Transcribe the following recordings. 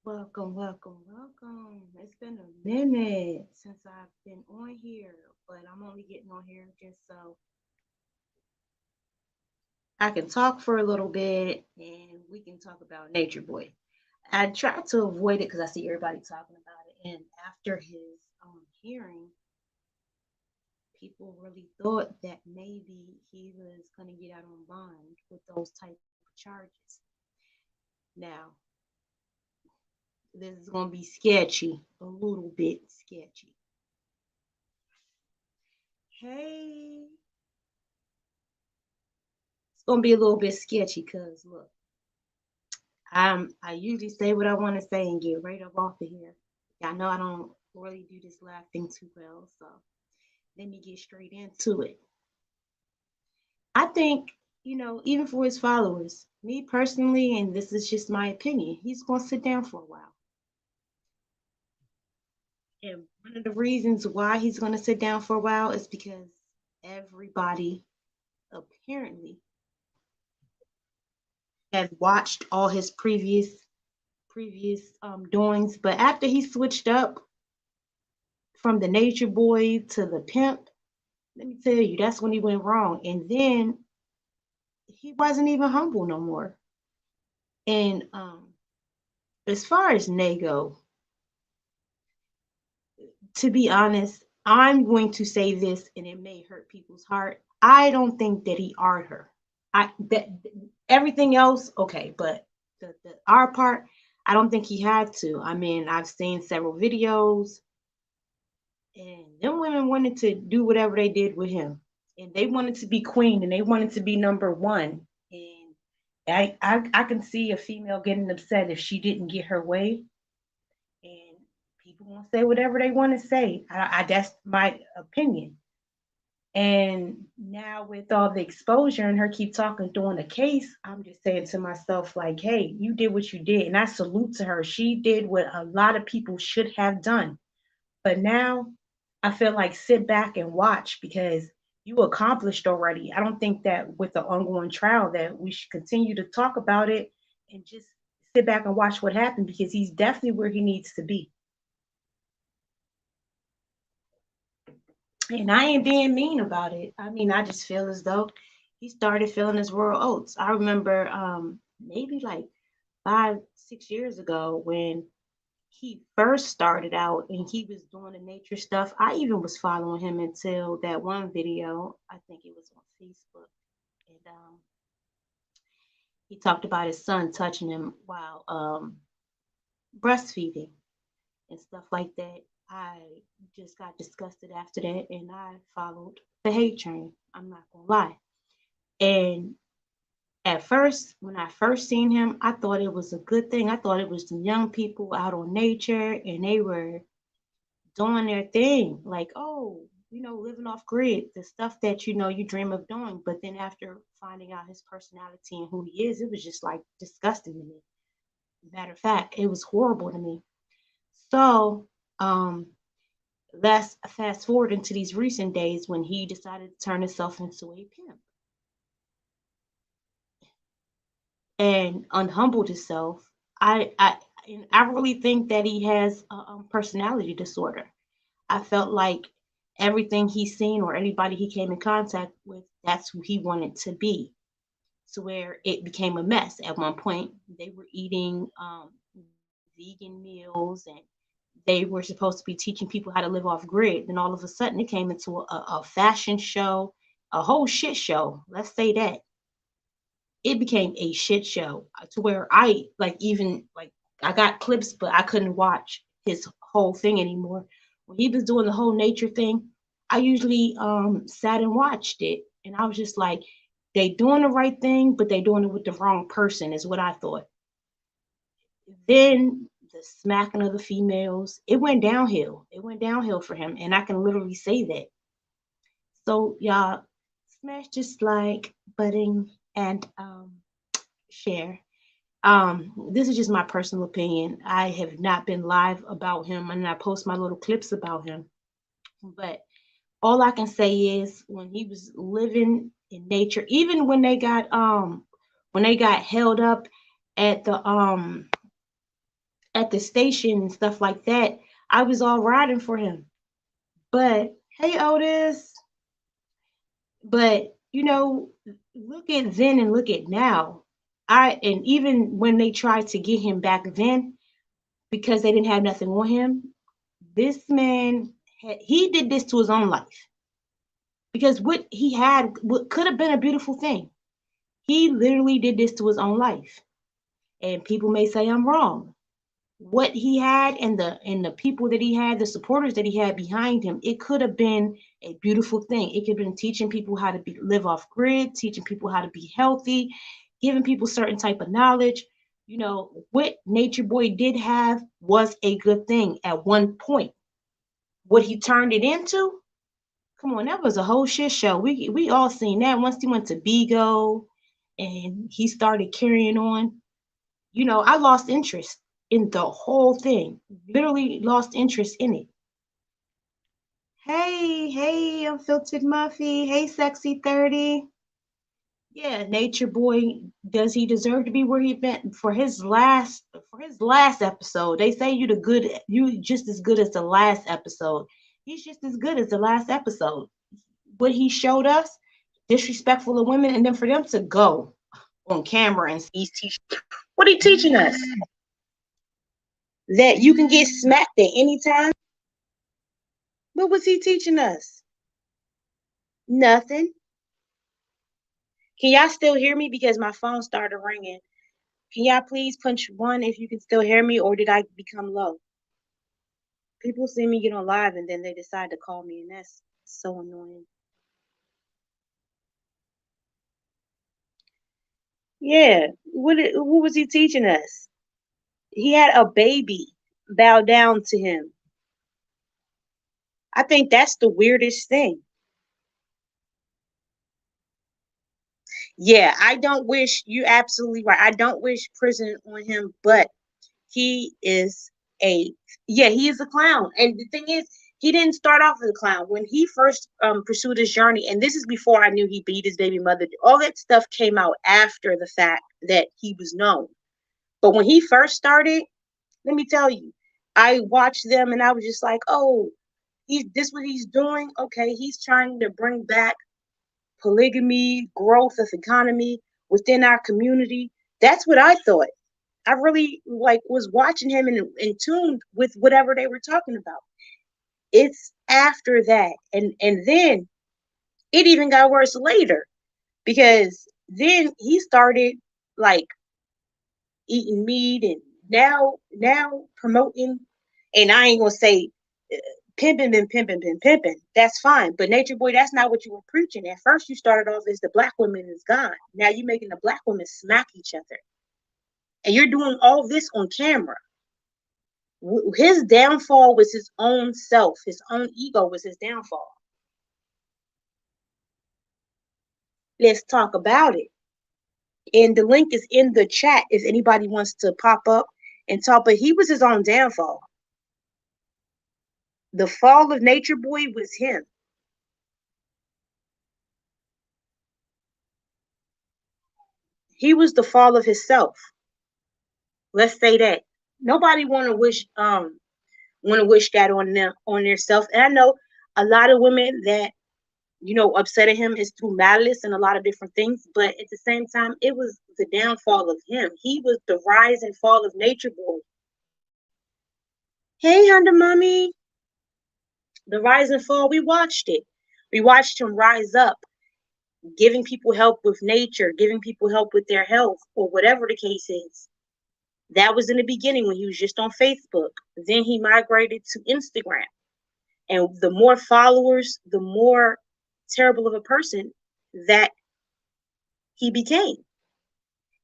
Welcome, welcome, welcome. It's been a minute since I've been on here, but I'm only getting on here just so I can talk for a little bit and we can talk about Nature Boy. I tried to avoid it because I see everybody talking about it, and after his hearing, people really thought that maybe he was going to get out on bond with those type of charges. Now, this is going to be sketchy, a little bit sketchy. Hey, it's gonna be a little bit sketchy because look, I usually say what I want to say and get right up off of here. I know I don't really do this laugh thing too well, so let me get straight into it. I think, even for his followers, me personally, and this is just my opinion, he's gonna sit down for a while. And one of the reasons why he's gonna sit down for a while is because everybody apparently had watched all his previous doings, but after he switched up from the nature boy to the pimp, let me tell you, that's when he went wrong. And then he wasn't even humble no more. And as far as Nago, to be honest, I'm going to say this, and it may hurt people's heart. I don't think that he art her. I that everything else, okay, but the art part, I don't think he had to. I mean, I've seen several videos, and them women wanted to do whatever they did with him. And they wanted to be queen and they wanted to be number one. And I can see a female getting upset if she didn't get her way. And people gonna say whatever they want to say. That's my opinion. And now with all the exposure and her keep talking during the case, I'm just saying to myself, like, hey, you did what you did. And I salute to her. She did what a lot of people should have done. But now I feel like sit back and watch because you accomplished already. I don't think that with the ongoing trial that we should continue to talk about it and just sit back and watch what happened because he's definitely where he needs to be. And I ain't being mean about it. I mean, I just feel as though he started feeling his royal oats. I remember maybe like 5, 6 years ago when he first started out and he was doing the nature stuff. I even was following him until that one video. I think it was on Facebook, and he talked about his son touching him while breastfeeding and stuff like that. I just got disgusted after that, and I followed the hate train. I'm not gonna lie. And at first, when I first seen him, I thought it was a good thing. I thought it was some young people out on nature, and they were doing their thing, like, oh, living off grid, the stuff that you dream of doing. But then after finding out his personality and who he is, it was just like disgusting to me. Matter of fact, it was horrible to me. So, um, let's fast forward into these recent days when he decided to turn himself into a pimp and unhumbled himself. I really think that he has a personality disorder. I felt like everything he seen or anybody he came in contact with, that's who he wanted to be. To where it became a mess. At one point, they were eating vegan meals and they were supposed to be teaching people how to live off grid. Then all of a sudden, it came into a fashion show, a whole shit show. Let's say that it became a shit show to where I like even like I got clips, but I couldn't watch his whole thing anymore. When he was doing the whole nature thing, I usually sat and watched it, and I was just like, they doing the right thing, but they doing it with the wrong person, is what I thought. Then the smacking of the females, it went downhill. It went downhill for him, and I can literally say that. So y'all, smash just like butting and share. This is just my personal opinion. I have not been live about him and I post my little clips about him. But all I can say is when he was living in nature, even when they got held up at the at the station and stuff like that, I was all riding for him. But hey, Otis, but look at then and look at now. And even when they tried to get him back then, because they didn't have nothing on him, this man he did this to his own life. Because what he had, what could have been a beautiful thing, he literally did this to his own life. And people may say I'm wrong. What he had and the people that he had, the supporters that he had behind him, it could have been a beautiful thing. It could have been teaching people how to live off grid, teaching people how to be healthy, giving people certain type of knowledge. What Nature Boy did have was a good thing at one point. What he turned it into, come on, that was a whole shit show. We all seen that. Once he went to Bigo and he started carrying on, I lost interest in the whole thing. Literally lost interest in it. Hey, Unfiltered Muffy. Hey, Sexy 30. Yeah, Nature Boy, does he deserve to be where he been for his last episode? They say you just as good as the last episode. He's just as good as the last episode. What he showed us, disrespectful of women, and then for them to go on camera and he's teaching. What are you teaching us? That you can get smacked at any time? What was he teaching us? Nothing. Can y'all still hear me? Because my phone started ringing. Can y'all please punch one if you can still hear me, or did I become low? People see me get on live and then they decide to call me, and that's so annoying. Yeah, what was he teaching us? He had a baby bow down to him. I think that's the weirdest thing. Yeah, I don't wish you absolutely right. I don't wish prison on him, but he is a yeah, he is a clown. And the thing is, he didn't start off as a clown. When he first pursued his journey, and this is before I knew he beat his baby mother, all that stuff came out after the fact that he was known. But when he first started, let me tell you, I watched them and I was just like, oh, he's this what he's doing? Okay, he's trying to bring back polygamy, growth of economy within our community. That's what I thought. I really was watching him and in tune with whatever they were talking about. It's after that, and then it even got worse later because then he started like eating meat and now promoting, and I ain't gonna say pimping and pimping and pimping. That's fine, but Nature Boy, that's not what you were preaching. At first, you started off as the black woman is gone. Now you're making the black women smack each other, and you're doing all this on camera. His downfall was his own self. His own ego was his downfall. Let's talk about it. And the link is in the chat if anybody wants to pop up and talk. But he was his own downfall. The fall of Nature Boy was him. He was the fall of himself. Let's say that. Nobody want to wish that on them on theirself. And I know a lot of women that upsetting him is through malice and a lot of different things. But at the same time, it was the downfall of him. He was the rise and fall of Nature Boy. Hey, Honda Mommy. The rise and fall, we watched it. We watched him rise up, giving people help with nature, giving people help with their health, or whatever the case is. That was in the beginning when he was just on Facebook. Then he migrated to Instagram. And the more followers, the more terrible of a person that he became.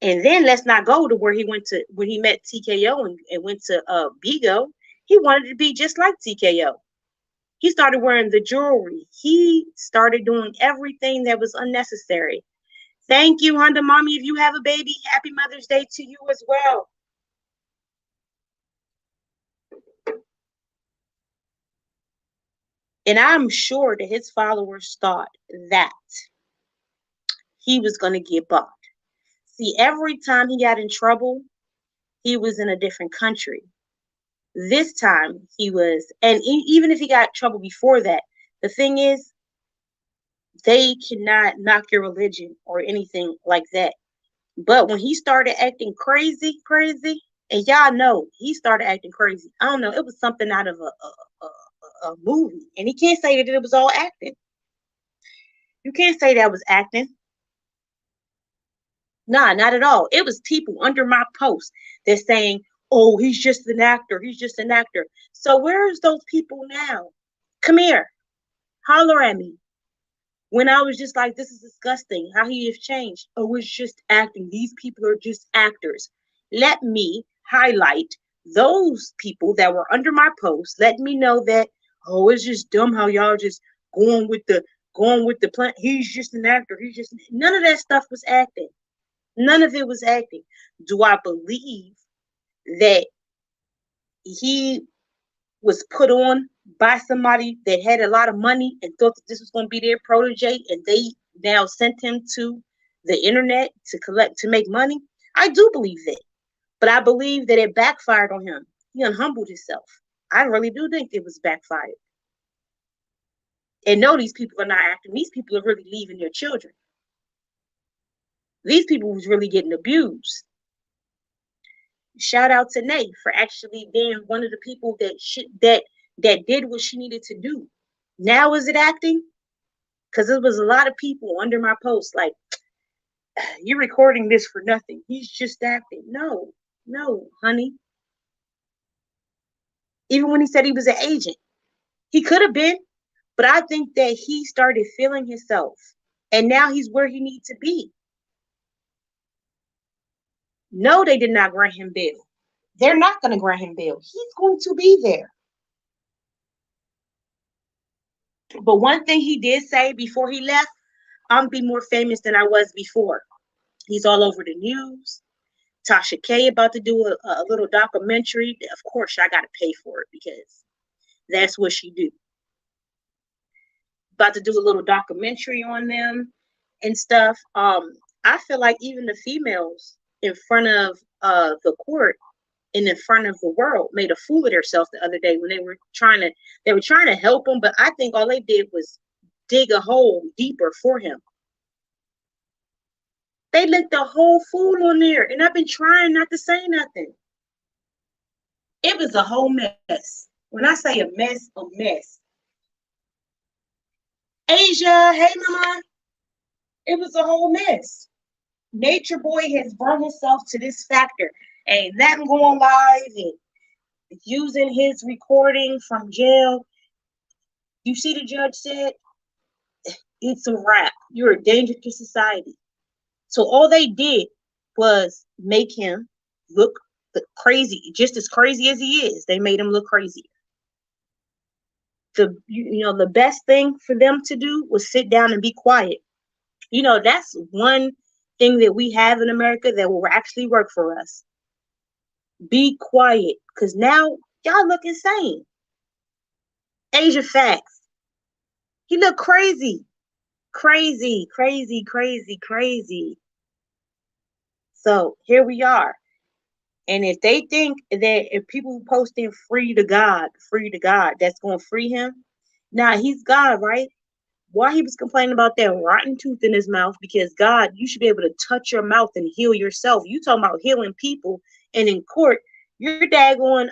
And then let's not go to where he went to when he met TKO and went to Bigo. He wanted to be just like TKO. He started wearing the jewelry. He started doing everything that was unnecessary. Thank you, Honda Mommy. If you have a baby, happy Mother's Day to you as well. And I'm sure that his followers thought that he was going to get bumped. See, every time he got in trouble, he was in a different country. This time he was, and even if he got trouble before that, the thing is, they cannot knock your religion or anything like that. But when he started acting crazy, crazy, and y'all know he started acting crazy. I don't know. It was something out of a movie, and he can't say that it was all acting. You can't say that was acting. Nah, not at all. It was people under my post that saying, "Oh, he's just an actor. He's just an actor." So where's those people now? Come here, holler at me. When I was just like, this is disgusting how he has changed. Oh, it's just acting. These people are just actors. Let me highlight those people that were under my post. Let me know that, oh, it's just dumb how y'all just going with the plan. He's just an actor. He's just none of that stuff was acting. None of it was acting. Do I believe that he was put on by somebody that had a lot of money and thought that this was going to be their protege, and they now sent him to the internet to make money? I do believe that, but I believe that it backfired on him. He unhumbled himself. I really do think it was backfired. And no, these people are not acting. These people are really leaving their children. These people was really getting abused. Shout out to Nay for actually being one of the people that did what she needed to do. Now is it acting? Because there was a lot of people under my post like, you're recording this for nothing. He's just acting. No, no, honey. Even when he said he was an agent, he could have been, but I think that he started feeling himself, and now he's where he needs to be. No, they did not grant him bail. They're not going to grant him bail. He's going to be there. But one thing he did say before he left, I'm be more famous than I was before. He's all over the news. Tasha K about to do a little documentary. Of course, I got to pay for it because that's what she do. About to do a little documentary on them and stuff. I feel like even the females in front of the court and in front of the world made a fool of themselves the other day when they were trying to help him, but I think all they did was dig a hole deeper for him. They looked a whole fool on there, and I've been trying not to say nothing. It was a whole mess. When I say a mess, a mess. Asia, hey mama. It was a whole mess. Nature Boy has brought himself to this factor. Ain't nothing going live and using his recording from jail. You see, the judge said, it's a wrap. You're a danger to society. So all they did was make him look crazy, just as crazy as he is. They made him look crazy. The best thing for them to do was sit down and be quiet. That's one thing that we have in America that will actually work for us. Be quiet, because now y'all look insane. Asia facts. He looked crazy. Crazy, crazy, crazy, crazy. So here we are. And if they think that if people posting free to God, that's going to free him. Now he's God, right? Why he was complaining about that rotten tooth in his mouth? Because God, you should be able to touch your mouth and heal yourself. You talking about healing people, and in court, your daggone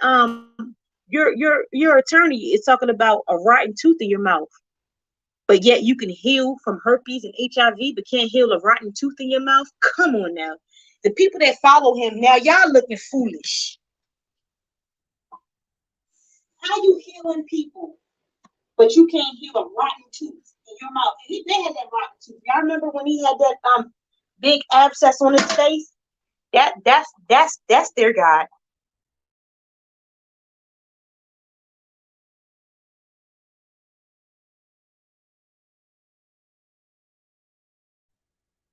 your attorney is talking about a rotten tooth in your mouth. But yet you can heal from herpes and HIV, but can't heal a rotten tooth in your mouth? Come on now. The people that follow him, now y'all looking foolish. How you healing people, but you can't heal a rotten tooth in your mouth? And they had that rotten tooth. Y'all remember when he had that big abscess on his face? That's their God.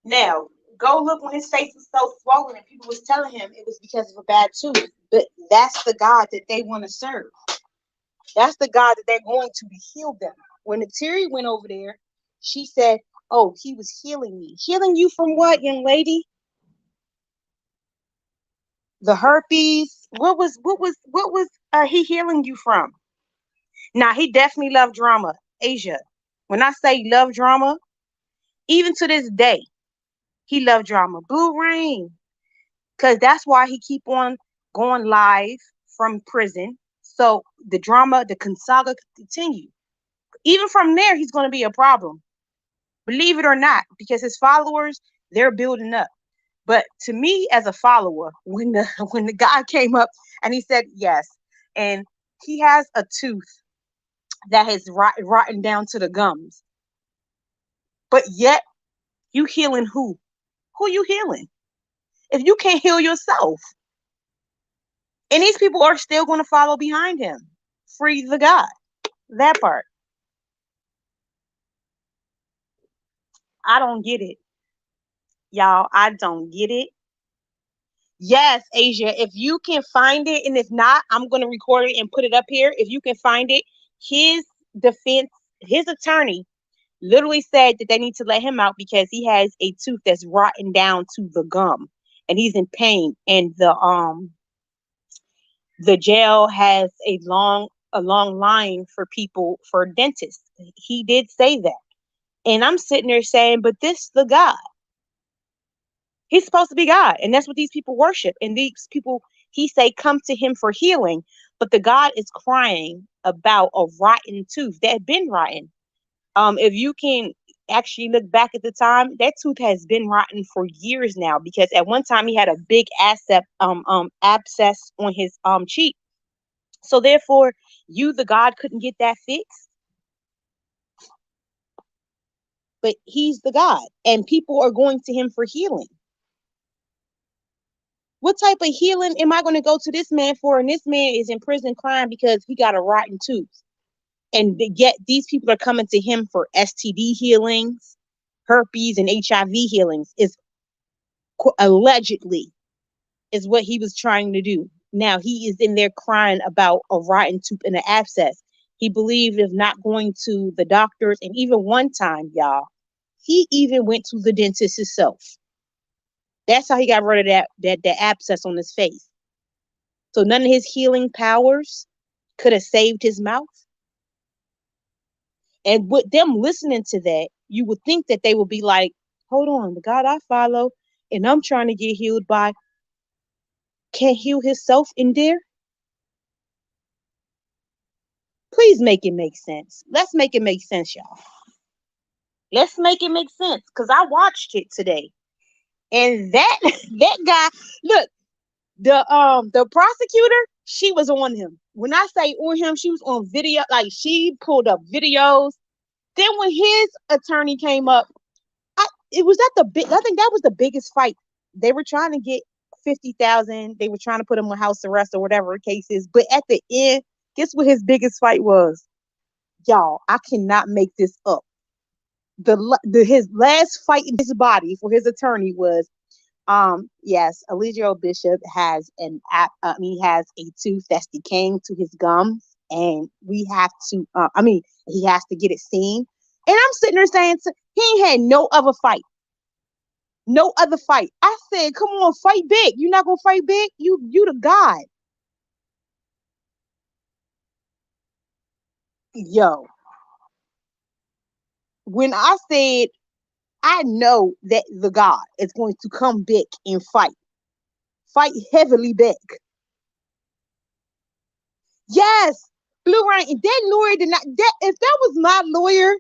Now, go look when his face was so swollen and people was telling him it was because of a bad tooth. But that's the God that they want to serve. That's the God that they're going to heal them. When Terry went over there, she said, "Oh, he was healing me." Healing you from what, young lady? The herpes. What was he healing you from? Now, he definitely loved drama, Asia. When I say love drama, even to this day, he loved drama. Blue Rain, because that's why he keep on going live from prison. So the drama, the saga could continue. Even from there, he's going to be a problem, believe it or not, because his followers, they're building up. But to me, as a follower, when the when the guy came up and he said yes, and he has a tooth that has rotten down to the gums, but yet you healing who? Who you healing? If you can't heal yourself, and these people are still going to follow behind him, free the God. That part, I don't get it, y'all. I don't get it. Yes, Asia, if you can find it, and if not, I'm going to record it and put it up here. If you can find it, his defense, his attorney literally said that they need to let him out because he has a tooth that's rotten down to the gum and he's in pain. And the jail has a long line for people for dentists. He did say that. And I'm sitting there saying, but this the God. He's supposed to be God, and that's what these people worship. And these people, he say, come to him for healing, but the God is crying about a rotten tooth that had been rotten. If you can actually look back at the time, that tooth has been rotten for years now because at one time he had a big abscess on his cheek. So therefore, you, the God, couldn't get that fixed, but he's the God, and people are going to him for healing. What type of healing am I going to go to this man for? And this man is in prison crying because he got a rotten tooth. And yet these people are coming to him for STD healings, herpes, and HIV healings. Is allegedly is what he was trying to do. Now he is in there crying about a rotten tooth and an abscess. He believed of not going to the doctors, and even one time, y'all, he even went to the dentist himself. That's how he got rid of that abscess on his face. So none of his healing powers could have saved his mouth. And with them listening to that, you would think that they would be like, hold on, the God I follow and I'm trying to get healed by can't heal himself in there. Please make it make sense. Let's make it make sense, y'all. Let's make it make sense. Because I watched it today. And that that guy, look, the prosecutor, she was on him. When I say on him, she was on video, like she pulled up videos. Then when his attorney came up, it was at the big. I think that was the biggest fight. They were trying to get 50,000. They were trying to put him on house arrest or whatever the case is. But at the end, guess what his biggest fight was? Y'all, I cannot make this up. His last fight in his body for his attorney was yes, Eligio Bishop has he has a tooth that's decaying to his gums, and we have to he has to get it seen. And I'm sitting there saying he ain't had no other fight. No other fight. I said, come on, fight big. You're not gonna fight big? You the God. Yo, when I said I know that the God is going to come big and fight. Fight heavily big. Yes, Blue Rain. And that lawyer did not. That if that was my lawyer,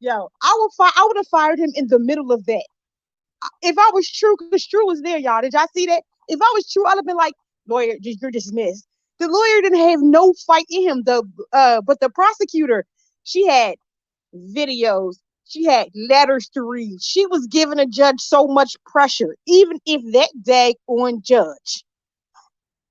yo, I would have fired him in the middle of that. If I was true, because True was there, y'all. Did y'all see that? If I was true, I'd have been like, lawyer, you're dismissed. The lawyer didn't have no fight in him. But the prosecutor, she had videos. She had letters to read. She was giving a judge so much pressure, even if that daggone judge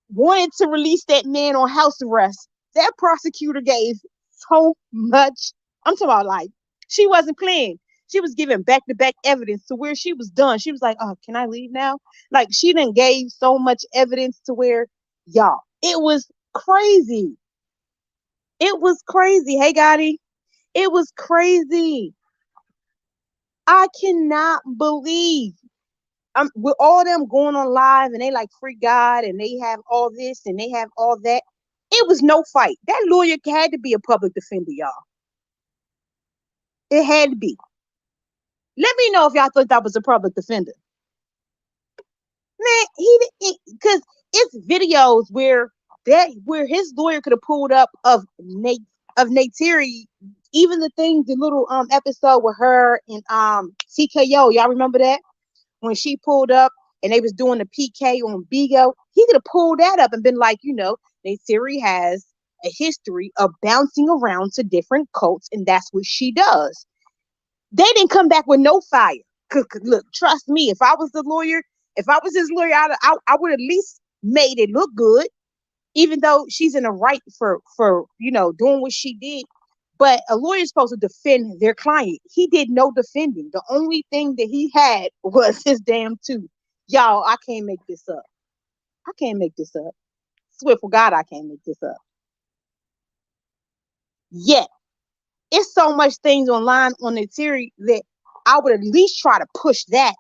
wanted to release that man on house arrest. That prosecutor gave so much. I'm talking about like she wasn't playing. She was giving back to back evidence to where she was done. She was like, "Oh, can I leave now?" Like she didn't gave so much evidence to where y'all. It was crazy. It was crazy. Hey, Gotti. It was crazy. I cannot believe with all them going on live and they like free God and they have all this and they have all that. It was no fight. That lawyer had to be a public defender, y'all. It had to be. Let me know if y'all thought that was a public defender. Man, he didn't, because it's videos where his lawyer could have pulled up of Neytiri, even the things, the little episode with her and TKO. Y'all remember that? When she pulled up and they was doing the PK on Bigo, he could have pulled that up and been like, Neytiri has a history of bouncing around to different cults, and that's what she does. They didn't come back with no fire. Look, trust me, if I was his lawyer, I would at least made it look good, even though she's in the right for doing what she did. But a lawyer is supposed to defend their client. He did no defending. The only thing that he had was his damn tooth. Y'all, I can't make this up. I can't make this up. Swear for God, I can't make this up. Yet, it's so much things online on the theory that I would at least try to push that.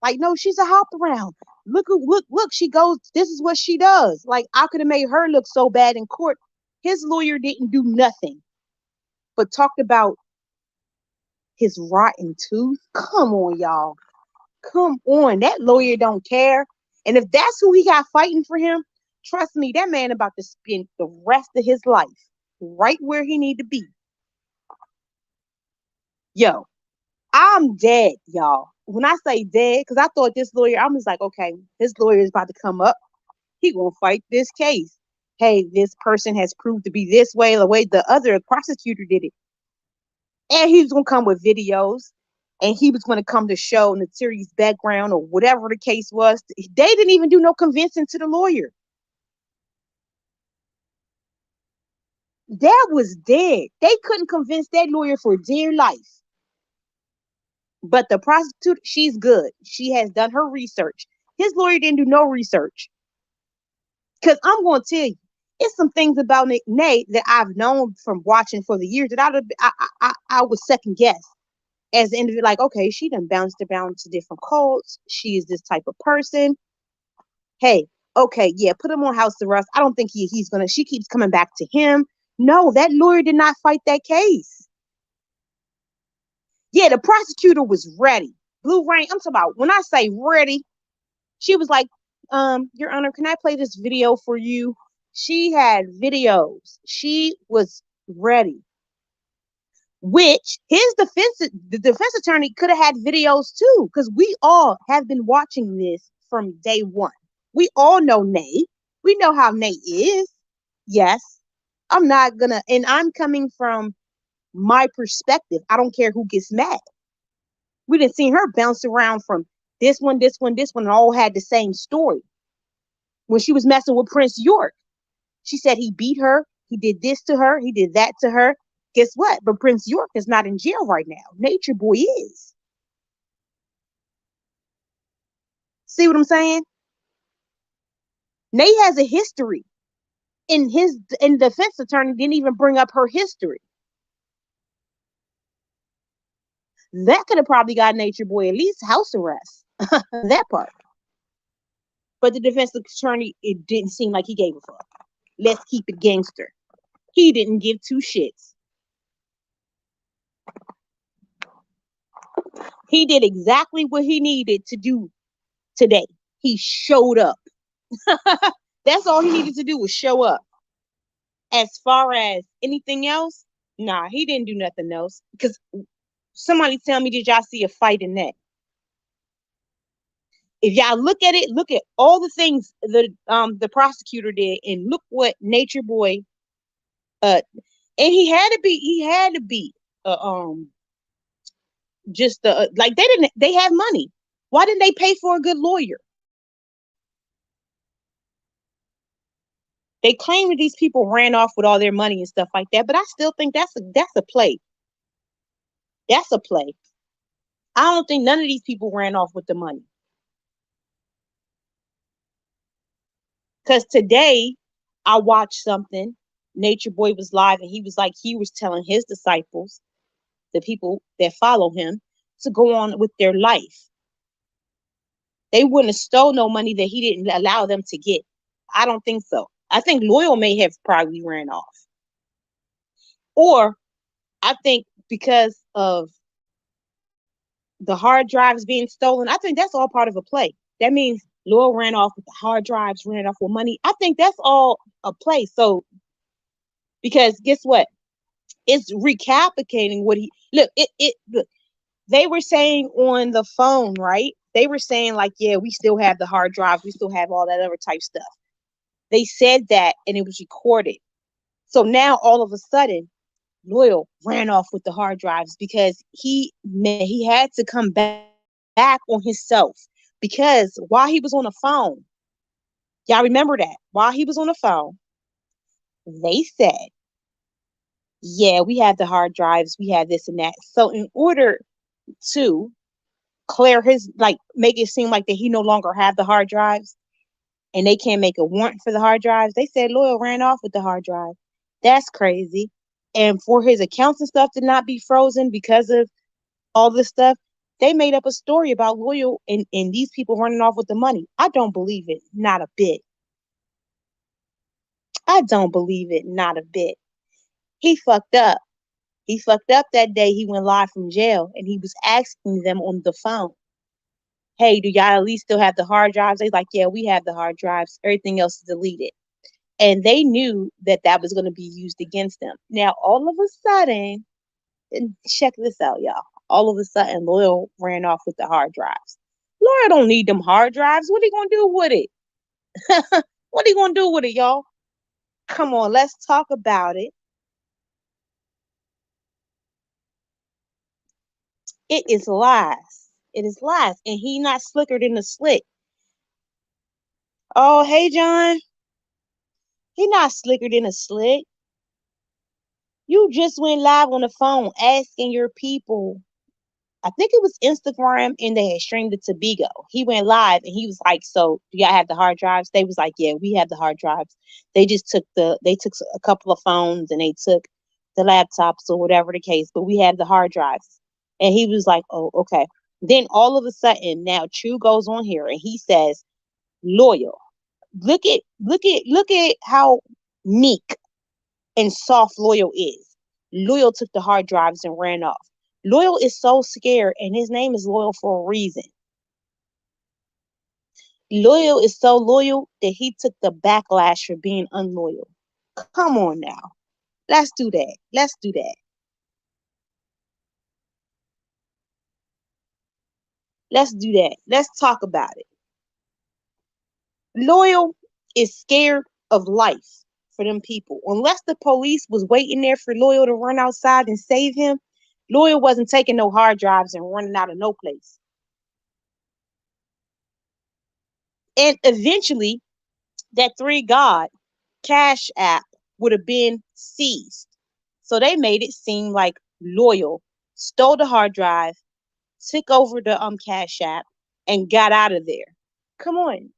Like, no, she's a hop around. Look, she goes, this is what she does. Like, I could have made her look so bad in court. His lawyer didn't do nothing but talked about his rotten tooth. Come on, y'all. Come on. That lawyer don't care. And if that's who he got fighting for him, trust me, that man about to spend the rest of his life right where he need to be. Yo, I'm dead, y'all. When I say dead, because I thought this lawyer, I'm just like, okay, this lawyer is about to come up. He gonna fight this case. Hey, this person has proved to be this way, the way the other prosecutor did it. And he was gonna come with videos, and he was gonna come to show Neytiri's background or whatever the case was. They didn't even do no convincing to the lawyer. That was dead. They couldn't convince that lawyer for dear life. But the prosecutor, she's good. She has done her research. His lawyer didn't do no research. Because I'm going to tell you, it's some things about Nate that I've known from watching for the years that I would second guess as an individual. Like, okay, she done bounced around to different cults. She is this type of person. Hey, okay, yeah, put him on house arrest. I don't think he's going to, she keeps coming back to him. No, that lawyer did not fight that case. Yeah, the prosecutor was ready. Blue Rain, I'm talking about, when I say ready, she was like, Your Honor, can I play this video for you? She had videos. She was ready. Which the defense attorney could have had videos too, because we all have been watching this from day one. We all know Nate. We know how Nate is. Yes, I'm not gonna, and I'm coming from my perspective. I don't care who gets mad. We didn't see her bounce around from this one, and all had the same story. When she was messing with Prince York, she said he beat her, he did this to her, he did that to her. Guess what? But Prince York is not in jail right now. Nature Boy is. See what I'm saying? Nate has a history. And the defense attorney didn't even bring up her history. That could have probably got Nature Boy at least house arrest. That part. But the defense attorney, it didn't seem like he gave a fuck. Let's keep it gangster. He didn't give two shits. He did exactly what he needed to do today. He showed up. That's all he needed to do was show up. As far as anything else, nah, he didn't do nothing else. Because somebody tell me, did y'all see a fight in that? If y'all look at it, look at all the things the prosecutor did, and look what Nature Boy, and he had to be just like they have money. Why didn't they pay for a good lawyer? They claim that these people ran off with all their money and stuff like that, but I still think that's a play. That's a play. I don't think none of these people ran off with the money. Because today I watched something. Nature Boy was live, and he was like, he was telling his disciples, the people that follow him, to go on with their life. They wouldn't have stole no money that he didn't allow them to get. I don't think so. I think Loyal may have probably ran off. Or I think because of the hard drives being stolen, I think that's all part of a play. That means Loyal ran off with the hard drives, ran off with money. I think that's all a play. So, because guess what? It's recapicating what he look. Look. They were saying on the phone, right? They were saying like, yeah, we still have the hard drives, we still have all that other type stuff. They said that, and it was recorded. So now all of a sudden, Loyal ran off with the hard drives because he had to come back on himself, because while he was on the phone, y'all remember that while he was on the phone, they said, yeah, we have the hard drives, we have this and that. So in order to clear his, like, make it seem like that he no longer have the hard drives and they can't make a warrant for the hard drives, they said Loyal ran off with the hard drive. That's crazy. And for his accounts and stuff to not be frozen because of all this stuff, they made up a story about Loyal and these people running off with the money. I don't believe it, not a bit. I don't believe it, not a bit. He fucked up. He fucked up that day he went live from jail and he was asking them on the phone, hey, do y'all at least still have the hard drives? They're like, yeah, we have the hard drives. Everything else is deleted. And they knew that that was going to be used against them. Now, all of a sudden, and check this out, y'all. All of a sudden, Loyal ran off with the hard drives. Loyal don't need them hard drives. What are you going to do with it? What are you going to do with it, y'all? Come on, let's talk about it. It is lies. It is lies. And he not slicker than the slick. Oh, hey, John. He not slicker than a slick. You just went live on the phone asking your people. I think it was Instagram, and they had streamed it to Bigo. He went live and he was like, so do y'all have the hard drives? They was like, yeah, we have the hard drives. They took a couple of phones and they took the laptops or whatever the case, but we have the hard drives. And he was like, oh, okay. Then all of a sudden, now True goes on here and he says, Loyal. Look at how meek and soft Loyal is. Loyal took the hard drives and ran off. Loyal is so scared, and his name is Loyal for a reason. Loyal is so loyal that he took the backlash for being unloyal. Come on now. Let's do that. Let's do that. Let's do that. Let's talk about it. Loyal is scared of life for them people. Unless the police was waiting there for Loyal to run outside and save him, Loyal wasn't taking no hard drives and running out of no place. And eventually, that Three God Cash App would have been seized. So they made it seem like Loyal stole the hard drive, took over the Cash App, and got out of there. Come on.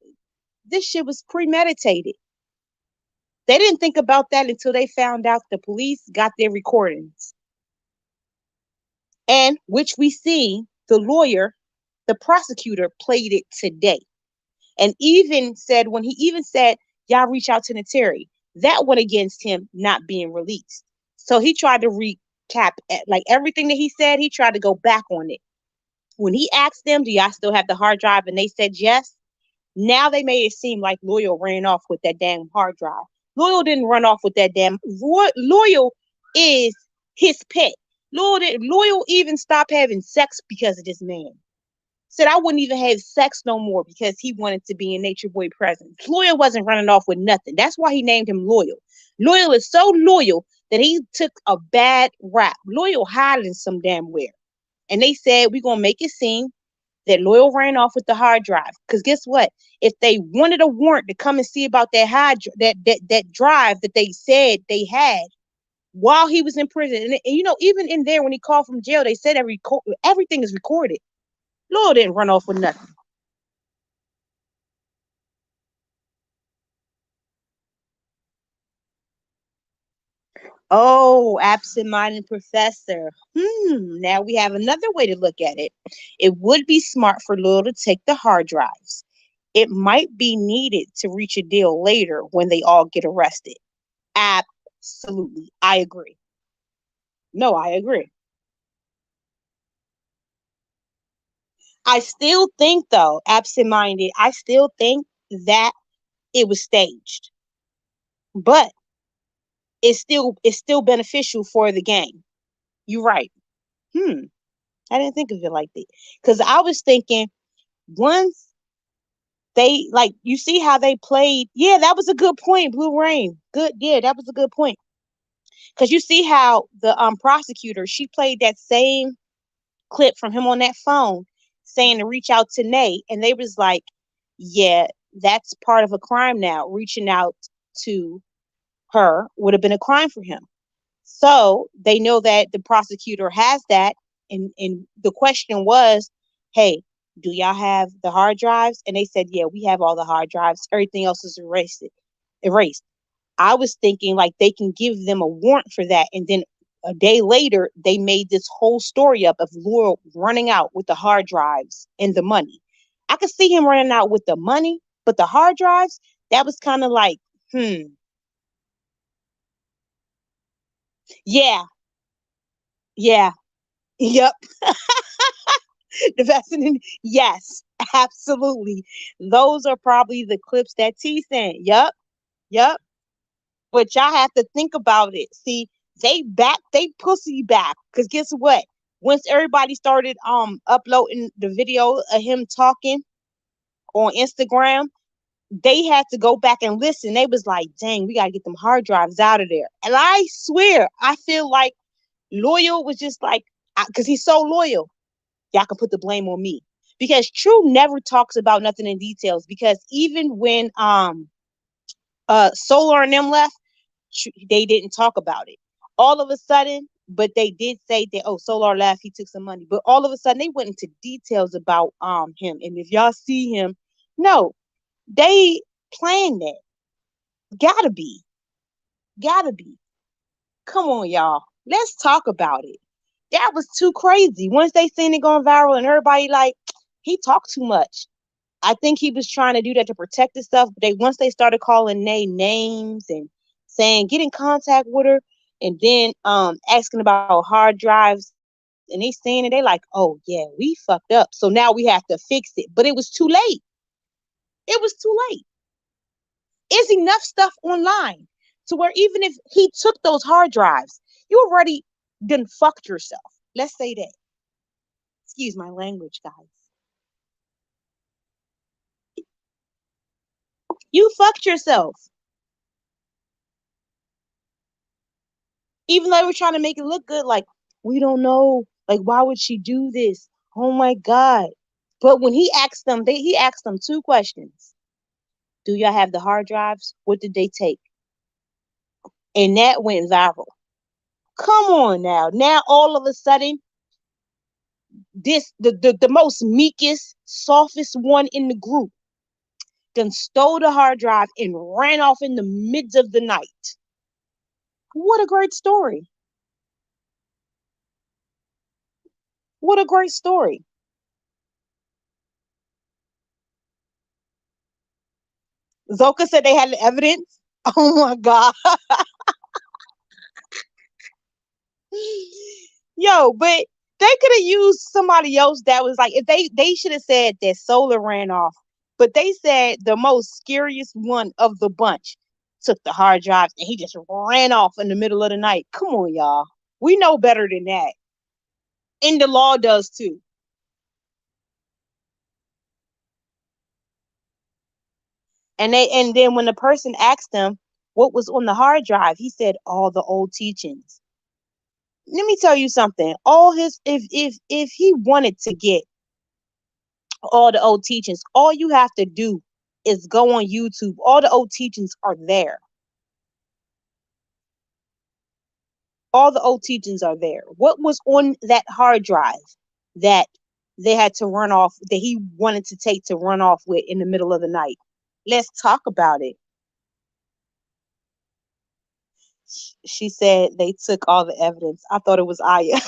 This shit was premeditated. They didn't think about that until they found out the police got their recordings. And which we see the lawyer, the prosecutor played it today. And even said, when he even said, y'all reach out to Nateri, that went against him not being released. So he tried to recap, like everything that he said, he tried to go back on it. When he asked them, do y'all still have the hard drive? And they said yes. Now they made it seem like Loyal ran off with that damn hard drive. Loyal didn't run off with that damn. Loyal is his pet. Loyal even stopped having sex because of this man. Said I wouldn't even have sex no more because he wanted to be in Nature Boy presence. Loyal wasn't running off with nothing. That's why he named him Loyal. Loyal is so loyal that he took a bad rap. Loyal hiding some damn where. And they said, we're going to make it seem that Loyal ran off with the hard drive. Because guess what? If they wanted a warrant to come and see about that drive that they said they had while he was in prison, and you know, even in there when he called from jail, they said everything is recorded. Loyal didn't run off with nothing. Oh, absent-minded professor. Now we have another way to look at it. It would be smart for Loyal to take the hard drives. It might be needed to reach a deal later when they all get arrested. Absolutely. I agree. No, I agree. I still think, though, absent minded, I still think that it was staged, but it's still beneficial for the game. You're right. Hmm. I didn't think of it like that. Because I was thinking once they, like, you see how they played. Yeah, that was a good point, Blue Rain. Good. Yeah, that was a good point. Because you see how the prosecutor, she played that same clip from him on that phone saying to reach out to Nate, and they was like, yeah, that's part of a crime now. Reaching out to her would have been a crime for him. So they know that the prosecutor has that. And the question was, hey, do y'all have the hard drives? And they said, yeah, we have all the hard drives. Everything else is erased. I was thinking like they can give them a warrant for that. And then a day later, they made this whole story up of Laurel running out with the hard drives and the money. I could see him running out with the money, but the hard drives, that was kind of like, yeah, yeah, yep. The vaccine, yes, absolutely. Those are probably the clips that T sent. Yep, yep. But y'all have to think about it. See, they pussy back. Cause guess what? Once everybody started uploading the video of him talking on Instagram, they had to go back and listen. They was like, dang, we gotta get them hard drives out of there. And I swear, I feel like Loyal was just like, because he's so loyal, y'all can put the blame on me. Because True never talks about nothing in details. Because even when Solar and them left, they didn't talk about it. All of a sudden, but they did say that, oh, Solar left, he took some money. But all of a sudden they went into details about him. And if y'all see him, no, they planned that. Gotta be. Gotta be. Come on, y'all. Let's talk about it. That was too crazy. Once they seen it going viral and everybody like, he talked too much. I think he was trying to do that to protect himself. But once they started calling Nay names and saying get in contact with her, and then asking about hard drives, and they saying it, they like, oh yeah, we fucked up. So now we have to fix it. But it was too late. It was too late. It's enough stuff online to where even if he took those hard drives, you already done fucked yourself. Let's say that. Excuse my language, guys. You fucked yourself. Even though they were trying to make it look good, like, we don't know. Like, why would she do this? Oh my God. But when he asked them two questions. Do y'all have the hard drives? What did they take? And that went viral. Come on now. Now all of a sudden, the most meekest, softest one in the group then stole the hard drive and ran off in the midst of the night. What a great story. What a great story. Zoka said they had the evidence. Oh my God. Yo, but they could have used somebody else that was like, if they should have said that Solar ran off, but they said the most scariest one of the bunch took the hard drives and he just ran off in the middle of the night. Come on, y'all. We know better than that. And the law does too. And then when the person asked him what was on the hard drive, he said all the old teachings. Let me tell you something. All his if he wanted to get all the old teachings, all you have to do is go on YouTube. All the old teachings are there. All the old teachings are there. What was on that hard drive that they had to run off, that he wanted to take to run off with in the middle of the night? Let's talk about it. She said they took all the evidence. I thought it was Aya.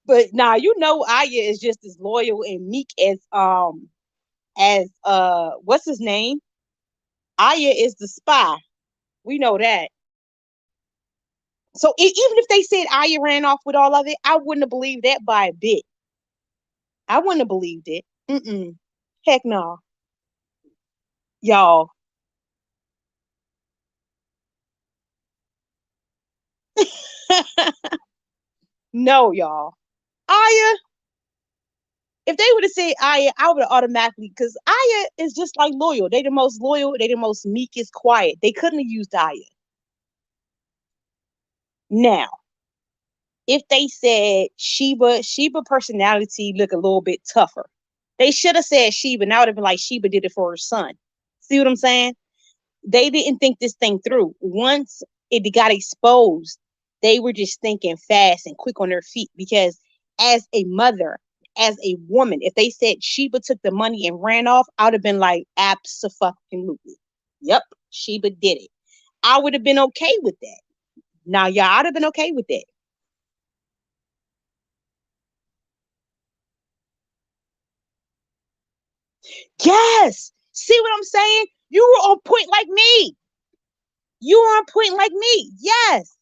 But now you know Aya is just as loyal and meek as what's his name? Aya is the spy. We know that. So even if they said Aya ran off with all of it, I wouldn't have believed that by a bit. I wouldn't have believed it. Mm-mm. Heck no, y'all. No, y'all. Aya, if they would have said Aya, I would have automatically, because Aya is just like loyal. They the most loyal, they the most meekest, quiet. They couldn't have used Aya. Now, if they said Sheba personality look a little bit tougher. They should have said Sheba. Now would have been like Sheba did it for her son. See what I'm saying? They didn't think this thing through. Once it got exposed, they were just thinking fast and quick on their feet because as a mother, as a woman, if they said Sheba took the money and ran off, I would have been like, absolutely. Yep, Sheba did it. I would have been okay with that. Now, yeah, I'd have been okay with that. Yes. See what I'm saying? You were on point like me. You were on point like me. Yes.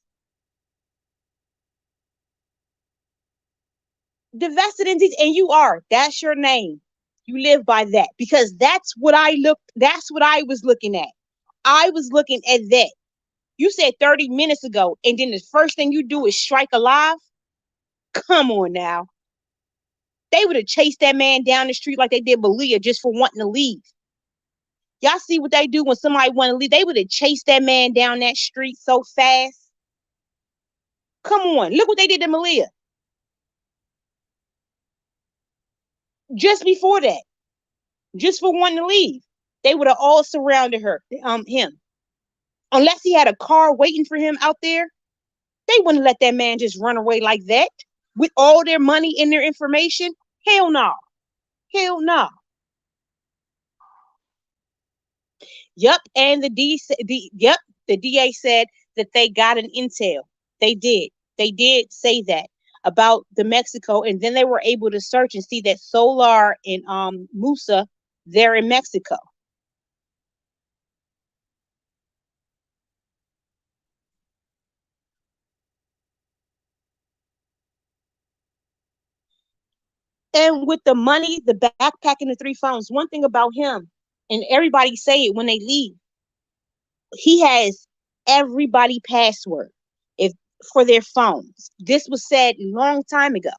Divested in these, and you are. That's your name. You live by that because that's what I was looking at. I was looking at that. You said 30 minutes ago, and then the first thing you do is strike alive. Come on now. They would have chased that man down the street like they did Malia just for wanting to leave. Y'all see what they do when somebody want to leave? They would have chased that man down that street so fast. Come on, look what they did to Malia just before that, just for wanting to leave. They would have all surrounded him. Unless he had a car waiting for him out there, they wouldn't let that man just run away like that with all their money and their information. Hell no. Hell no. Yep. And the DA said that they got an intel. They did. They did say that about the Mexico, and then they were able to search and see that Solar and Musa, they're in Mexico. And with the money, the backpack, and the three phones, one thing about him, and everybody say it when they leave, he has everybody password if for their phones. This was said a long time ago.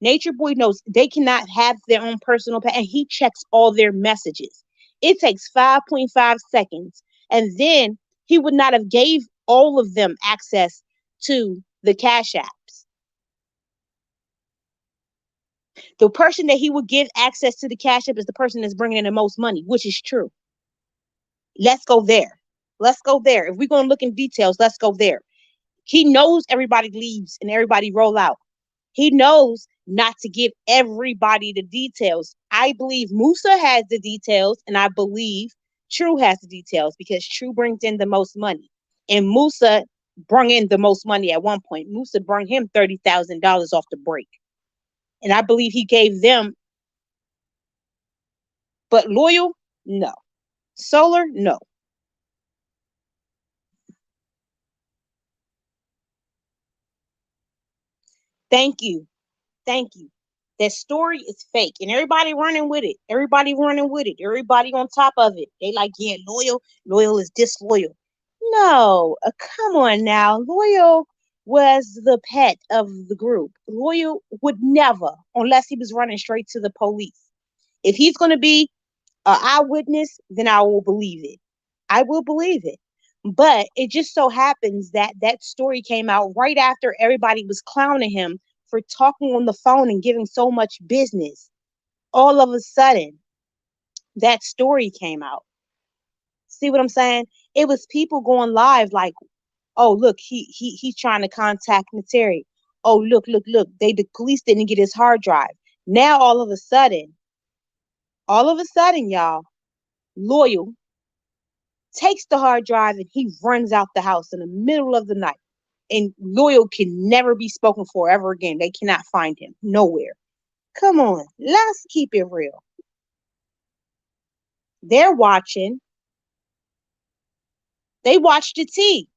Nature Boy knows they cannot have their own personal and he checks all their messages. It takes 5.5 seconds, and then he would not have gave all of them access to the Cash Apps. The person that he would give access to the Cash App is the person that's bringing in the most money, which is true. Let's go there. Let's go there. If we're going to look in details, let's go there. He knows everybody leaves and everybody roll out. He knows not to give everybody the details. I believe Musa has the details, and I believe True has the details because True brings in the most money. And Musa brought in the most money at one point. Musa brought him $30,000 off the break. And I believe he gave them, but Loyal, no. Solar, no. Thank you. Thank you. That story is fake and everybody running with it. Everybody running with it. Everybody on top of it. They like, yeah, loyal. Loyal is disloyal. No, come on now. Loyal was the pet of the group. Loyal would never, unless he was running straight to the police. If he's going to be an eyewitness, then I will believe it. I will believe it. But it just so happens that that story came out right after everybody was clowning him for talking on the phone and giving so much business. All of a sudden, that story came out. See what I'm saying? It was people going live like, "Oh, look, he's trying to contact Nateri. Oh, look. The police didn't get his hard drive." Now all of a sudden, y'all, Loyal takes the hard drive and he runs out the house in the middle of the night. and Loyal can never be spoken for ever again. They cannot find him nowhere. Come on, let's keep it real. They're watching. They watched the T.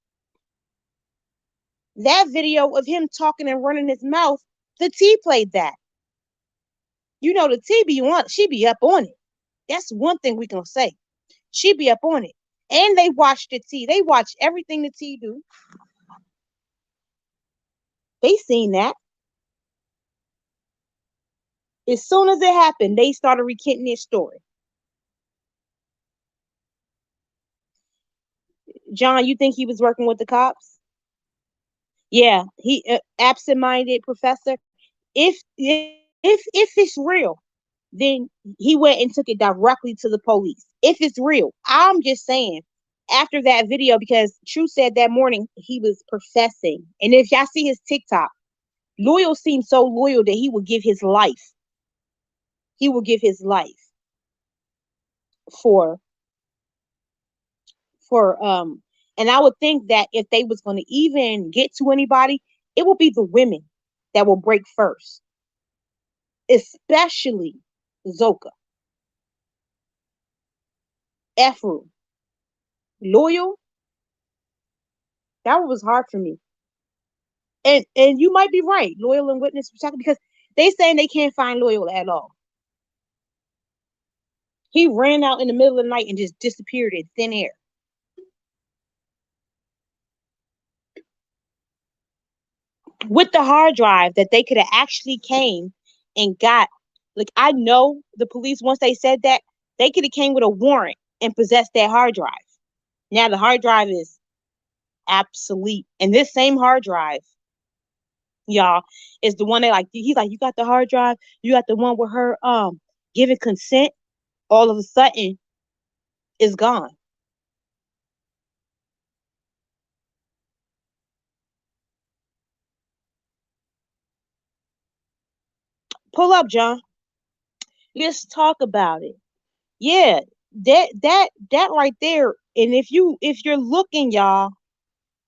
That video of him talking and running his mouth, the T played that. You know, the T be on, she be up on it. That's one thing we can say. She be up on it. And they watched the T. They watched everything the T do. They seen that. As soon as it happened, they started recanting their story. John, you think he was working with the cops? Yeah, he absent-minded professor. If it's real, then he went and took it directly to the police. If it's real, I'm just saying. After that video, because True said that morning he was professing, and if y'all see his TikTok, Loyal seemed so loyal that he would give his life. He would give his life for for. And I would think that if they was going to even get to anybody, it will be the women that will break first, especially Zoka, Efru, Loyal. That was hard for me. And you might be right, Loyal and Witness Protection, because they saying they can't find Loyal at all. He ran out in the middle of the night and just disappeared in thin air. With the hard drive that they could have actually came and got. Like, I know the police, once they said that, they could have came with a warrant and possessed that hard drive. Now the hard drive is obsolete. And this same hard drive, y'all, is the one that, like, he's like, you got the hard drive, you got the one with her giving consent, all of a sudden is gone. Pull up, John. Let's talk about it. Yeah, that right there. And if you're looking, y'all,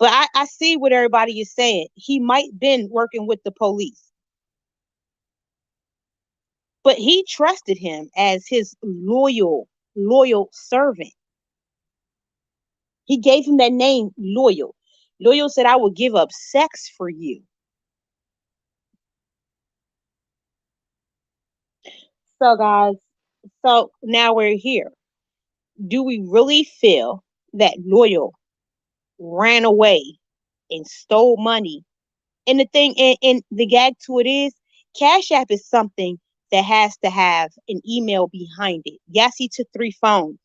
but I see what everybody is saying. He might been working with the police, but he trusted him as his loyal servant. He gave him that name, Loyal. Loyal said, I will give up sex for you. So, guys, so now we're here. Do we really feel that Loyal ran away and stole money? And the thing, and the gag to it is, Cash App is something that has to have an email behind it. Yes, he took 3 phones.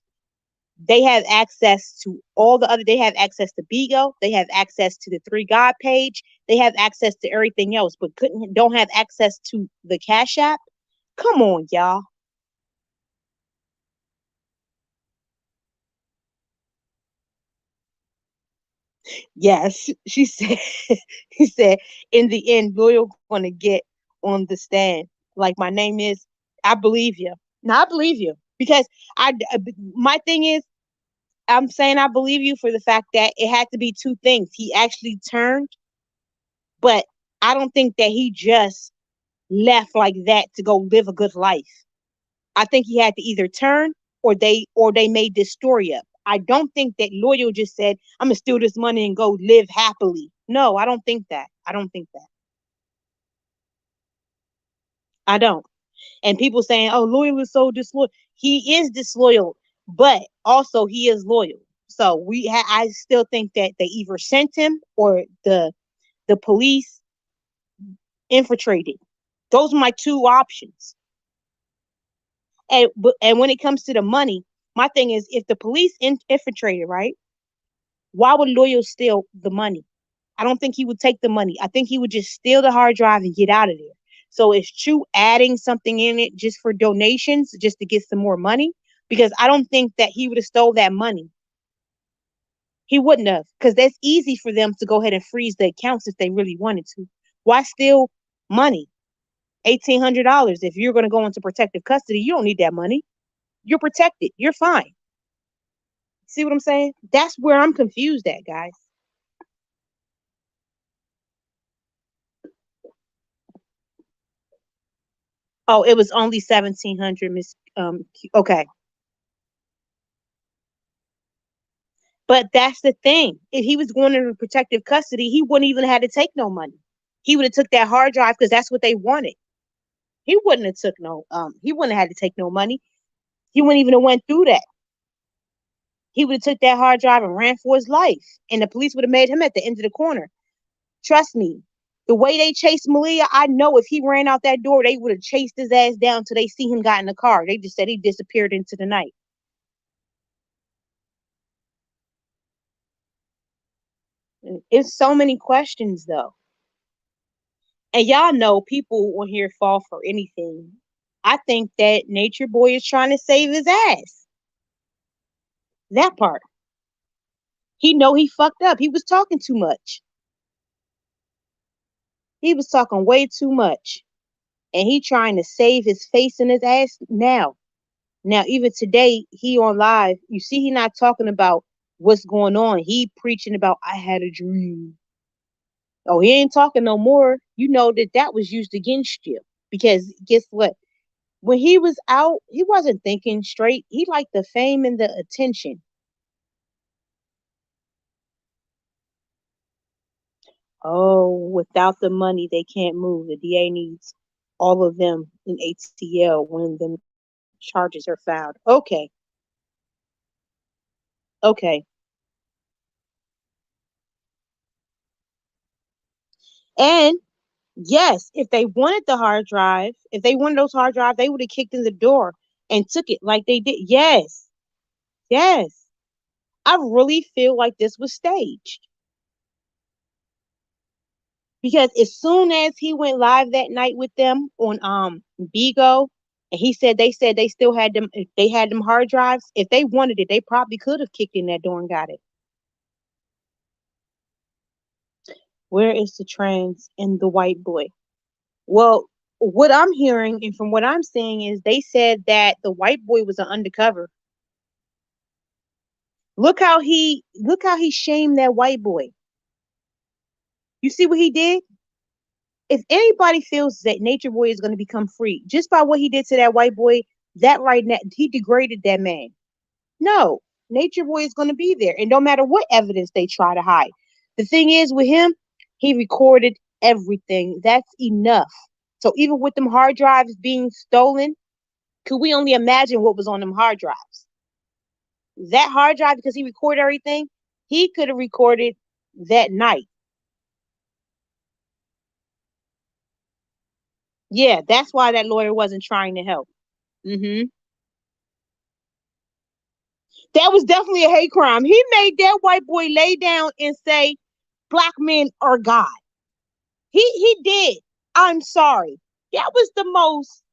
They have access to all the other, they have access to Bigo, they have access to the 3God page, they have access to everything else, but don't have access to the Cash App. Come on, y'all. Yes, she said, he said, in the end, Loyal gonna get on the stand. Like, my name is, I believe you. Now I believe you because my thing is, I'm saying I believe you for the fact that it had to be 2 things. He actually turned, but I don't think that he just left like that to go live a good life. I think he had to either turn, or they made this story up. I don't think that Loyal just said, I'm gonna steal this money and go live happily. No, I don't think that. I don't think that. I don't. And people saying, oh, Loyal is so disloyal. He is disloyal, but also he is loyal. So I still think that they either sent him, or the police infiltrated. Those are my 2 options. And when it comes to the money, my thing is, if the police infiltrated, right? Why would Loyal steal the money? I don't think he would take the money. I think he would just steal the hard drive and get out of there. So is True adding something in it just for donations, just to get some more money? Because I don't think that he would have stole that money. He wouldn't have, because that's easy for them to go ahead and freeze the accounts if they really wanted to. Why steal money? $1,800. If you're going to go into protective custody, you don't need that money. You're protected. You're fine. See what I'm saying? That's where I'm confused at, guys. Oh, it was only 1,700, Miss. Okay, but that's the thing. If he was going into protective custody, he wouldn't even have to take no money. He would have took that hard drive because that's what they wanted. He wouldn't have took no. He wouldn't have had to take no money. He wouldn't even have went through that. He would have took that hard drive and ran for his life, and the police would have made him at the end of the corner. Trust me. The way they chased Malia, I know if he ran out that door, they would have chased his ass down till they see him got in the car. They just said he disappeared into the night. It's so many questions though. And y'all know people on here fall for anything. I think that Nature Boy is trying to save his ass. That part. He know he fucked up. He was talking too much. He was talking way too much. And he trying to save his face and his ass now. Now, even today, he on live. You see, he not talking about what's going on. He preaching about I had a dream. Oh, he ain't talking no more. You know that that was used against you because guess what? When he was out, he wasn't thinking straight. He liked the fame and the attention. Oh, without the money, they can't move. The DA needs all of them in ATL when the charges are filed. Okay, okay. And yes, if they wanted the hard drive, if they wanted those hard drive, they would have kicked in the door and took it like they did. Yes, yes. I really feel like this was staged because as soon as he went live that night with them on Bigo, and he said they still had them, if they had them hard drives. If they wanted it, they probably could have kicked in that door and got it. Where is the trans and the white boy? Well, what I'm hearing and from what I'm seeing is they said that the white boy was an undercover. Look how he shamed that white boy. You see what he did? If anybody feels that Nature Boy is going to become free just by what he did to that white boy, that right now he degraded that man. No, Nature Boy is going to be there, and no matter what evidence they try to hide. The thing is with him, he recorded everything. That's enough. So even with them hard drives being stolen, could we only imagine what was on them hard drives? That hard drive, because he recorded everything, he could have recorded that night. Yeah, that's why that lawyer wasn't trying to help. Hmm. That was definitely a hate crime. He made that white boy lay down and say, "Black men are God." He did. I'm sorry. That was the most,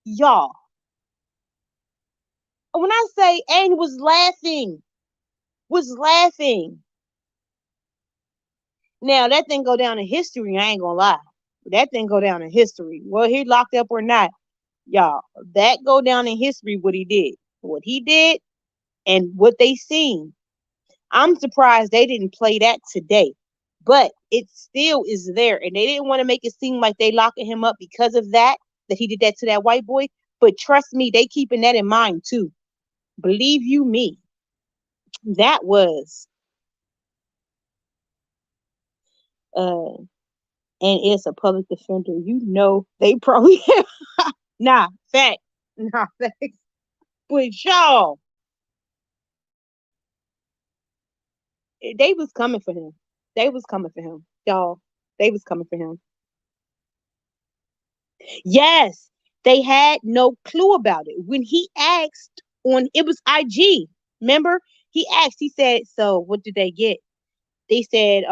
y'all. When I say and was laughing. Now that thing go down in history. I ain't gonna lie. That thing go down in history. Well, he locked up or not, y'all. That go down in history. What he did, and what they seen. I'm surprised they didn't play that today, but it still is there, and they didn't want to make it seem like they locking him up because of that he did that to that white boy. But trust me, they keeping that in mind too. Believe you me, that was uh, and it's a public defender. You know, they probably nah fact, nah fact. But y'all, they was coming for him. They was coming for him, y'all. They was coming for him. Yes, they had no clue about it. When he asked on it was IG, remember? He asked, he said, "So what did they get?" They said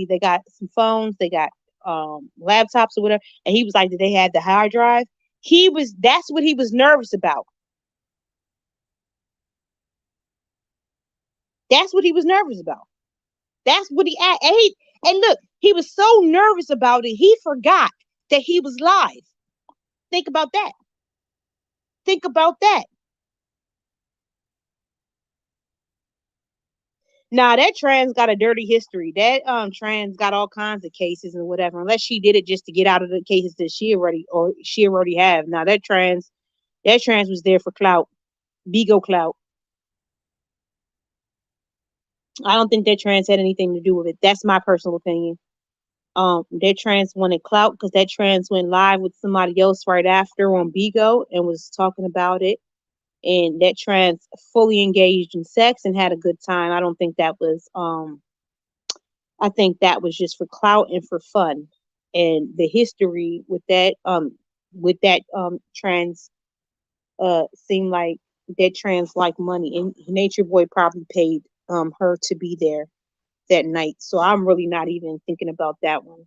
they got some phones, they got laptops or whatever. And he was like, "Did they have the hard drive?" That's what he was nervous about. That's what he was nervous about. That's what he asked. And look, he was so nervous about it, he forgot that he was live. Think about that. Think about that. Nah, that trans got a dirty history. That trans got all kinds of cases and whatever. Unless she did it just to get out of the cases that she already have. Now that trans was there for clout, Bigo clout. I don't think that trans had anything to do with it. That's my personal opinion. That trans wanted clout because that trans went live with somebody else right after on Bigo and was talking about it. And that trans fully engaged in sex and had a good time. I don't think that was I think that was just for clout and for fun. And the history with that trans seemed like that trans like money, and Nature Boy probably paid her to be there that night. So I'm really not even thinking about that one.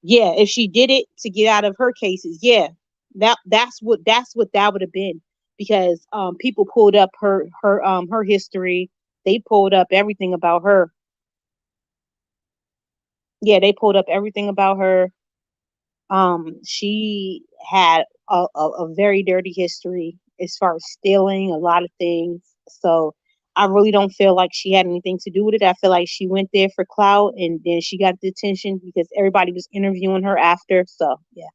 Yeah, if she did it to get out of her cases, yeah, that's what that would have been, because people pulled up her history. They pulled up everything about her. Yeah, they pulled up everything about her. She had a very dirty history as far as stealing a lot of things. So I really don't feel like she had anything to do with it. I feel like she went there for clout and then she got the attention because everybody was interviewing her after. So yeah,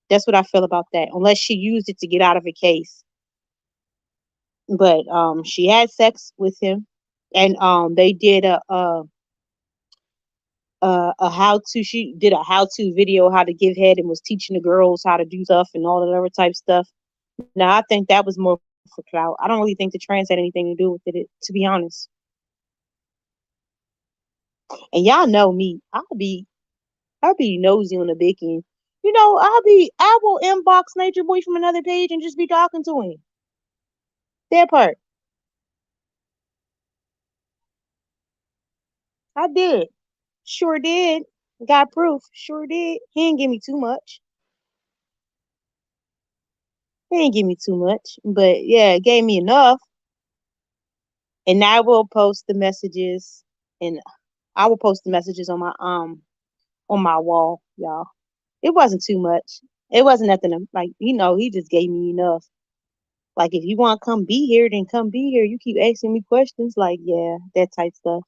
that's what I feel about that. Unless she used it to get out of a case. But she had sex with him, and they did a how to she did a how to video how to give head and was teaching the girls how to do stuff and all that other type stuff. Now I think that was more for clout. I don't really think the trans had anything to do with it, to be honest. And y'all know me, I'll be nosy on the big end. I will inbox Nature Boy from another page and just be talking to him. That part. I did. Sure did. Got proof. Sure did. He didn't give me too much. He didn't give me too much. But yeah, it gave me enough. And I will post the messages, and I will post the messages on my wall, y'all. It wasn't too much. It wasn't nothing like, he just gave me enough. Like, if you want to come be here, then come be here. You keep asking me questions, like, yeah, that type stuff.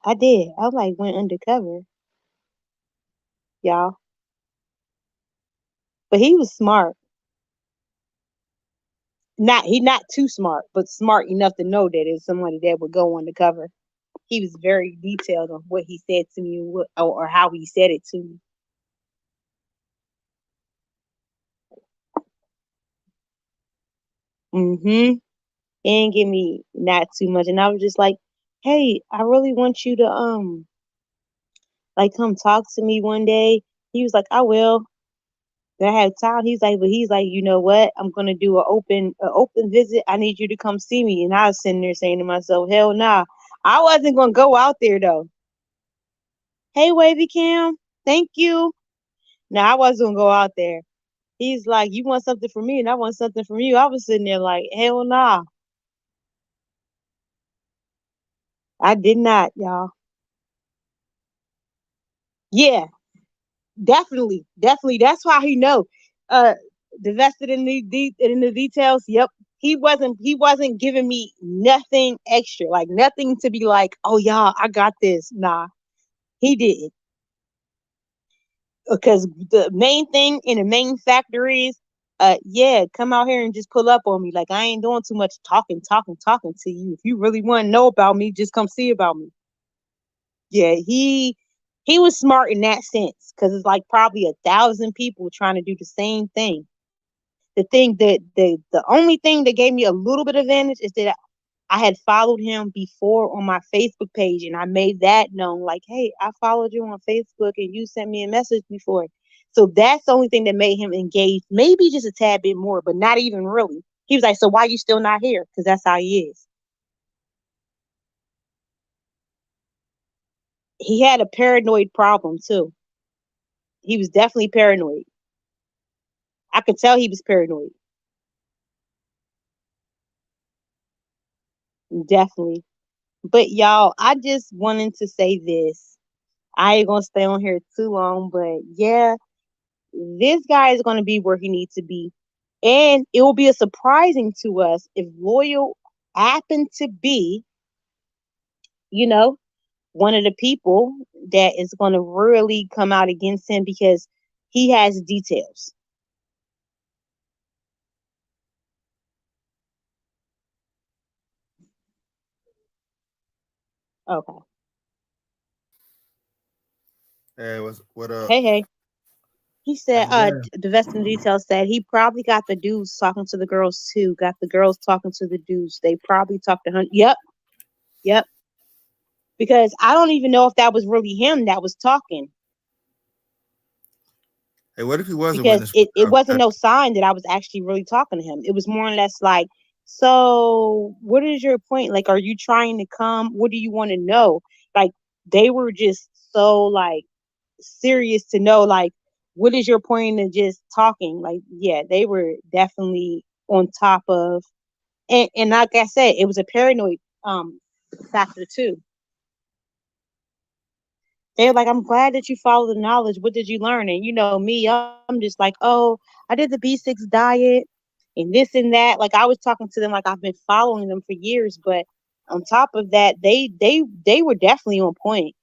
I did. I like went undercover, y'all. But he was smart. Not too smart, but smart enough to know that it's somebody that would go undercover. He was very detailed on what he said to me, and or how he said it to me. Mm-hmm. And give me not too much. And I was just like, hey, I really want you to like come talk to me one day. He was like, I will. Then I had time. He's like, you know what? I'm gonna do a open visit. I need you to come see me. And I was sitting there saying to myself, hell nah. I wasn't gonna go out there though. Hey, Wavy Cam, thank you. No, I wasn't gonna go out there. He's like, you want something from me, and I want something from you. I was sitting there like, hell nah. I did not, y'all. Yeah, definitely, definitely. That's why he know. Uh, Divested in the details. Yep, he wasn't giving me nothing extra, like nothing to be like, oh y'all, I got this. Nah, he didn't, because the main thing and the main factor is, yeah, come out here and just pull up on me. Like, I ain't doing too much talking, talking, talking to you. If you really want to know about me, just come see about me. Yeah, he was smart in that sense, because it's like probably 1,000 people trying to do the same thing. The only thing that gave me a little bit of advantage is that I had followed him before on my Facebook page, and I made that known, like, hey, I followed you on Facebook and you sent me a message before. So that's the only thing that made him engage, maybe just a tad bit more, but not even really. He was like, so why you still not here? Because that's how he is. He had a paranoid problem too. He was definitely paranoid. I could tell he was paranoid. Definitely. But y'all, I just wanted to say this. I ain't gonna stay on here too long, but yeah, this guy is gonna be where he needs to be. And it will be a surprising to us if Loyal happened to be, you know, one of the people that is going to really come out against him because he has details. Okay. Hey, what up? Hey, hey. He How said, you been? the vest in details said he probably got the dudes talking to the girls too. Got the girls talking to the dudes. They probably talked to him. Yep, yep. Because I don't even know if that was really him that was talking. Hey, what if he was a Because witness? it wasn't no sign that I was actually really talking to him. It was more or less like, so what is your point? Like, are you trying to come? What do you want to know? Like, they were just so like serious to know, like, what is your point in just talking? Like, yeah, they were definitely on top of, and like I said, it was a paranoid factor too. They're like, I'm glad that you follow the knowledge. What did you learn? And you know me, I'm just like, oh, I did the B6 diet and this and that. Like I was talking to them like I've been following them for years, but on top of that, they were definitely on point.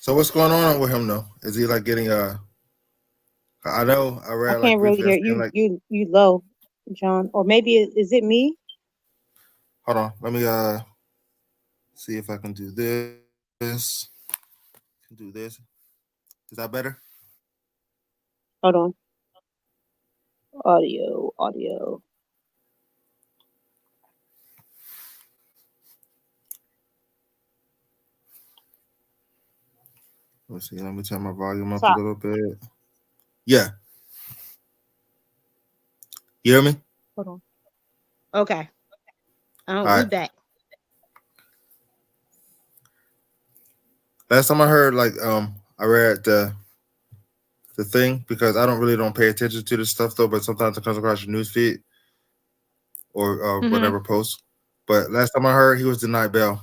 So what's going on with him though? Is he like getting I know I I read like can't really briefly. I hear seen you. like You low, John, or maybe is it me? hold on. Let me see if I can do this. Can do this. Is that better? Hold on, audio. Let's see. Let me turn my volume up a Stop. little bit. Yeah. You hear me? Hold on. Okay, All we right. back. Last time I heard like I read the thing because I don't pay attention to this stuff though, but sometimes it comes across your news feed or Mm-hmm. whatever post. But last time I heard he was denied bail.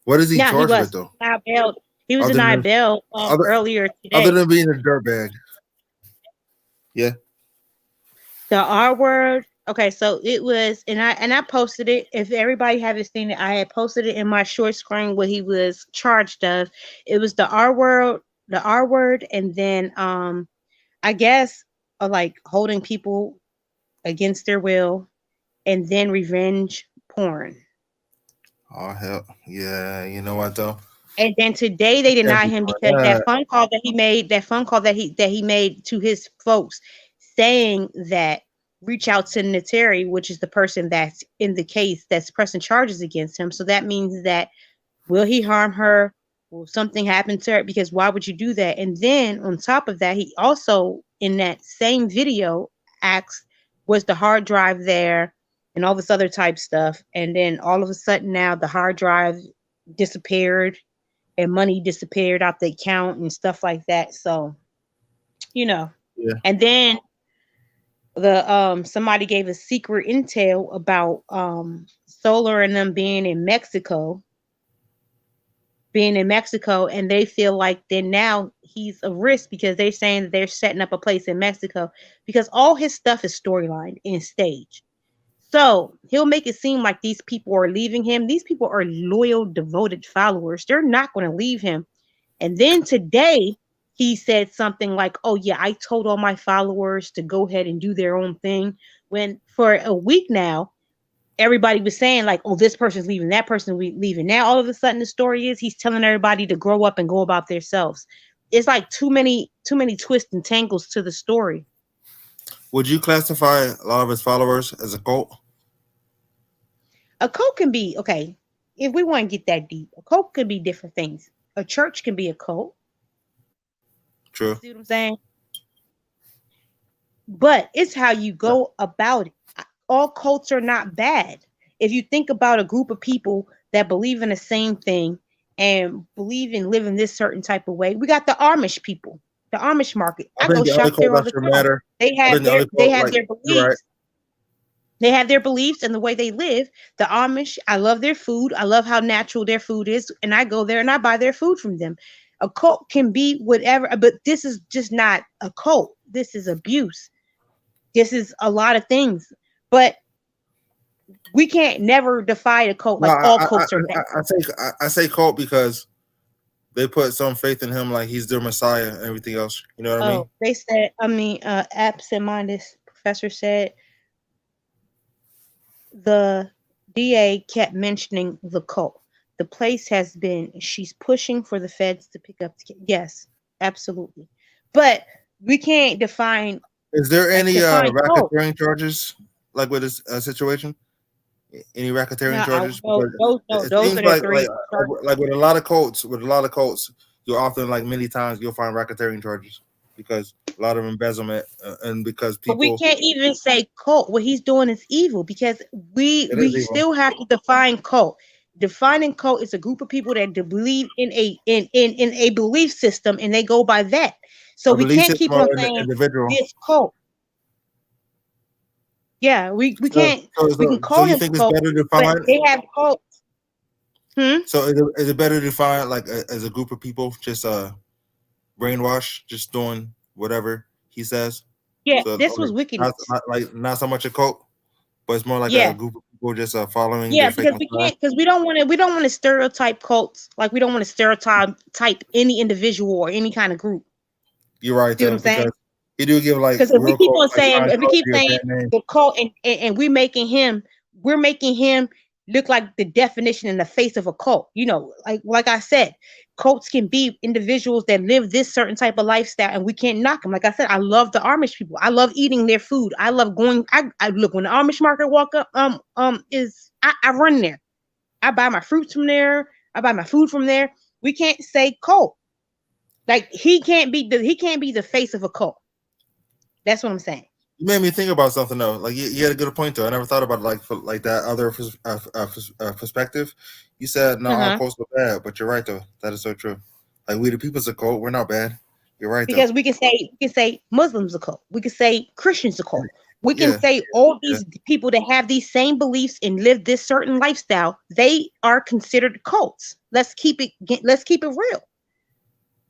What is he Yeah, he charged with was though? denied bail. He was Other denied than bail other earlier other today. than being a dirtbag. Yeah. The R word. Okay, so it was, and I posted it. If everybody haven't seen it, I had posted it in my short screen what he was charged of. It was the R word, and then I guess like holding people against their will, and then revenge porn. Oh hell. Yeah, you know what though? And then today they You can't deny be him doing because that. that phone call that he made to his folks saying that reach out to Nateri, which is the person that's in the case that's pressing charges against him. So that means that will he harm her? Will something happen to her? Because why would you do that? And then on top of that, he also in that same video asks, was the hard drive there and all this other type stuff. And then all of a sudden now the hard drive disappeared and money disappeared out the account and stuff like that. So, you know. Yeah. And then the somebody gave a secret intel about Solar and them being in Mexico, and they feel like then now he's a risk because they're saying that they're setting up a place in Mexico because all his stuff is storyline and stage. So he'll make it seem like these people are leaving him. These people are loyal, devoted followers. They're not going to leave him. And then today he said something like, "Oh yeah, I told all my followers to go ahead and do their own thing." When for a week now, everybody was saying like, "Oh, this person's leaving, that person's leaving." Now all of a sudden the story is he's telling everybody to grow up and go about themselves. It's like too many twists and tangles to the story. Would you classify a lot of his followers as a cult? A cult can be okay. If we want to get that deep, a cult can be different things. A church can be a cult. You True. see what I'm saying? But it's how you Yeah. go about it. All cults are not bad. If you think about a group of people that believe in the same thing and believe in living this certain type of way, we got the Amish people, the Amish market. I I think go the only shop cult there all that the should time. matter. They I have think the their only they cult have like their you're right. beliefs. They have their beliefs and the way they live. The Amish, I love their food. I love how natural their food is, and I go there and I buy their food from them. A cult can be whatever, but this is just not a cult. This is abuse. This is a lot of things. But we can't never define a cult No, like all cults are bad. I say cult because they put some faith in him, like he's their messiah and everything else. You know what I mean? They said, absent-minded professor said the DA kept mentioning the cult. The place has been, she's pushing for the feds to pick up. Yes, absolutely. But we can't define. Is there any define cult. racketeering charges like with this situation? Any racketeering charges? Those are the three. Like with a lot of cults, you'll often, like, many times you'll find racketeering charges because a lot of embezzlement and because people. But we can't even say cult. What he's doing is evil because we still have to define cult. Defining cult is a group of people that believe in a belief system and they go by that. So we can't keep on saying this cult. Yeah, we can't. We can call him cult, but they have cults. So is it better to define like as a group of people just brainwashed, just doing whatever he says? Yeah, so, this was wickedness. Not so much a cult, but it's more like a group of people just following. Yeah, because we don't want to stereotype cults. Like we don't want to stereotype any individual or any kind of group. You're right. See what I'm saying? You do give like because if we keep on saying, if we keep saying the cult and we're making him look like the definition in the face of a cult. You know, like I said, cults can be individuals that live this certain type of lifestyle, and we can't knock them. Like I said, I love the Amish people. I love eating their food. I love going. I look when the Amish market walk up. I run there. I buy my fruits from there. I buy my food from there. We can't say cult. Like he can't be the face of a cult. That's what I'm saying. You made me think about something though. Like you had a good point though. I never thought about it like that other perspective. You said no, all cults are bad, but you're right though. That is so true. Like we the people's a cult. We're not bad. You're right. Because we can say Muslims a cult. We can say Christians a cult. We can say all these people that have these same beliefs and live this certain lifestyle. They are considered cults. Let's keep it real.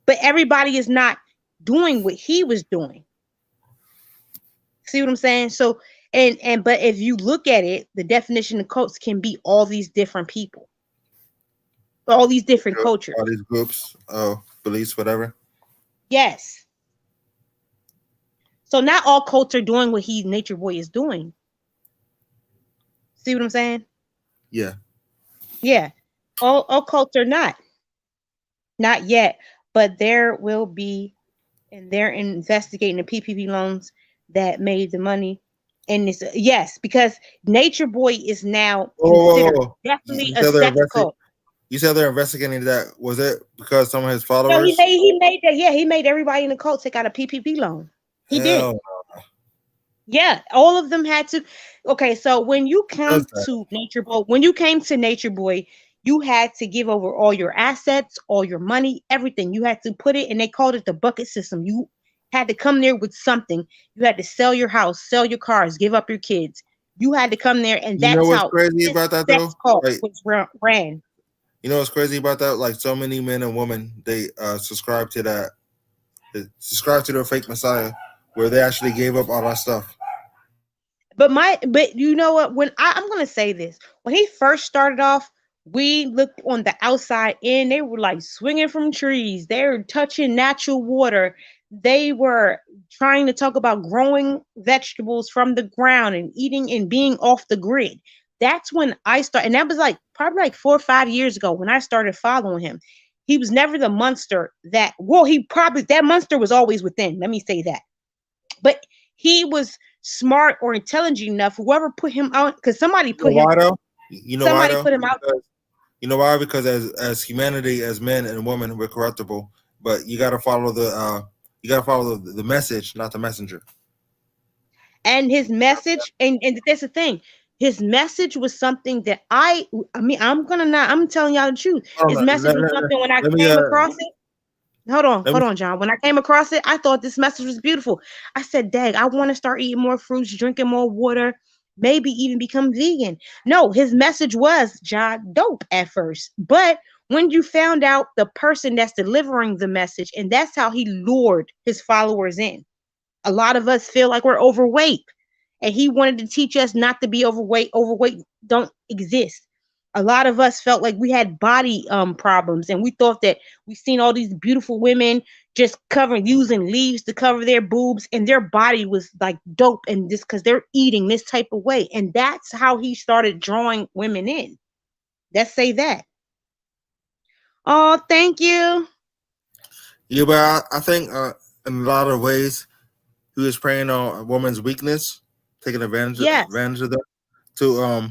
But everybody is not doing what he was doing. See what I'm saying? So, but if you look at it, the definition of cults can be all these different people, all these different cultures, all these groups, beliefs, whatever. Yes. So not all cults are doing what Nature Boy is doing. See what I'm saying? Yeah. Yeah. All cults are not yet, but there will be, and they're investigating the PPP loans that made the money. And it's because Nature Boy is now considered definitely a second cult. You said they're investigating that. Was it because some of his followers? No, he made that. Yeah, he made everybody in the cult take out a PPP loan. He did. Yeah, all of them had to. Okay, so when you come to Nature Boy, you had to give over all your assets, all your money, everything. You had to put it, and they called it the bucket system. You had to come there with something. You had to sell your house, sell your cars, give up your kids. You had to come there, and that's how crazy about that though. Was ran. You know what's crazy about that? Like so many men and women, they subscribe to that. They subscribe to their fake messiah, where they actually gave up all that stuff. But you know what? When I'm gonna say this, when he first started off, we looked on the outside in. They were like swinging from trees. They were touching natural water. They were trying to talk about growing vegetables from the ground and eating and being off the grid. That's when I started, and that was probably 4 or 5 years ago when I started following him. He was never the monster that monster was always within. Let me say that. But he was smart or intelligent enough. Whoever put him out, because somebody put him out. You know somebody put him out. You know why? Because as humanity, as men and women, we're corruptible. But you got to follow the message, not the messenger. And his message, and that's the thing. His message was something that I'm telling y'all the truth. His message was something when I came across it. Hold on, John. When I came across it, I thought this message was beautiful. I said, dang, I want to start eating more fruits, drinking more water, maybe even become vegan. No, his message was, John, dope at first. But When you found out the person that's delivering the message, and that's how he lured his followers in. A lot of us feel like we're overweight, and he wanted to teach us not to be overweight. Overweight don't exist. A lot of us felt like we had body problems, and we thought that we seen all these beautiful women just covering, using leaves to cover their boobs, and their body was like dope, and just because they're eating this type of way. And that's how he started drawing women in. Let's say that. Oh, thank you. Yeah, but I think in a lot of ways he was preying on a woman's weakness, taking Yes. advantage of that to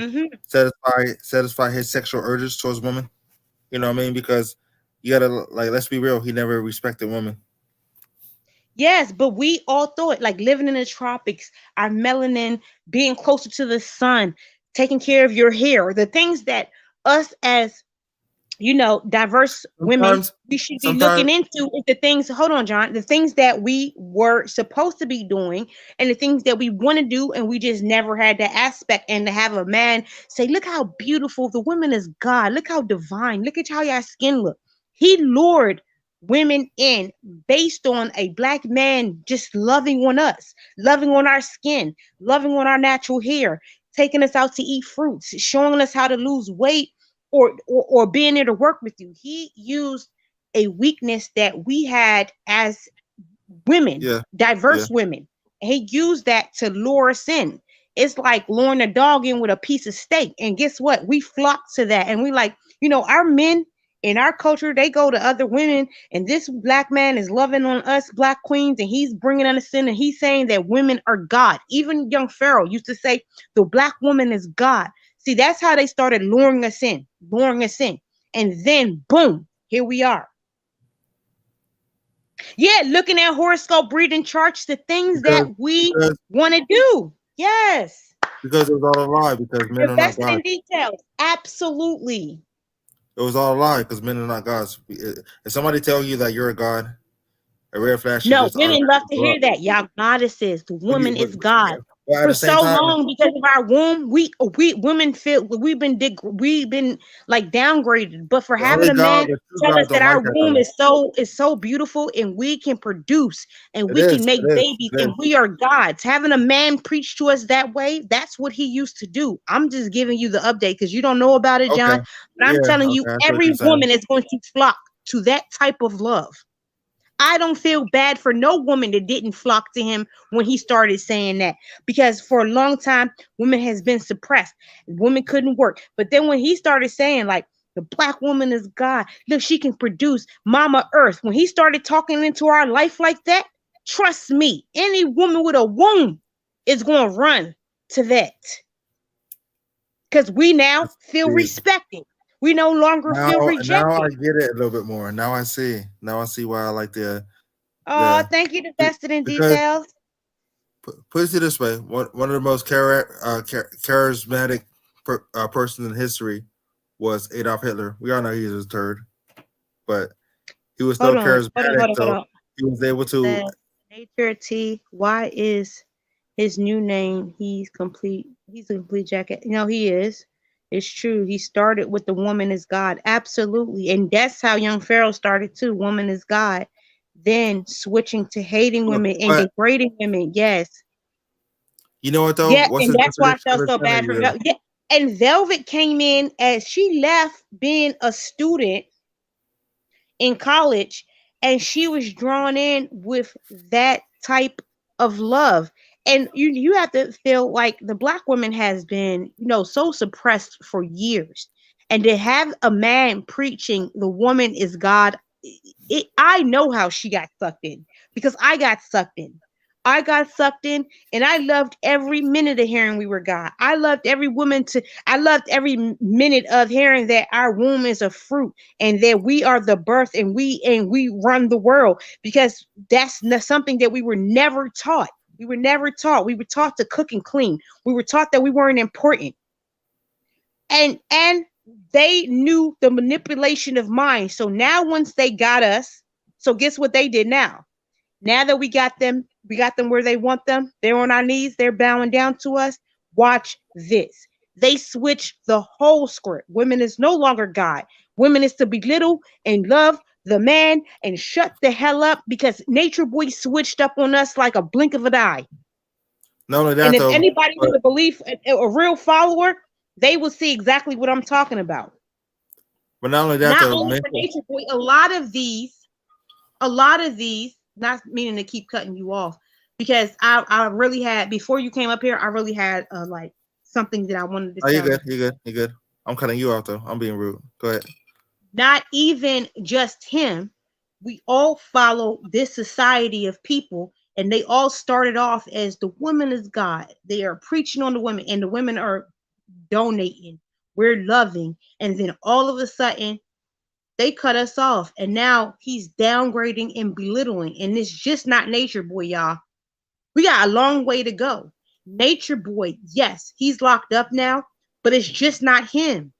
satisfy his sexual urges towards women. You know what I mean? Because you gotta, like, let's be real, he never respected women. Yes, but we all thought like living in the tropics, our melanin, being closer to the sun, taking care of your hair, the things that us as diverse women, Sometimes, we should be sometimes, looking into is the things, hold on, John, the things that we were supposed to be doing and the things that we want to do, and we just never had that aspect. And to have a man say, look how beautiful the woman is, God, look how divine, look at how your skin look. He lured women in based on a black man just loving on us, loving on our skin, loving on our natural hair, taking us out to eat fruits, showing us how to lose weight, or being there to work with you. He used a weakness that we had as women, yeah, yeah. diverse women. He used that to lure us in. It's like luring a dog in with a piece of steak. And guess what? We flock to that. And we like, our men in our culture, they go to other women, and this black man is loving on us black queens, and he's bringing us in, and he's saying that women are God. Even young Pharaoh used to say the black woman is God. See, that's how they started luring us in. And then, boom, here we are. Yeah, looking at horoscope breeding charts, the things Because that we because want to do. Yes. because it was all a lie. Because men are not Invested God. in details. Absolutely. It was all a lie. Because men are not gods. If somebody tell you that you're a god, a red flash should No, just women love automatically to go hear up. that. Y'all goddesses. The But, woman is God. but at For the same so time, long, because of our womb, we women feel we've been like downgraded. But for the having only a god, man the true tell us God, that don't our like that womb though. is so beautiful, and we can produce and It we can is. make It is. babies It and is. we are gods. Having a man preach to us that way, that's what he used to do. I'm just giving you the update because you don't know about it, Okay. John. But I'm Yeah. telling you, Okay. I see what every you're saying. woman is going to flock to that type of love. I don't feel bad for no woman that didn't flock to him when he started saying that, because for a long time, women has been suppressed. Women couldn't work. But then when he started saying like the black woman is God, look, she can produce Mama Earth. When he started talking into our life like that, trust me, any woman with a womb is going to run to that, because we now feel Yeah. respected. We no longer Now, feel now I rejected. get it a little bit more. Now I see. Now I see why I like Oh, the thank you, invested in because details. put it this way, one of the most charismatic person in history was Adolf Hitler. We all know he was a turd, but he was Hold so on, charismatic, hold so on. he was able to. Said Nature T. Why is his new name? He's complete. He's a complete jacket. No, he is. It's true. He started with the woman is God. Absolutely, and that's how young Pharaoh started too. Woman is God. Then switching to hating women and But degrading women. Yes. you know what though? Yeah, What's and his that's why I definition of felt so bad for insanity? Velvet. Yeah. And Velvet came in as she left being a student in college, and she was drawn in with that type of love. And you have to feel like the black woman has been so suppressed for years, and to have a man preaching the woman is God, I know how she got sucked in, because I got sucked in, and I loved every minute of hearing we were God. I loved every minute of hearing that our womb is a fruit, and that we are the birth, and we run the world, because that's something that we were never taught. We were never taught. We were taught to cook and clean. We were taught that we weren't important. And they knew the manipulation of mind. So now once they got us, so guess what they did now? Now that we got them where they want them. They're on our knees. They're bowing down to us. Watch this. They switch the whole script. Women is no longer God. Women is to belittle and love the man and shut the hell up because Nature Boy switched up on us like a blink of an eye. Not only And that if though, anybody but with a belief, a real follower, they will see exactly what I'm talking about. not only that Not though, only for Nature Boy, a lot of these, not meaning to keep cutting you off, because I really had, before you came up here, I really had like something that I wanted to oh, tell. you're good. I'm cutting you off though. I'm being rude. Go ahead. Not even just him. We all follow this society of people, and they all started off as the woman is God. They are preaching on the women, and the women are donating. We're loving, and then all of a sudden, they cut us off, and now he's downgrading and belittling, and it's just not Nature Boy, y'all. We got a long way to go. Nature Boy, yes, he's locked up now, but it's just not him.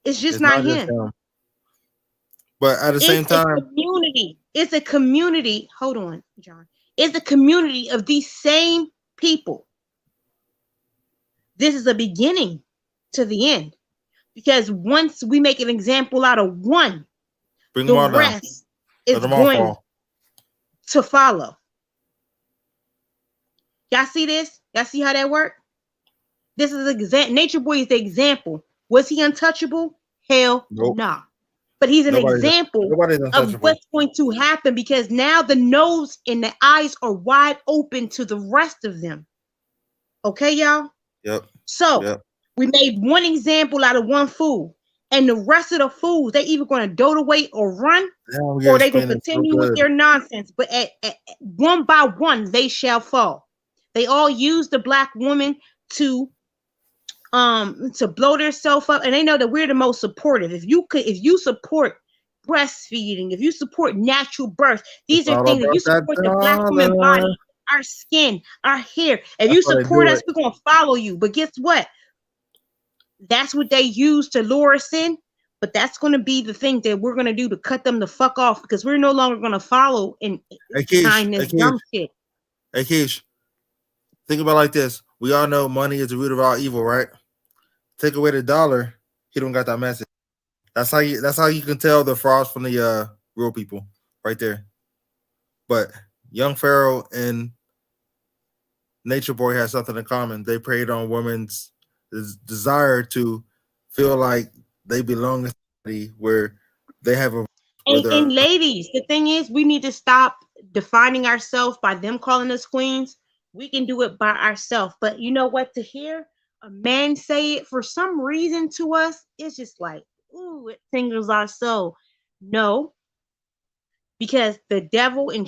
It's just It's not not just him. him. But at the same It's a time, community. It's a community. Hold on, John. It's a community of these same people. This is a beginning to the end. Because once we make an example out of one, bring the them all down. rest Let is them all going fall. to follow. Y'all see this? Y'all see how that works? This is Nature Boy is the example. Was he untouchable? Hell Nope. nah. But he's an example nobody's of untouchable. what's going to happen, because now the nose and the eyes are wide open to the rest of them. Okay, y'all? Yep. So Yep. we made one example out of one fool, and the rest of the fools, they either going to dote away or run, or they can continue with their nonsense. But at one by one, they shall fall. They all use the black woman to blow themselves up, and they know that we're the most supportive. If you support breastfeeding, if you support natural birth, these are things that you support the black woman body, our skin, our hair. If you support us, we're gonna follow you. But guess what? That's what they use to lure us in. But that's going to be the thing that we're going to do to cut them the fuck off, because we're no longer going to follow in behind this dumb shit. Hey, Keish, think about it like this. We all know money is the root of all evil, right? Take away the dollar, he don't got that message. That's how you can tell the frauds from the real people right there. But Young Pharaoh and Nature Boy has something in common. They preyed on women's desire to feel like they belong in society where they have a. And ladies, the thing is, we need to stop defining ourselves by them calling us queens. We can do it by ourselves. But you know what? To hear a man say it for some reason to us, it's just like, ooh, it tingles our soul. No, because the devil in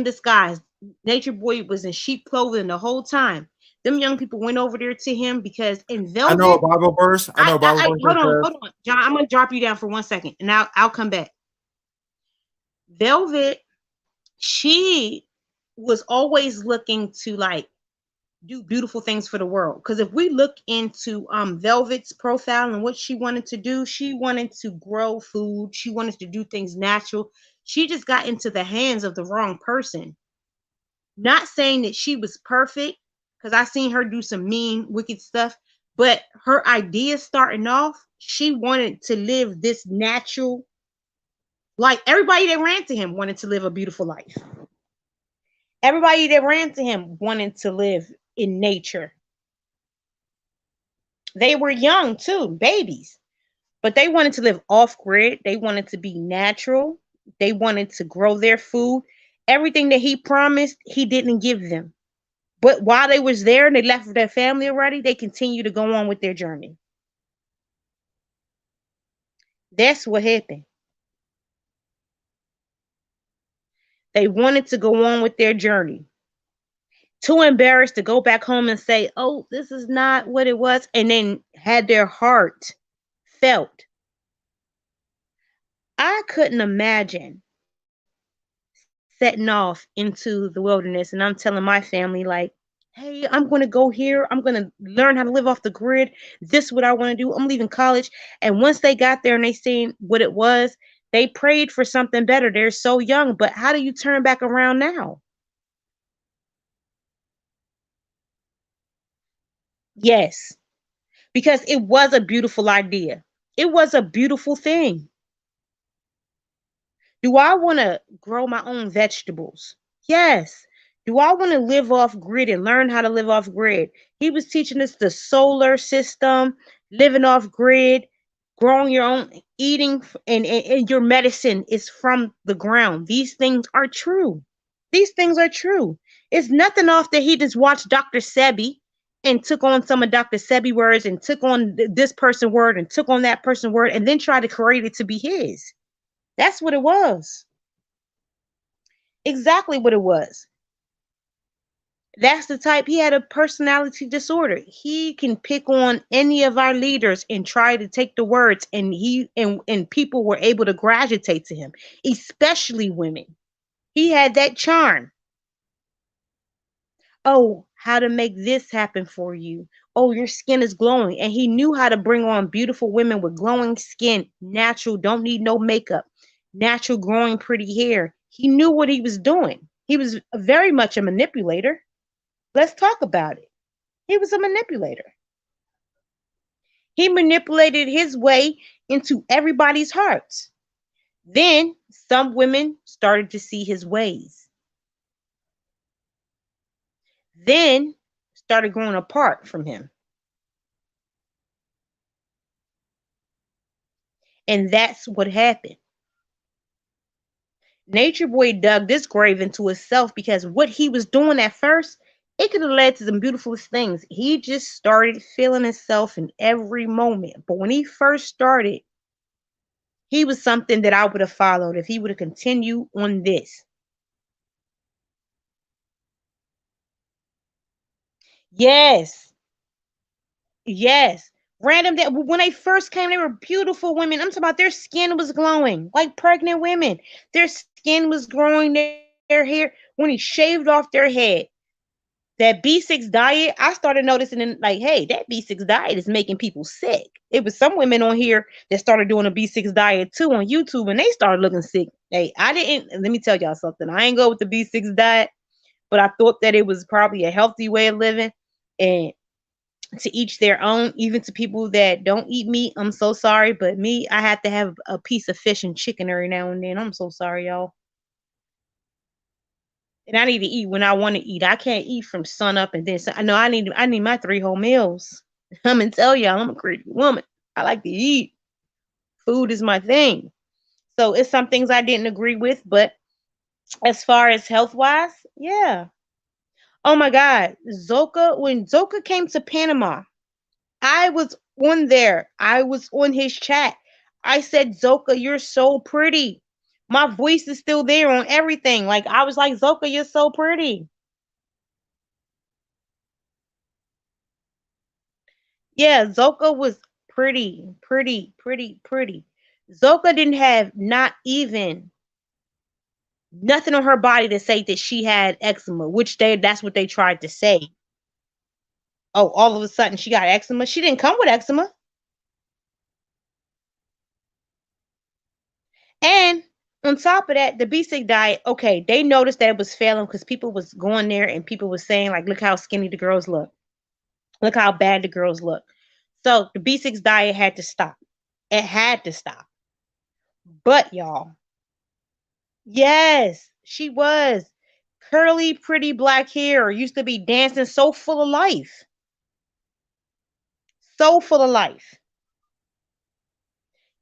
disguise, Nature Boy was in sheep clothing the whole time. Them young people went over there to him because in Velvet. I know a Bible verse. Hold on, John. I'm gonna drop you down for 1 second, and I'll come back. Velvet, she was always looking to like do beautiful things for the world. Because if we look into Velvet's profile and what she wanted to do, she wanted to grow food. She wanted to do things natural. She just got into the hands of the wrong person. Not saying that she was perfect, because I seen her do some mean, wicked stuff. But her idea starting off, she wanted to live this natural. Like everybody that ran to him wanted to live a beautiful life. Everybody that ran to him wanted to live in nature. They were young too, babies, but they wanted to live off grid. They wanted to be natural. They wanted to grow their food. Everything that he promised, he didn't give them. But while they was there and they left their family already, they continue to go on with their journey. That's what happened. They wanted to go on with their journey. Too embarrassed to go back home and say, oh, this is not what it was. And then had their heart felt. I couldn't imagine setting off into the wilderness and I'm telling my family, like, hey, I'm going to go here. I'm going to learn how to live off the grid. This is what I want to do. I'm leaving college. And once they got there and they seen what it was, they prayed for something better. They're so young. But how do you turn back around now? Yes, because it was a beautiful idea. It was a beautiful thing. Do I want to grow my own vegetables? Yes. Do I want to live off grid and learn how to live off grid? He was teaching us the solar system, living off grid, growing your own, eating, and your medicine is from the ground. These things are true. These things are true. It's nothing off that he just watched Dr. Sebi and took on some of Dr. Sebi words and took on this person word and took on that person word and then tried to create it to be his. That's what it was. Exactly what it was. That's the type. He had a personality disorder. He can pick on any of our leaders and try to take the words, and people were able to gravitate to him, especially women. He had that charm. Oh, how to make this happen for you. Oh, your skin is glowing. And he knew how to bring on beautiful women with glowing skin, natural, don't need no makeup, natural, growing, pretty hair. He knew what he was doing. He was very much a manipulator. Let's talk about it. He was a manipulator. He manipulated his way into everybody's hearts. Then some women started to see his ways. Then started growing apart from him. And that's what happened. Nature Boy dug this grave into himself because what he was doing at first, it could have led to some beautiful things. He just started feeling himself in every moment. But when he first started, he was something that I would have followed if he would have continued on this. Yes. Yes. Random that when they first came, they were beautiful women. I'm talking about their skin was glowing like pregnant women. Their skin was growing, their hair. When he shaved off their head, that B6 diet, I started noticing like, hey, that B6 diet is making people sick. It was some women on here that started doing a B6 diet too on YouTube, and they started looking sick. Hey, I didn't. Let me tell y'all something. I ain't go with the B6 diet, but I thought that it was probably a healthy way of living, and to each their own. Even to people that don't eat meat, I'm so sorry, but me, I have to have a piece of fish and chicken every now and then. I'm so sorry, y'all. And I need to eat when I want to eat. I can't eat from sun up and then I know I need my 3 whole meals. I'm gonna tell y'all, I'm a crazy woman. I like to eat. Food is my thing. So it's some things I didn't agree with, but as far as health wise, yeah. Oh my God, Zoka. When Zoka came to Panama, I was on there. I was on his chat. I said, Zoka, you're so pretty. My voice is still there on everything. Like I was like, Zoka, you're so pretty. Yeah, Zoka was pretty, pretty, pretty, pretty. Zoka didn't have not even nothing on her body to say that she had eczema, which that's what they tried to say. Oh, all of a sudden she got eczema. She didn't come with eczema. And on top of that, the B6 diet, okay, they noticed that it was failing because people was going there and people was saying, like, look how skinny the girls look. Look how bad the girls look. So the B6 diet had to stop. It had to stop. But y'all, yes, she was. Curly, pretty black hair, used to be dancing, so full of life. So full of life.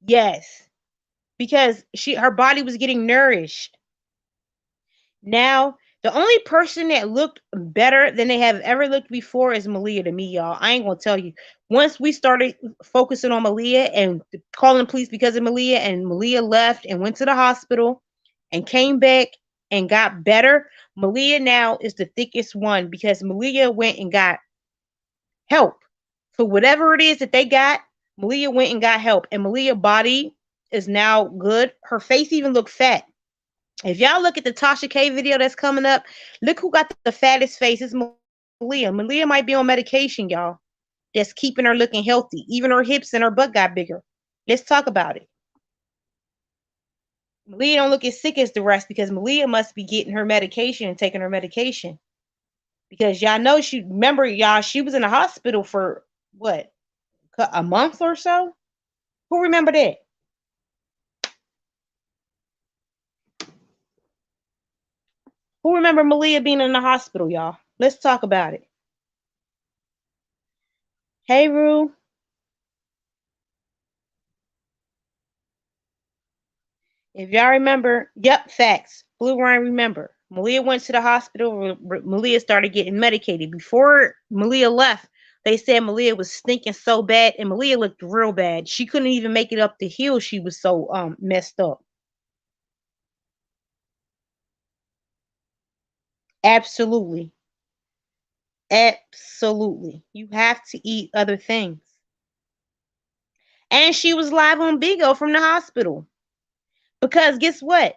Yes. Because her body was getting nourished. Now, the only person that looked better than they have ever looked before is Malia to me, y'all. I ain't gonna tell you. Once we started focusing on Malia and calling police because of Malia, and Malia left and went to the hospital and came back and got better, Malia now is the thickest one because Malia went and got help. For whatever it is that they got, Malia went and got help. And Malia's body is now good. Her face even looked fat. If y'all look at the Tasha K video that's coming up, look who got the fattest face. It's Malia. Malia might be on medication, y'all. That's keeping her looking healthy. Even her hips and her butt got bigger. Let's talk about it. Malia don't look as sick as the rest because Malia must be getting her medication and taking her medication. Because y'all know she was in the hospital for what? A month or so? Who remember that? Who remember Malia being in the hospital, y'all? Let's talk about it. Hey, Rue. If y'all remember, yep, facts. Blue Ryan remember. Malia went to the hospital. Malia started getting medicated. Before Malia left, they said Malia was stinking so bad, and Malia looked real bad. She couldn't even make it up the hill. She was so messed up. Absolutely. Absolutely. You have to eat other things. And she was live on Bigo from the hospital. Because guess what?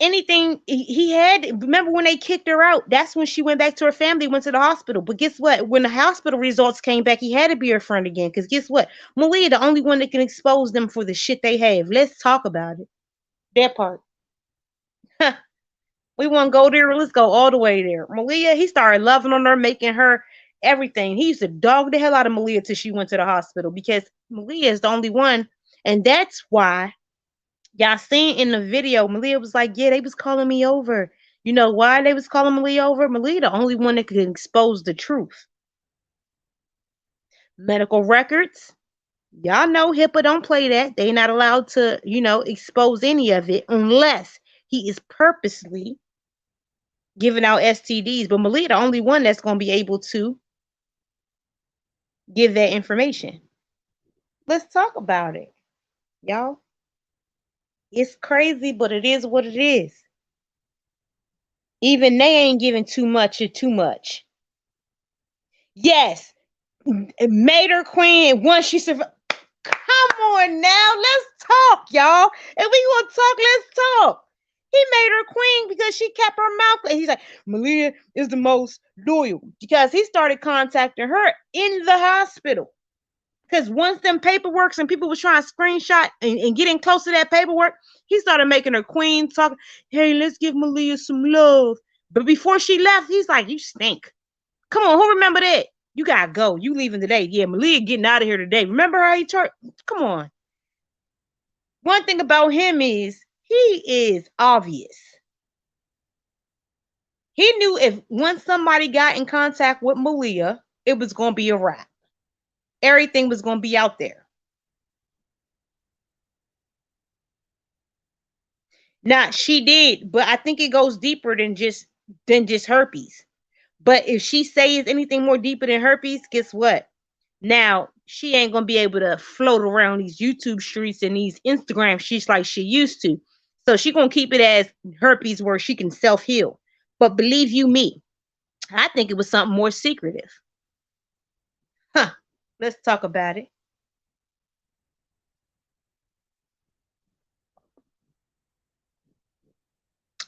Anything he had, remember when they kicked her out? That's when she went back to her family, went to the hospital. But guess what? When the hospital results came back, he had to be her friend again. Because guess what? Malia, the only one that can expose them for the shit they have. Let's talk about it. That part. We want to go there. Let's go all the way there. Malia, he started loving on her, making her everything. He used to dog the hell out of Malia till she went to the hospital because Malia is the only one. And that's why y'all seen in the video, Malia was like, yeah, they was calling me over. You know why they was calling Malia over? Malia, the only one that could expose the truth. Medical records. Y'all know HIPAA don't play that. They not allowed to, expose any of it unless he is purposely giving out STDs. But Malia, the only one that's going to be able to give that information. Let's talk about it, y'all. It's crazy, but it is what it is. Even they ain't giving too much or too much. Yes, it made her queen once she survived. Come on now, let's talk, y'all. If we gonna talk, let's talk. He made her queen because she kept her mouth. And he's like, Malia is the most loyal because he started contacting her in the hospital. Because once them paperworks and people was trying to screenshot and getting close to that paperwork, he started making her queen talk. Hey, let's give Malia some love. But before she left, he's like, you stink. Come on, who remember that? You gotta go. You leaving today. Yeah, Malia getting out of here today. Remember how he turned? Come on. One thing about him is he is obvious. He knew if once somebody got in contact with Malia, it was going to be a wrap. Everything was going to be out there. Now, she did, but I think it goes deeper than just herpes. But if she says anything more deeper than herpes, guess what? Now, she ain't going to be able to float around these YouTube streets and these Instagram streets like she used to. So she going to keep it as herpes where she can self-heal. But believe you me, I think it was something more secretive. Huh. Let's talk about it.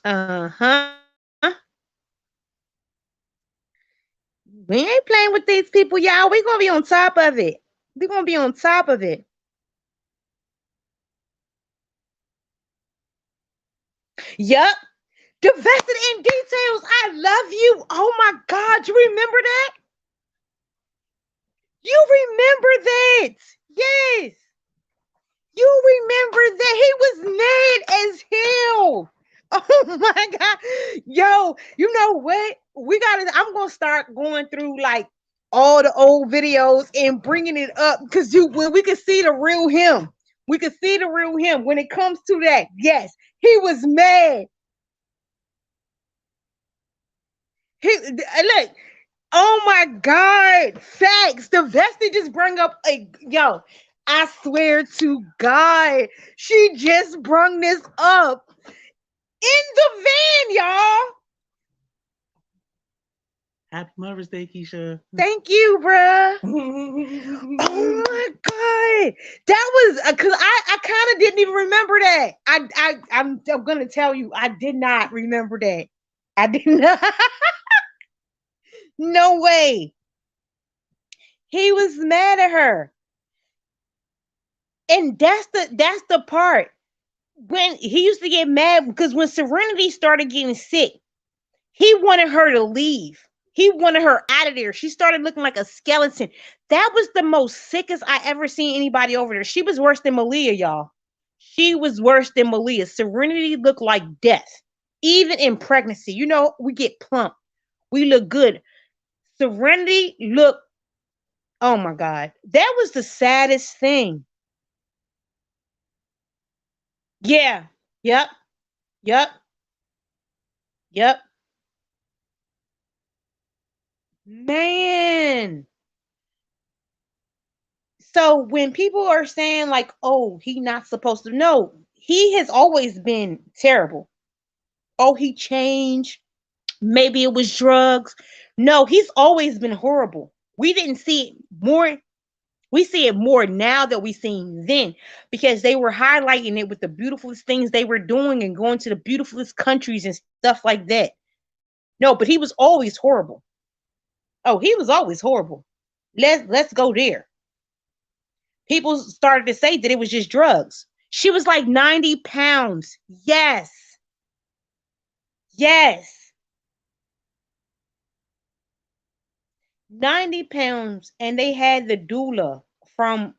Uh-huh. We ain't playing with these people, y'all. We're going to be on top of it. We're going to be on top of it. Yup. Divested in details. I love you. Oh my God. You remember that? You remember that? Yes. You remember that? He was mad as hell. Oh my God. Yo, you know what? I'm going to start going through like all the old videos and bringing it up because when we can see the real him. We can see the real him when it comes to that. Yes, he was mad. Look, oh my God, facts. The vestige just bring up yo. I swear to God, she just brung this up in the van, y'all. Happy Mother's Day, Keisha. Thank you, bruh. Oh my God, that was because I kind of didn't even remember that. I'm gonna tell you, I did not remember that. I did not. No way. He was mad at her. And that's the part. When he used to get mad because when Serenity started getting sick, he wanted her to leave. He wanted her out of there. She started looking like a skeleton. That was the most sickest I ever seen anybody over there. She was worse than Malia, y'all. She was worse than Malia. Serenity looked like death. Even in pregnancy, you know, we get plump. We look good. Serenity looked, oh my God. That was the saddest thing. Yeah. Yep. Yep. Yep. Man. So when people are saying like, oh, he not supposed to know, he has always been terrible. Oh, he changed. Maybe it was drugs. No, he's always been horrible. We didn't see it more. We see it more now that we seen then because they were highlighting it with the beautifulest things they were doing and going to the beautifulest countries and stuff like that. No, but he was always horrible. Oh, he was always horrible. Let's go there. People started to say that it was just drugs. She was like 90 pounds. Yes. Yes. 90 pounds. And they had the doula from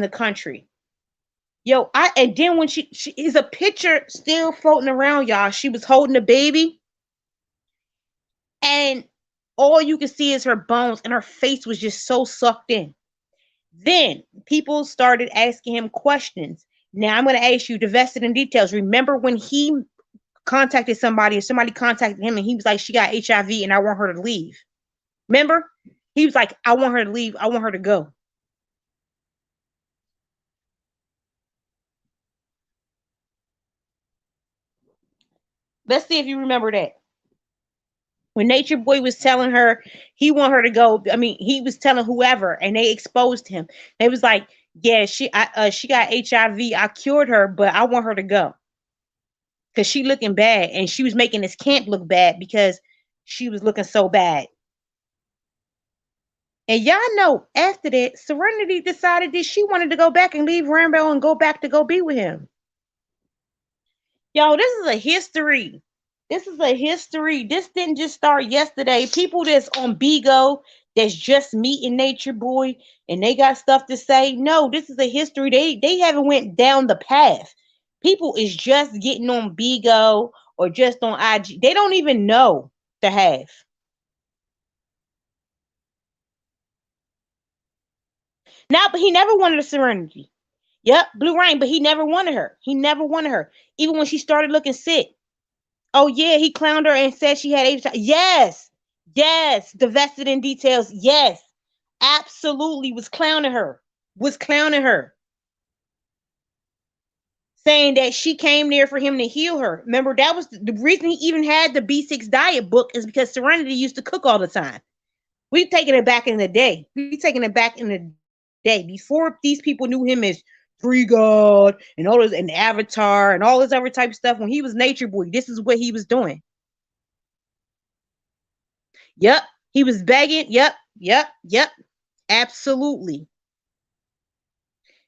the country. Yo, and then when she is a picture still floating around, y'all. She was holding the baby, and all you can see is her bones, and her face was just so sucked in. Then people started asking him questions. Now I'm going to ask you, divested in details. Remember when he contacted somebody, or somebody contacted him, and he was like, "She got HIV, and I want her to leave." Remember? He was like, "I want her to leave. I want her to go." Let's see if you remember that. When Nature Boy was telling her he want her to go, I mean, he was telling whoever, and they exposed him. They was like, "Yeah, she got HIV. I cured her, but I want her to go because she looking bad, and she was making this camp look bad because she was looking so bad." And y'all know after that, Serenity decided that she wanted to go back and leave Rambo and go back to go be with him. Yo, this is a history. This is a history. This didn't just start yesterday. People that's on Bigo, that's just meeting Nature Boy, and they got stuff to say. No, this is a history. They haven't went down the path. People is just getting on Bigo or just on IG. They don't even know the half. Now, but he never wanted a Serenity. Yep, Blue Rain, but he never wanted her. He never wanted her. Even when she started looking sick. Oh yeah, he clowned her and said she had HIV. Yes, yes, divested in details. Yes, absolutely was clowning her. Was clowning her, saying that she came there for him to heal her. Remember, that was the reason he even had the B6 diet book is because Serenity used to cook all the time. We taking it back in the day. We taking it back in the day before these people knew him as Free God and all this and Avatar and all this other type of stuff. When he was Nature Boy, this is what he was doing. Yep. He was begging. Yep. Yep. Yep. Absolutely.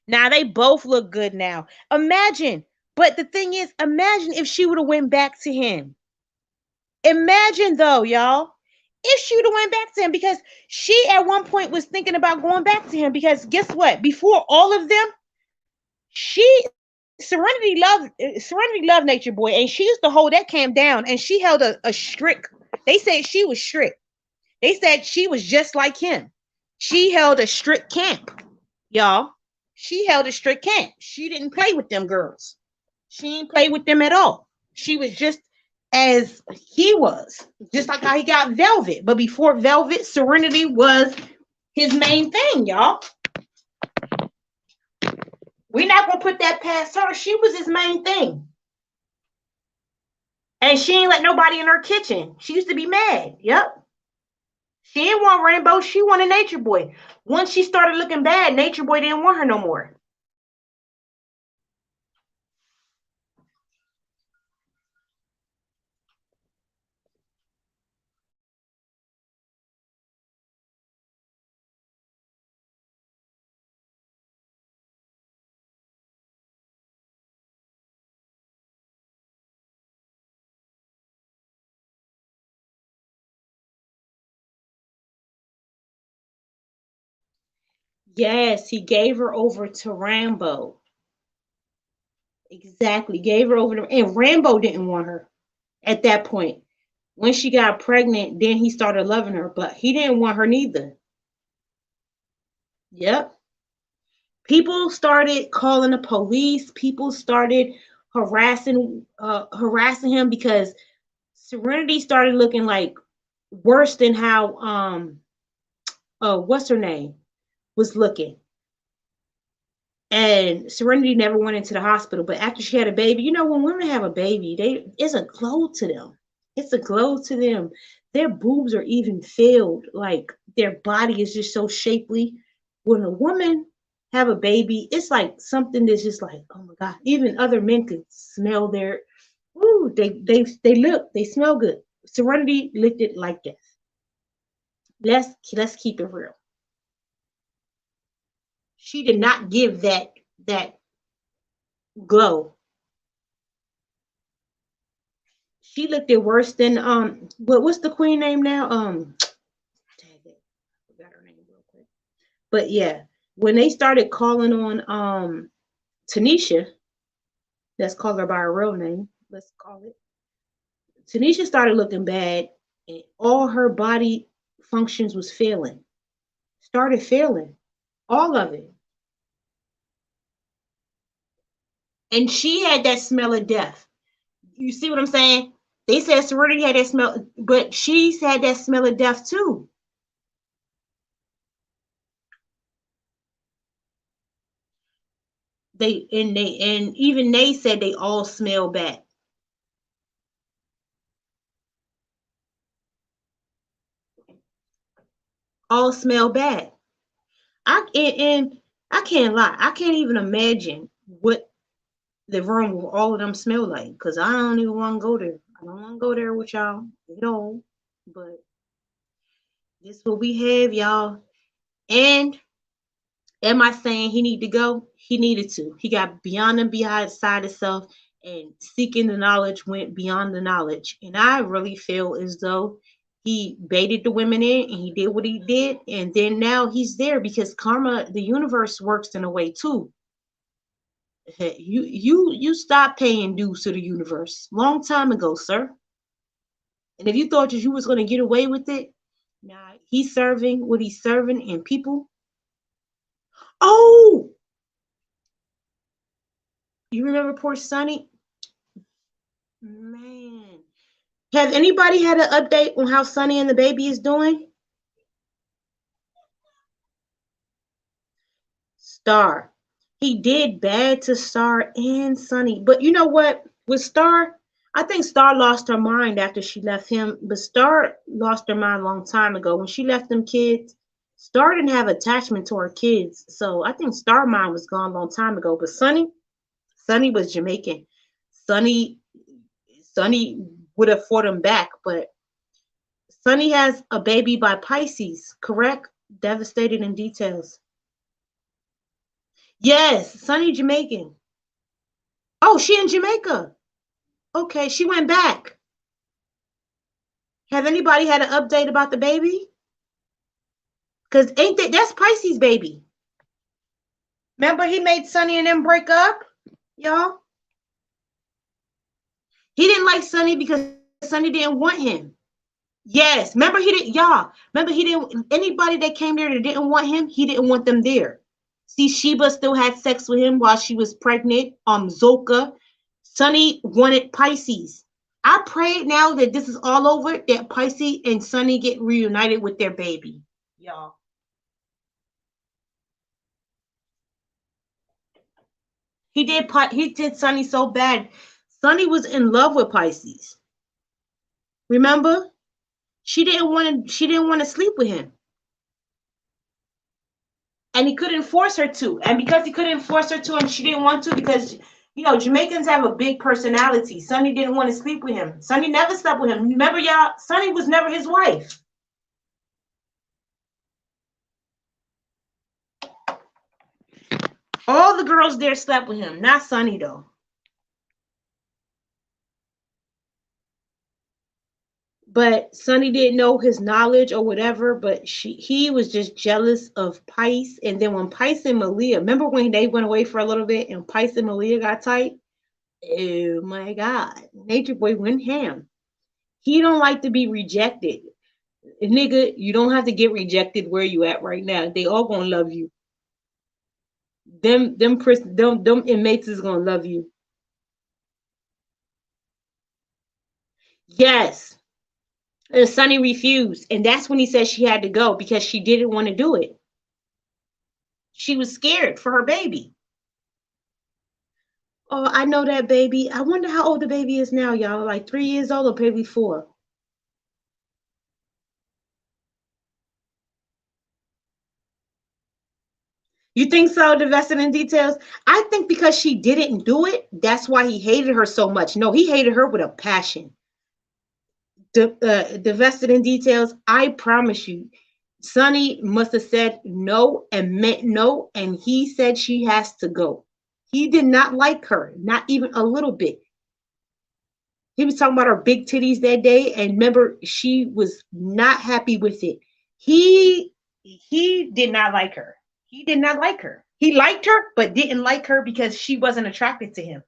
Now they both look good now. Imagine. But the thing is, imagine if she would have went back to him. Imagine though, y'all. If she would have went back to him because she at one point was thinking about going back to him because guess what? Before all of them, she Serenity loved Nature Boy and she used to hold that camp down and she held a strict. They said she was strict. They said she was just like him. She held a strict camp, y'all. She held a strict camp. She didn't play with them girls. She didn't play with them at all. She was just as he was, just like how he got Velvet. But before Velvet, Serenity was his main thing, y'all. We're not gonna put that past her. She was his main thing. And she ain't let nobody in her kitchen. She used to be mad. Yep. She didn't want Rainbow. She wanted Nature Boy. Once she started looking bad, Nature Boy didn't want her no more. Yes, he gave her over to Rambo. Exactly, gave her over to, and Rambo didn't want her at that point. When she got pregnant, then he started loving her, but he didn't want her neither. Yep. People started calling the police. People started harassing him because Serenity started looking like worse than how what's her name was looking. And Serenity never went into the hospital, but after she had a baby, you know, when women have a baby, it's a glow to them. It's a glow to them. Their boobs are even filled, like their body is just so shapely. When a woman have a baby, it's like something that's just like, oh my God. Even other men could smell their, ooh, they smell good. Serenity looked it like this. Let's keep it real. She did not give that glow. She looked it worse than what's the queen name now? Tag it. I forgot her name real quick. But yeah, when they started calling on Tanisha, let's call her by her real name. Let's call it. Tanisha started looking bad, and all her body functions was failing. Started failing, all of it. And she had that smell of death. You see what I'm saying? They said Serenity had that smell, but she had that smell of death too. And even they said they all smell bad. All smell bad. And I can't lie. I can't even imagine what the room with all of them smell like, because I don't even want to go there. I don't want to go there with y'all at all. But this is what we have, y'all. And am I saying he need to go? He needed to. He got beyond and beside himself, and seeking the knowledge went beyond the knowledge. And I really feel as though he baited the women in and he did what he did. And then now he's there because karma, the universe works in a way too. You stopped paying dues to the universe long time ago, sir. And if you thought that you was gonna get away with it, now he's serving what he's serving, and people. Oh, you remember poor Sonny? Man. Has anybody had an update on how Sonny and the baby is doing? Star. He did bad to Star and Sonny. But you know what? With Star, I think Star lost her mind after she left him. But Star lost her mind a long time ago. When she left them kids, Star didn't have attachment to her kids. So I think Star mind was gone a long time ago. But Sonny was Jamaican. Sonny Sonny would have fought him back, but Sonny has a baby by Pisces, correct? Devastated in details. Yes, Sonny Jamaican. Oh, she in Jamaica. Okay, she went back. Have anybody had an update about the baby? Because ain't that's Pisces baby. Remember he made Sonny and them break up, y'all? He didn't like Sonny because Sonny didn't want him. Yes, remember he didn't, y'all. Remember he didn't, anybody that came there that didn't want him, he didn't want them there. See, Sheba still had sex with him while she was pregnant. Zoka. Sonny wanted Pisces. I pray now that this is all over, that Pisces and Sonny get reunited with their baby, y'all. He did Sonny so bad. Sonny was in love with Pisces. Remember? She didn't want to sleep with him. And he couldn't force her to. And because he couldn't force her to and she didn't want to, because you know, Jamaicans have a big personality. Sonny didn't want to sleep with him. Sonny never slept with him. Remember, y'all, Sonny was never his wife. All the girls there slept with him, not Sonny though. but Sonny didn't know his knowledge or whatever, but he was just jealous of Pice. And then when Pice and Malia, remember when they went away for a little bit and Pice and Malia got tight? Oh my God. Nature Boy went ham. He don't like to be rejected. Nigga, you don't have to get rejected where you at right now. They all gonna love you. Them inmates is gonna love you. Yes. And Sonny refused. And that's when he said she had to go because she didn't want to do it. She was scared for her baby. Oh, I know that baby. I wonder how old the baby is now, y'all. Like 3 years old or maybe 4. You think so, divested in details? I think because she didn't do it, that's why he hated her so much. No, he hated her with a passion. Divested in details, I promise you, Sonny must have said no and meant no, and he said she has to go. He did not like her, not even a little bit. He was talking about her big titties that day, and remember, she was not happy with it. He did not like her. He did not like her. He liked her, but didn't like her because she wasn't attracted to him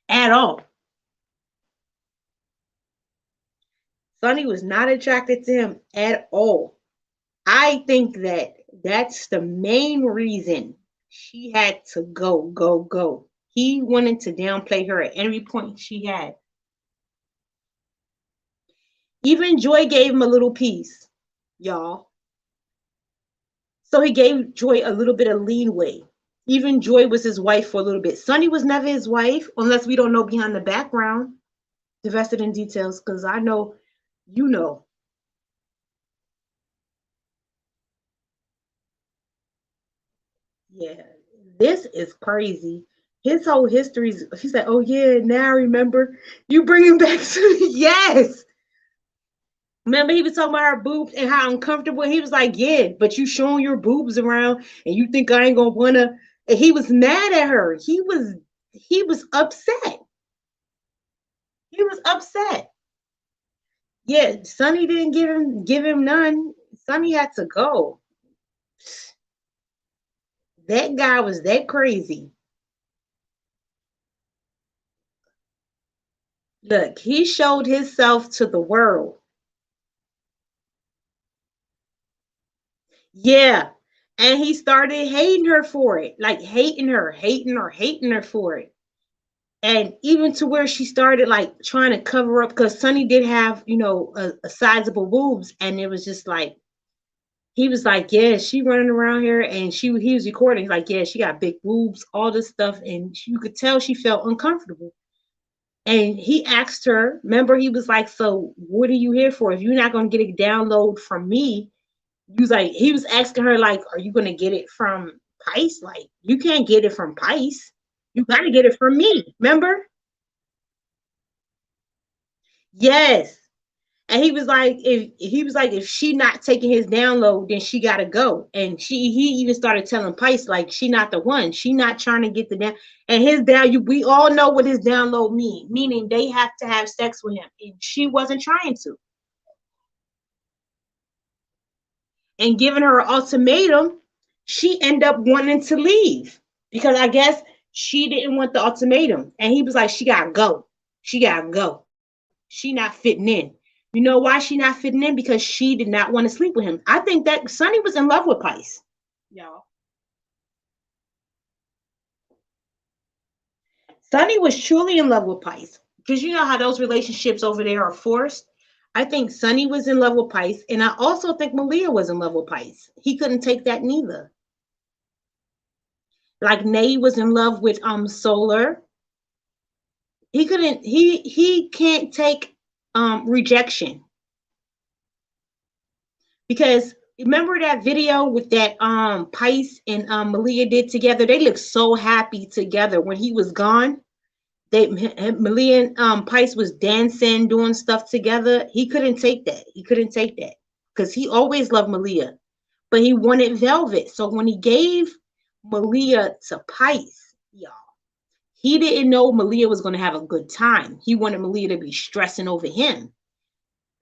at all. Sonny was not attracted to him at all. I think that that's the main reason she had to go. He wanted to downplay her at every point she had. Even Joy gave him a little piece, y'all. So he gave Joy a little bit of leeway. Even Joy was his wife for a little bit. Sonny was never his wife, unless we don't know behind the background. Divested in details, because I know you know. Yeah, this is crazy. His whole history is, he said, oh yeah, now I remember. You bring him back to me. Yes. Remember, he was talking about her boobs and how uncomfortable. He was like, yeah, but you showing your boobs around and you think I ain't gonna wanna. And he was mad at her. He was upset. He was upset. Yeah, Sonny didn't give him none. Sonny had to go. That guy was that crazy. Look, he showed himself to the world. Yeah. And he started hating her for it. Like hating her for it. And even to where she started like trying to cover up because Sonny did have, a sizable boobs. And it was just like, he was like, yeah, she running around here and he was recording. He's like, yeah, she got big boobs, all this stuff. And you could tell she felt uncomfortable. And he asked her, remember, he was like, so what are you here for? If you're not going to get a download from me, he was asking her, like, are you going to get it from Pice? Like, you can't get it from Pice. You got to get it from me. Remember? Yes. And he was like, if she not taking his download, then she gotta go. And he even started telling Pice, like, she not the one. She not trying to get the down. And his down, we all know what his download meaning they have to have sex with him. And she wasn't trying to. And giving her an ultimatum, she ended up wanting to leave. Because I guess she didn't want the ultimatum. And he was like, she gotta go. She gotta go. She not fitting in. You know why she not fitting in? Because she did not want to sleep with him. I think that Sonny was in love with Pice. Y'all. Sonny was truly in love with Pice. Because you know how those relationships over there are forced. I think Sonny was in love with Pice. And I also think Malia was in love with Pice. He couldn't take that neither. Like Nay was in love with Solar. He can't take rejection. Because remember that video with that Pice and Malia did together? They looked so happy together when he was gone. Malia and Pice was dancing, doing stuff together. He couldn't take that. Because he always loved Malia, but he wanted Velvet. So when he gave Malia to Pice, y'all, He didn't know Malia was going to have a good time. He wanted Malia to be stressing over him.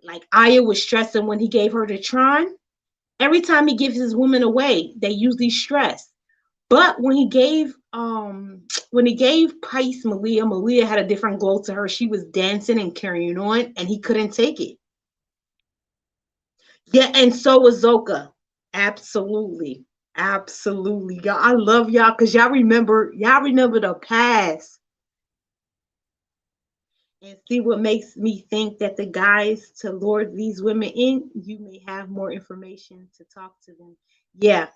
Like Aya was stressing when he gave her the Tron. Every time he gives his woman away, they usually stress. But when he gave Pice Malia, Malia had a different glow to her. She was dancing and carrying on, and he couldn't take it. Yeah, and so was Zoka. Absolutely. Absolutely. Y'all, I love y'all because y'all remember the past. And see what makes me think that the guys to lure these women in, you may have more information to talk to them. Yeah.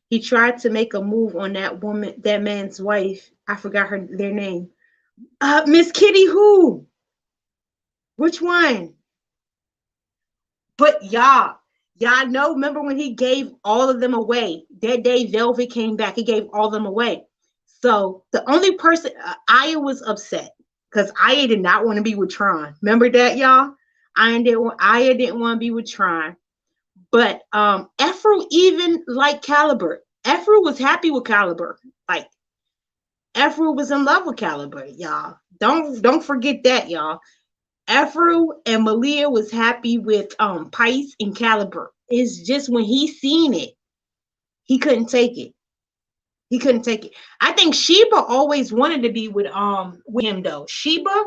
He tried to make a move on that woman, that man's wife. I forgot their name. Miss Kitty who? Which one? But y'all know, remember when he gave all of them away? That day Velvet came back, he gave all of them away. So the only person, Aya was upset because Aya did not want to be with Tron. Remember that, y'all? Aya didn't want to be with Tron. But Efru even liked Caliber. Efru was happy with Caliber. Like Efru was in love with Caliber, y'all. Don't forget that, y'all. Efru and Malia was happy with Pice and Caliber. It's just when he seen it, he couldn't take it. He couldn't take it. I think Sheba always wanted to be with him though. Sheba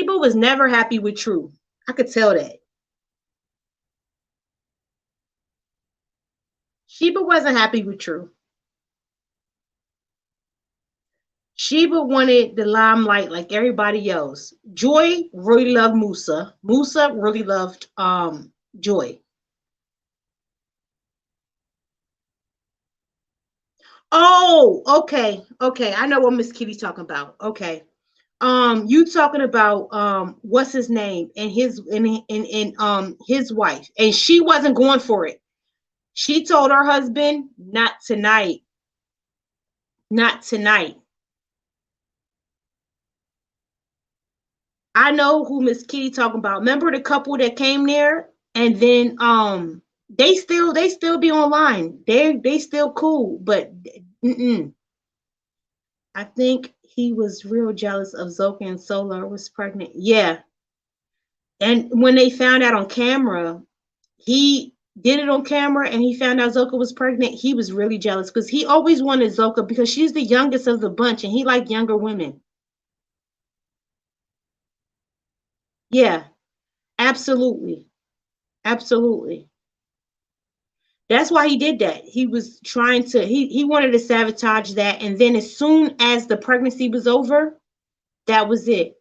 was never happy with True. I could tell that. Sheba wasn't happy with True. Sheba wanted the limelight like everybody else. Joy really loved Musa. Musa really loved Joy. Oh, okay. Okay. I know what Miss Kitty's talking about. Okay. You talking about what's his name and his wife. And she wasn't going for it. She told her husband, not tonight. Not tonight. I know who Miss Kitty talking about. Remember the couple that came there and then they still be online. They still cool, but I think he was real jealous of Zoka and Solar was pregnant. Yeah. And when they found out on camera, he did it on camera and he found out Zoka was pregnant. He was really jealous because he always wanted Zoka because she's the youngest of the bunch and he liked younger women. Yeah, absolutely. Absolutely. That's why he did that. He was trying to, he wanted to sabotage that. And then as soon as the pregnancy was over, that was it.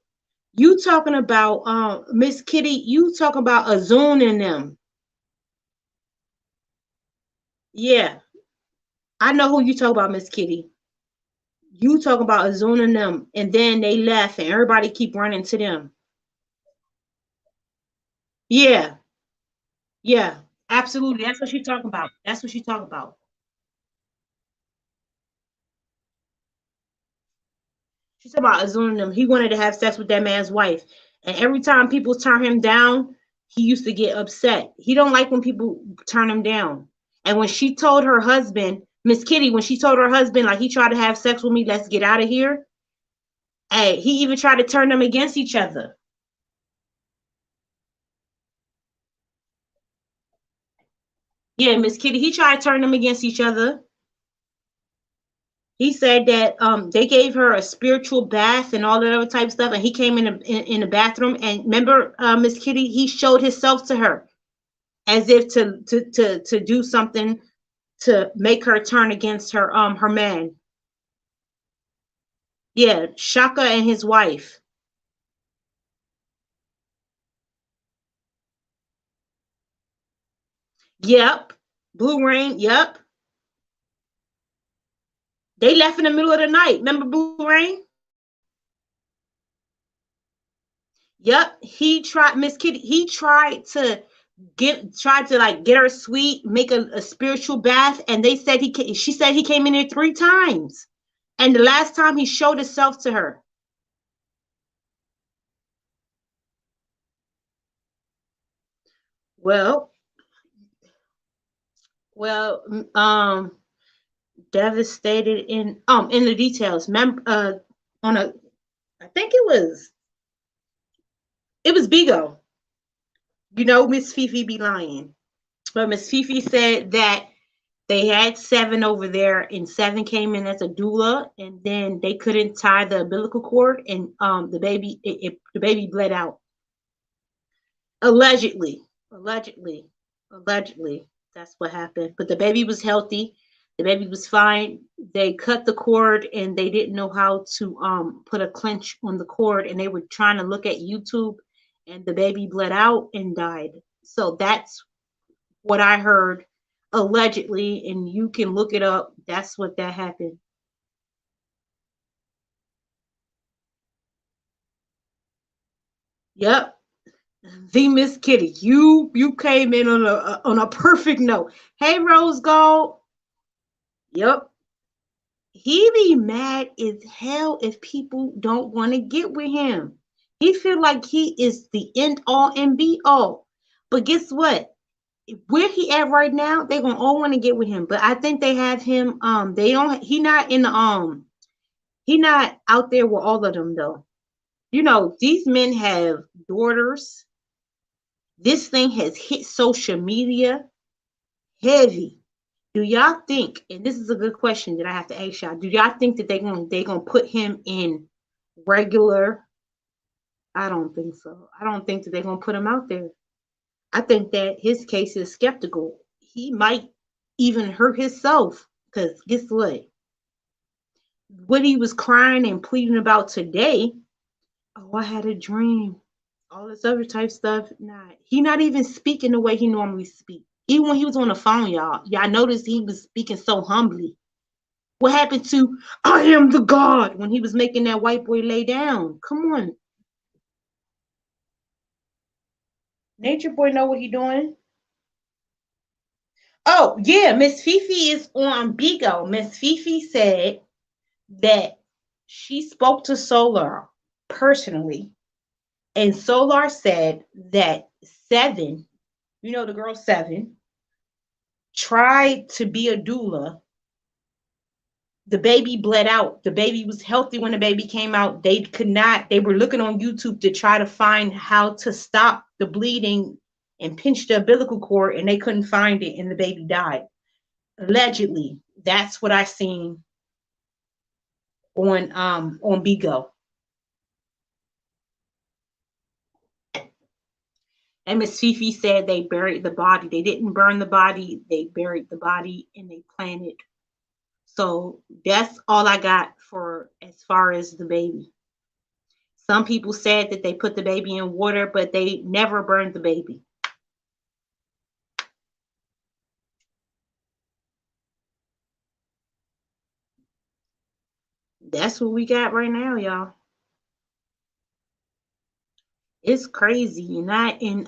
You talking about Miss Kitty, you talking about Azun and them. Yeah, I know who you talk about, Miss Kitty. You talk about Azun and them, and then they left and everybody keep running to them. Yeah, yeah, absolutely. That's what she's talking about. That's what she's talking about. She's talking about Azun and them. He wanted to have sex with that man's wife. And every time people turn him down, he used to get upset. He don't like when people turn him down. And when she told her husband, Miss Kitty, when she told her husband, like he tried to have sex with me, let's get out of here. Hey, he even tried to turn them against each other. Yeah, Miss Kitty, he tried to turn them against each other. He said that they gave her a spiritual bath and all that other type of stuff, and he came in the bathroom and remember Miss Kitty, he showed himself to her as if to do something to make her turn against her man. Yeah, Shaka and his wife. Yep. Blue Rain. Yep. They left in the middle of the night. Remember Blue Rain? Yep. He tried Miss Kitty. He tried to like get her sweet, make a spiritual bath, and they said she said he came in there 3 times. And the last time he showed himself to her. Well, well, devastated in the details. On a, I think it was Bigo. You know, Miss Fifi be lying, but Miss Fifi said that they had 7 over there, and 7 came in as a doula, and then they couldn't tie the umbilical cord, and the baby bled out. Allegedly, allegedly, allegedly, that's what happened. But the baby was healthy. The baby was fine. They cut the cord, and they didn't know how to put a clench on the cord, and they were trying to look at YouTube, and the baby bled out and died. So that's what I heard allegedly, and you can look it up. That's what that happened. Yep. The Miss Kitty, you came in on a perfect note. Hey, Rose Gold. Yep. He be mad as hell if people don't want to get with him. He feel like he is the end all and be all. But guess what? Where he at right now, they gonna all want to get with him. But I think they have him. They don't. He not in the He not out there with all of them though. You know, these men have daughters. This thing has hit social media heavy. Do y'all think, and this is a good question that I have to ask y'all, do y'all think that they gonna put him in regular? I don't think so. I don't think that they're gonna put him out there. I think that his case is skeptical. He might even hurt himself because guess what? What he was crying and pleading about today, oh, I had a dream. All this other type stuff. Nah, he not even speaking the way he normally speak. Even when he was on the phone, y'all noticed he was speaking so humbly. What happened to I am the God when he was making that white boy lay down? Come on. Nature boy know what he doing. Oh, yeah, Miss Fifi is on Bigo. Miss Fifi said that she spoke to Solar personally, and Solar said that 7, you know the girl 7, tried to be a doula. The baby bled out. The baby was healthy when the baby came out. They could not, they were looking on YouTube to try to find how to stop the bleeding and pinch the umbilical cord, and they couldn't find it, and the baby died. Allegedly. That's what I seen on Bigo. And Miss Fifi said they buried the body. They didn't burn the body, they buried the body and they planted. So that's all I got for as far as the baby. Some people said that they put the baby in water, but they never burned the baby. That's what we got right now, y'all. It's crazy. And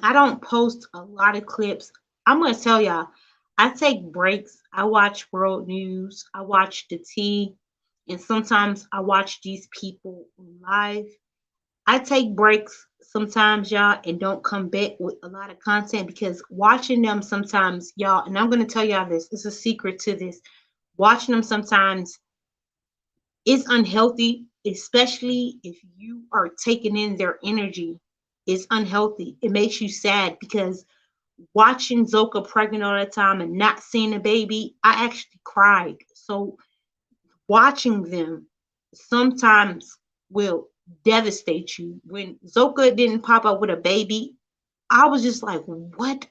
I don't post a lot of clips. I'm gonna tell y'all, I take breaks. I watch world news, I watch the T, and sometimes I watch these people live. I take breaks sometimes, y'all, and don't come back with a lot of content because watching them sometimes, y'all, and I'm going to tell y'all this, it's a secret to this. Watching them sometimes is unhealthy, especially if you are taking in their energy. It's unhealthy. It makes you sad because watching Zoka pregnant all the time and not seeing a baby, I actually cried. So watching them sometimes will devastate you. When Zoka didn't pop up with a baby, I was just like, what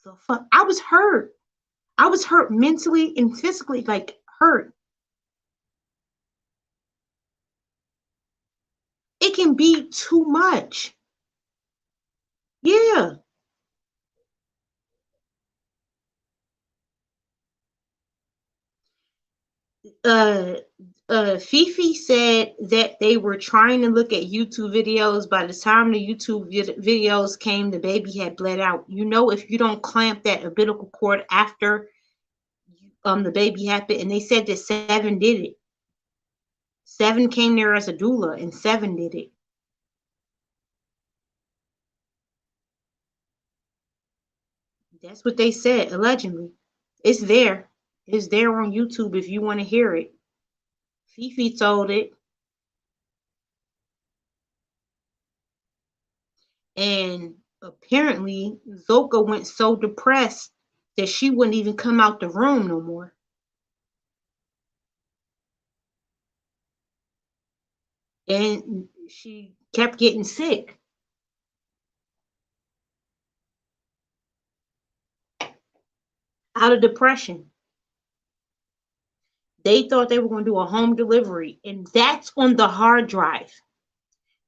the fuck? I was hurt. I was hurt mentally and physically, like hurt. It can be too much. Yeah. Uh Fifi said that they were trying to look at YouTube videos. By the time the YouTube videos came, the baby had bled out. You know, if you don't clamp that umbilical cord after the baby happened, and they said that 7 did it. 7 came there as a doula, and 7 did it. That's what they said, allegedly. It's there. It's there on YouTube if you want to hear it. Fifi told it. And apparently, Zoka went so depressed that she wouldn't even come out the room no more. And she kept getting sick. Out of depression. They thought they were going to do a home delivery, and that's on the hard drive.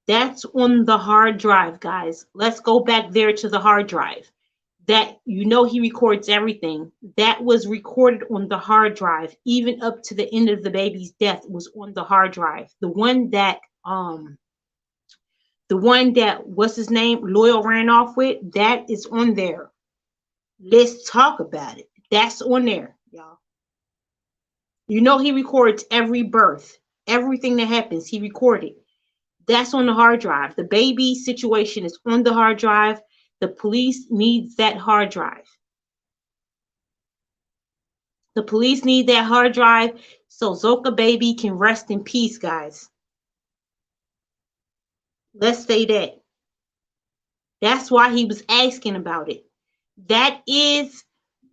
That's on the hard drive, guys. Let's go back there to the hard drive. That, you know, he records everything. That was recorded on the hard drive, even up to the end of the baby's death was on the hard drive. The one that what's his name, Loyal ran off with, that is on there. Let's talk about it. That's on there, y'all. You know, he records every birth, everything that happens, he recorded. That's on the hard drive. The baby situation is on the hard drive. The police needs that hard drive. The police need that hard drive so Zoka baby can rest in peace, guys. Let's say that. That's why he was asking about it. That is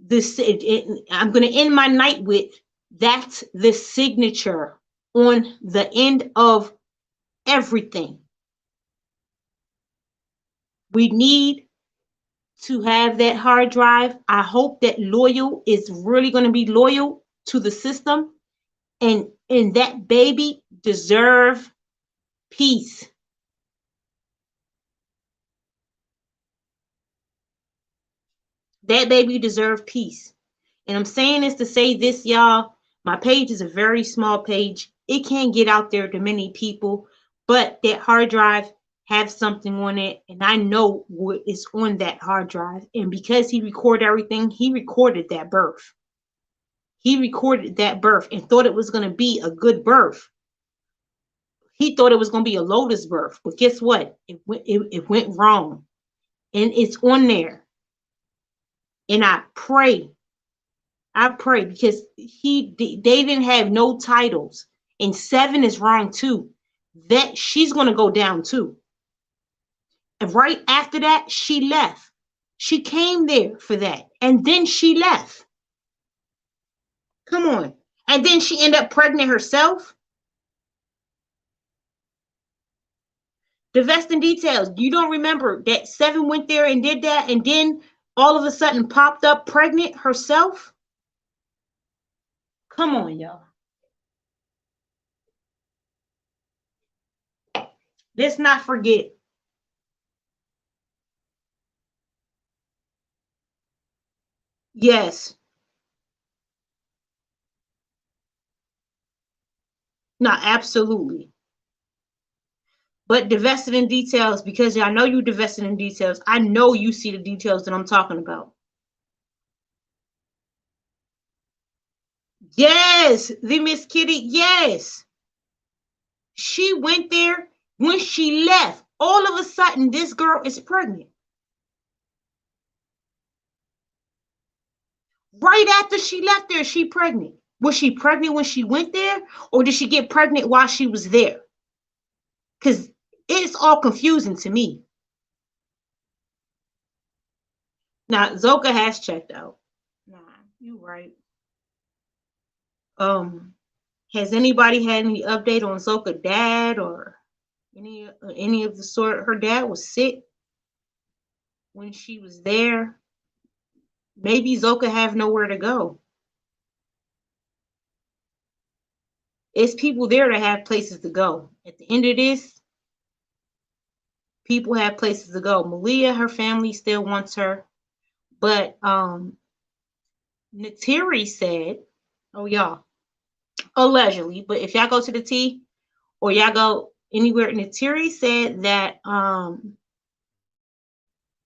the, I'm going to end my night with, that's the signature on the end of everything. We need to have that hard drive. I hope that Loyal is really going to be loyal to the system, and that baby deserve peace. That baby deserve peace. And I'm saying this to say this, y'all. My page is a very small page. It can't get out there to many people, but that hard drive have something on it, and I know what is on that hard drive. And because he recorded everything, he recorded that birth. He recorded that birth and thought it was going to be a good birth. He thought it was going to be a Lotus birth, but guess what? It went wrong, and it's on there. And I pray because they didn't have no titles, and 7 is wrong too. That she's going to go down too. And right after that, she left. She came there for that, and then she left. Come on. And then she ended up pregnant herself. The vesting details. You don't remember that 7 went there and did that, and then all of a sudden popped up pregnant herself? Come on, y'all. Let's not forget. Yes. No, absolutely. But divested in details, because I know you divested in details. I know you see the details that I'm talking about. Yes, the Miss Kitty, yes. She went there. When she left, all of a sudden, this girl is pregnant. Right after she left there, she pregnant. Was she pregnant when she went there, or did she get pregnant while she was there? Because it's all confusing to me. Now, Zoka has checked out. Nah, you're right. Has anybody had any update on Zoka dad or any of the sort? Her dad was sick when she was there. Maybe Zoka have nowhere to go. It's people there that have places to go. At the end of this, people have places to go. Malia, her family still wants her. But Natiri said, oh y'all, allegedly, but if y'all go to the T or y'all go anywhere, Natiri said that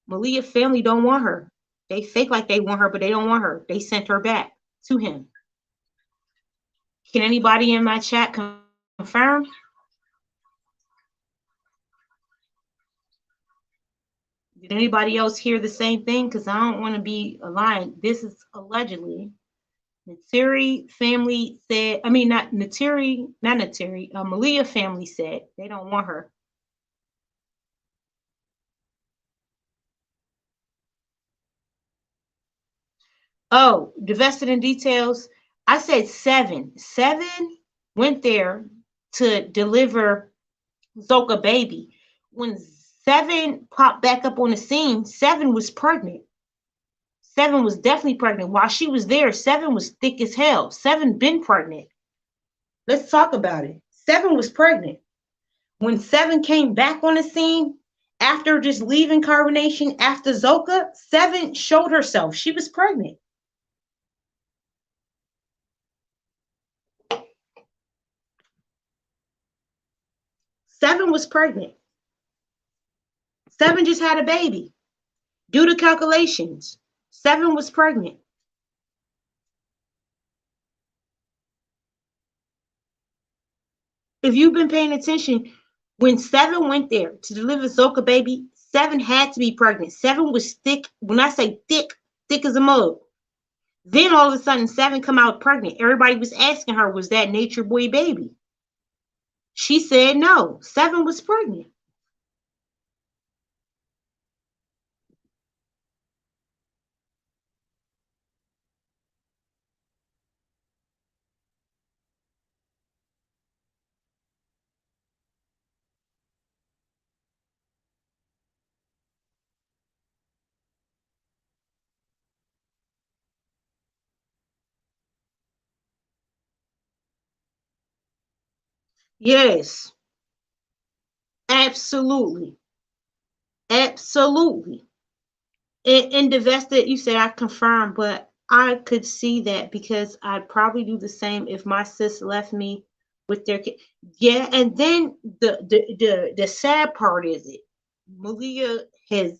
Malia family don't want her. They fake like they want her, but they don't want her. They sent her back to him. Can anybody in my chat confirm? Did anybody else hear the same thing? Because I don't want to be lying. This is allegedly. Nateri family said, I mean, not Nateri, not Nateri, Malia family said they don't want her. Oh, divested in details. I said 7. 7 went there to deliver Zoka baby. When 7 popped back up on the scene, 7 was pregnant. 7 was definitely pregnant. While she was there, 7 was thick as hell. 7 been pregnant. Let's talk about it. 7 was pregnant. When 7 came back on the scene, after just leaving Carbonation, after Zoka, 7 showed herself. She was pregnant. Seven was pregnant. 7 just had a baby. Do the calculations. 7 was pregnant. If you've been paying attention, when 7 went there to deliver Zoka baby, 7 had to be pregnant. 7 was thick. When I say thick, thick as a mug. Then all of a sudden, 7 come out pregnant. Everybody was asking her, was that Nature Boy baby? She said no. 7 was pregnant. Yes, absolutely. Absolutely. And divested, you said I confirmed, but I could see that because I'd probably do the same if my sis left me with their kid. Yeah, and then the sad part is it. Malia has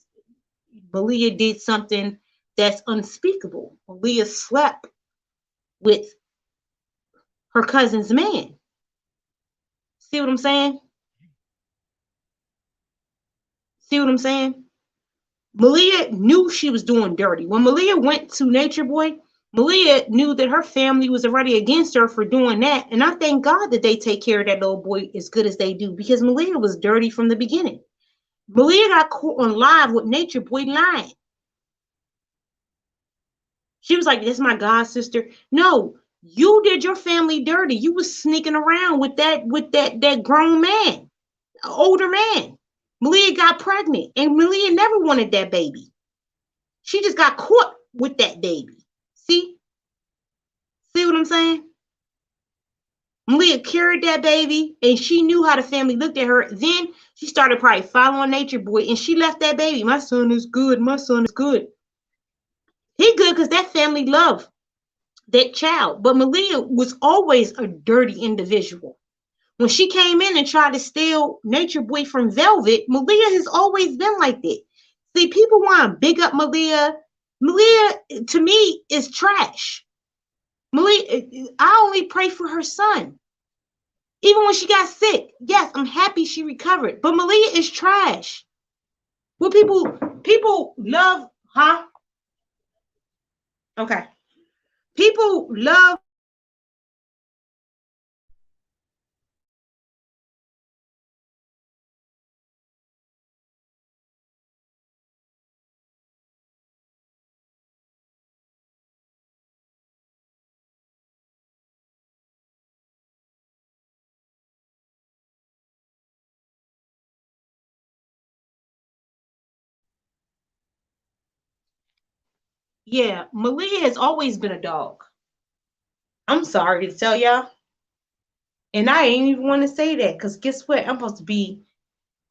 Malia did something that's unspeakable. Malia slept with her cousin's man. See what I'm saying? See what I'm saying? Malia knew she was doing dirty. When Malia went to Nature Boy, Malia knew that her family was already against her for doing that. And I thank God that they take care of that little boy as good as they do because Malia was dirty from the beginning. Malia got caught on live with Nature Boy lying. She was like, that's my god sister. No, you did your family dirty. You was sneaking around with that grown man, older man. Malia got pregnant and Malia never wanted that baby. She just got caught with that baby. See? See what I'm saying? Malia carried that baby and she knew how the family looked at her. Then she started probably following Nature Boy and she left that baby. My son is good. My son is good. He good because that family loved that child. But Malia was always a dirty individual. When she came in and tried to steal Nature Boy from Velvet, Malia has always been like that. See, people want to big up Malia. Malia, to me, is trash. Malia, I only pray for her son. Even when she got sick, yes, I'm happy she recovered. But Malia is trash. Well, people love, huh? Okay. People love. Yeah, Malia has always been a dog. I'm sorry to tell y'all. And I ain't even want to say that because guess what? I'm supposed to be,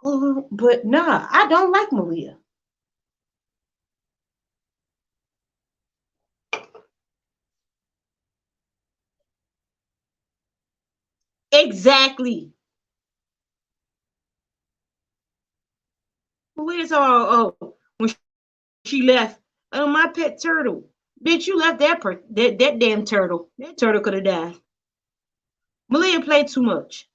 but nah, I don't like Malia. Exactly. Malia's all, oh, when she left, oh, my pet turtle. Bitch, you left that damn turtle. That turtle could have died. Malia played too much.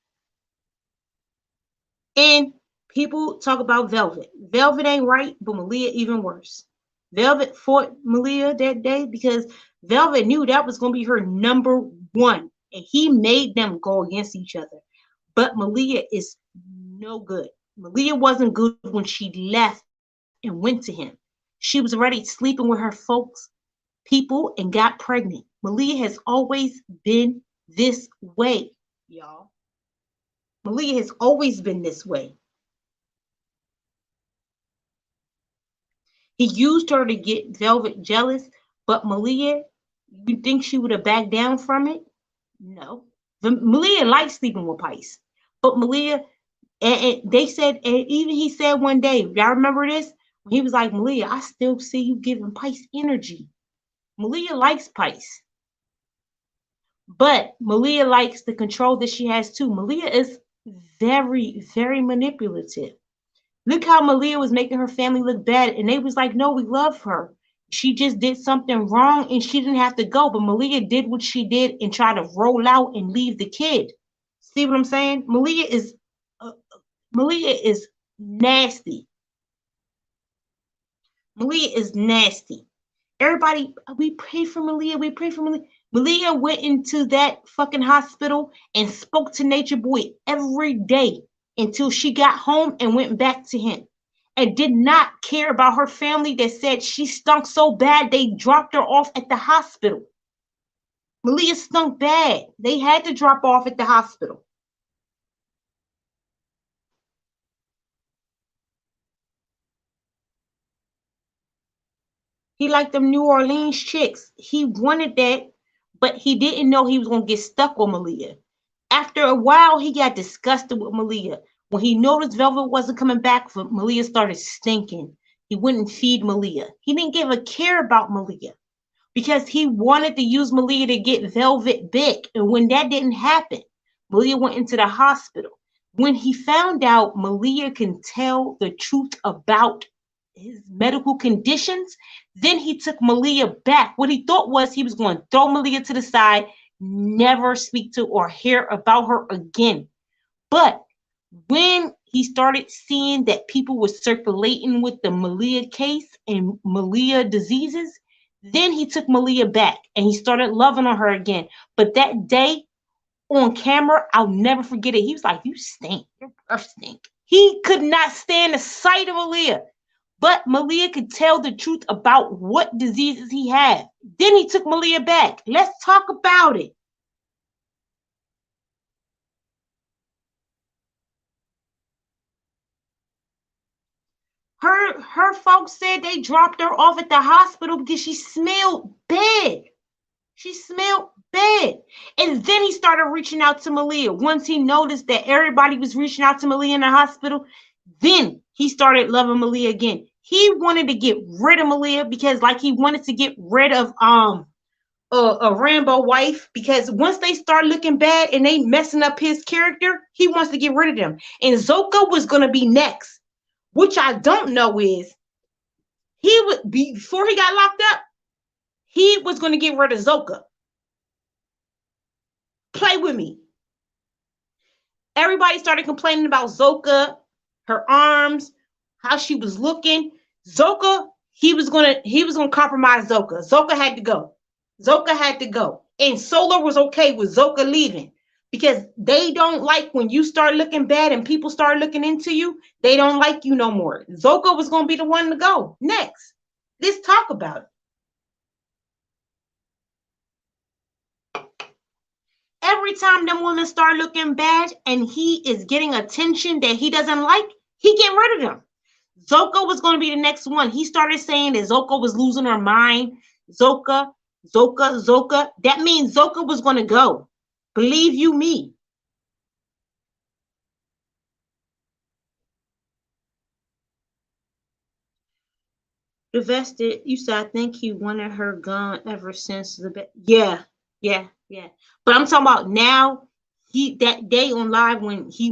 And people talk about Velvet. Velvet ain't right, but Malia even worse. Velvet fought Malia that day because Velvet knew that was going to be her number one, and he made them go against each other. But Malia is no good. Malia wasn't good when she left and went to him. She was already sleeping with her folks, people, and got pregnant. Malia has always been this way, y'all. Malia has always been this way. He used her to get Velvet jealous, but Malia, you think she would have backed down from it? No. Malia likes sleeping with Pice, but Malia, and they said, and even he said one day, y'all remember this? When he was like, Malia, I still see you giving Pice energy. Malia likes Pice, but Malia likes the control that she has too. Malia is very, very manipulative. Look how Malia was making her family look bad, and they was like, no, we love her. She just did something wrong, and she didn't have to go. But Malia did what she did and tried to roll out and leave the kid. See what I'm saying? Malia is nasty. Malia is nasty. Everybody, we pray for Malia. We pray for Malia. Malia went into that fucking hospital and spoke to Nature Boy every day until she got home and went back to him, and did not care about her family that said she stunk so bad they dropped her off at the hospital. Malia stunk bad. They had to drop off at the hospital. He liked them New Orleans chicks. He wanted that, but he didn't know he was going to get stuck with Malia. After a while, he got disgusted with Malia. When he noticed Velvet wasn't coming back, Malia started stinking. He wouldn't feed Malia. He didn't give a care about Malia because he wanted to use Malia to get Velvet big. And when that didn't happen, Malia went into the hospital. When he found out Malia can tell the truth about his medical conditions, then he took Malia back. What he thought was he was going to throw Malia to the side, never speak to or hear about her again. But when he started seeing that people were circulating with the Malia case and Malia diseases, then he took Malia back and he started loving on her again. But that day on camera, I'll never forget it. He was like, you stink. Your breath stink. He could not stand the sight of Malia. But Malia could tell the truth about what diseases he had. Then he took Malia back. Let's talk about it. Her folks said they dropped her off at the hospital because she smelled bad. She smelled bad. And then he started reaching out to Malia. Once he noticed that everybody was reaching out to Malia in the hospital, then he started loving Malia again. He wanted to get rid of Malia because like he wanted to get rid of a Rambo wife, because once they start looking bad and they messing up his character, he wants to get rid of them. And Zoka was going to be next. Which I don't know is he would be, before he got locked up, he was going to get rid of Zoka. Play with me. Everybody started complaining about Zoka, her arms, how she was looking. Zoka, he was gonna compromise Zoka. Zoka had to go. Zoka had to go. And Solar was okay with Zoka leaving, because they don't like when you start looking bad and people start looking into you, they don't like you no more. Zoka was going to be the one to go next. Let's talk about it. Every time them women start looking bad and he is getting attention that he doesn't like, he get rid of them. Zoka was going to be the next one. He started saying that Zoka was losing her mind. Zoka. That means Zoka was going to go. Believe you me. Divested, you said, I think he wanted her gone ever since the yeah. But I'm talking about now. That day on live when he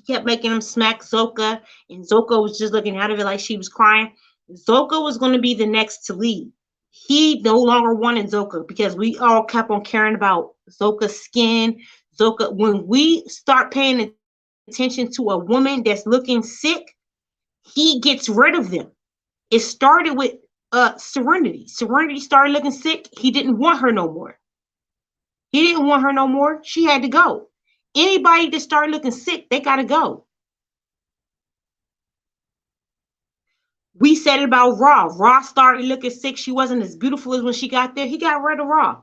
kept making him smack Zoka, and Zoka was just looking out of it like she was crying. Zoka was going to be the next to leave. He no longer wanted Zoka because we all kept on caring about Zoka's skin. Zoka, when we start paying attention to a woman that's looking sick, he gets rid of them. It started with Serenity. Serenity started looking sick. He didn't want her no more. He didn't want her no more. She had to go. Anybody that started looking sick, they gotta go. We said it about Raw. Raw started looking sick. She wasn't as beautiful as when she got there. He got rid of Raw.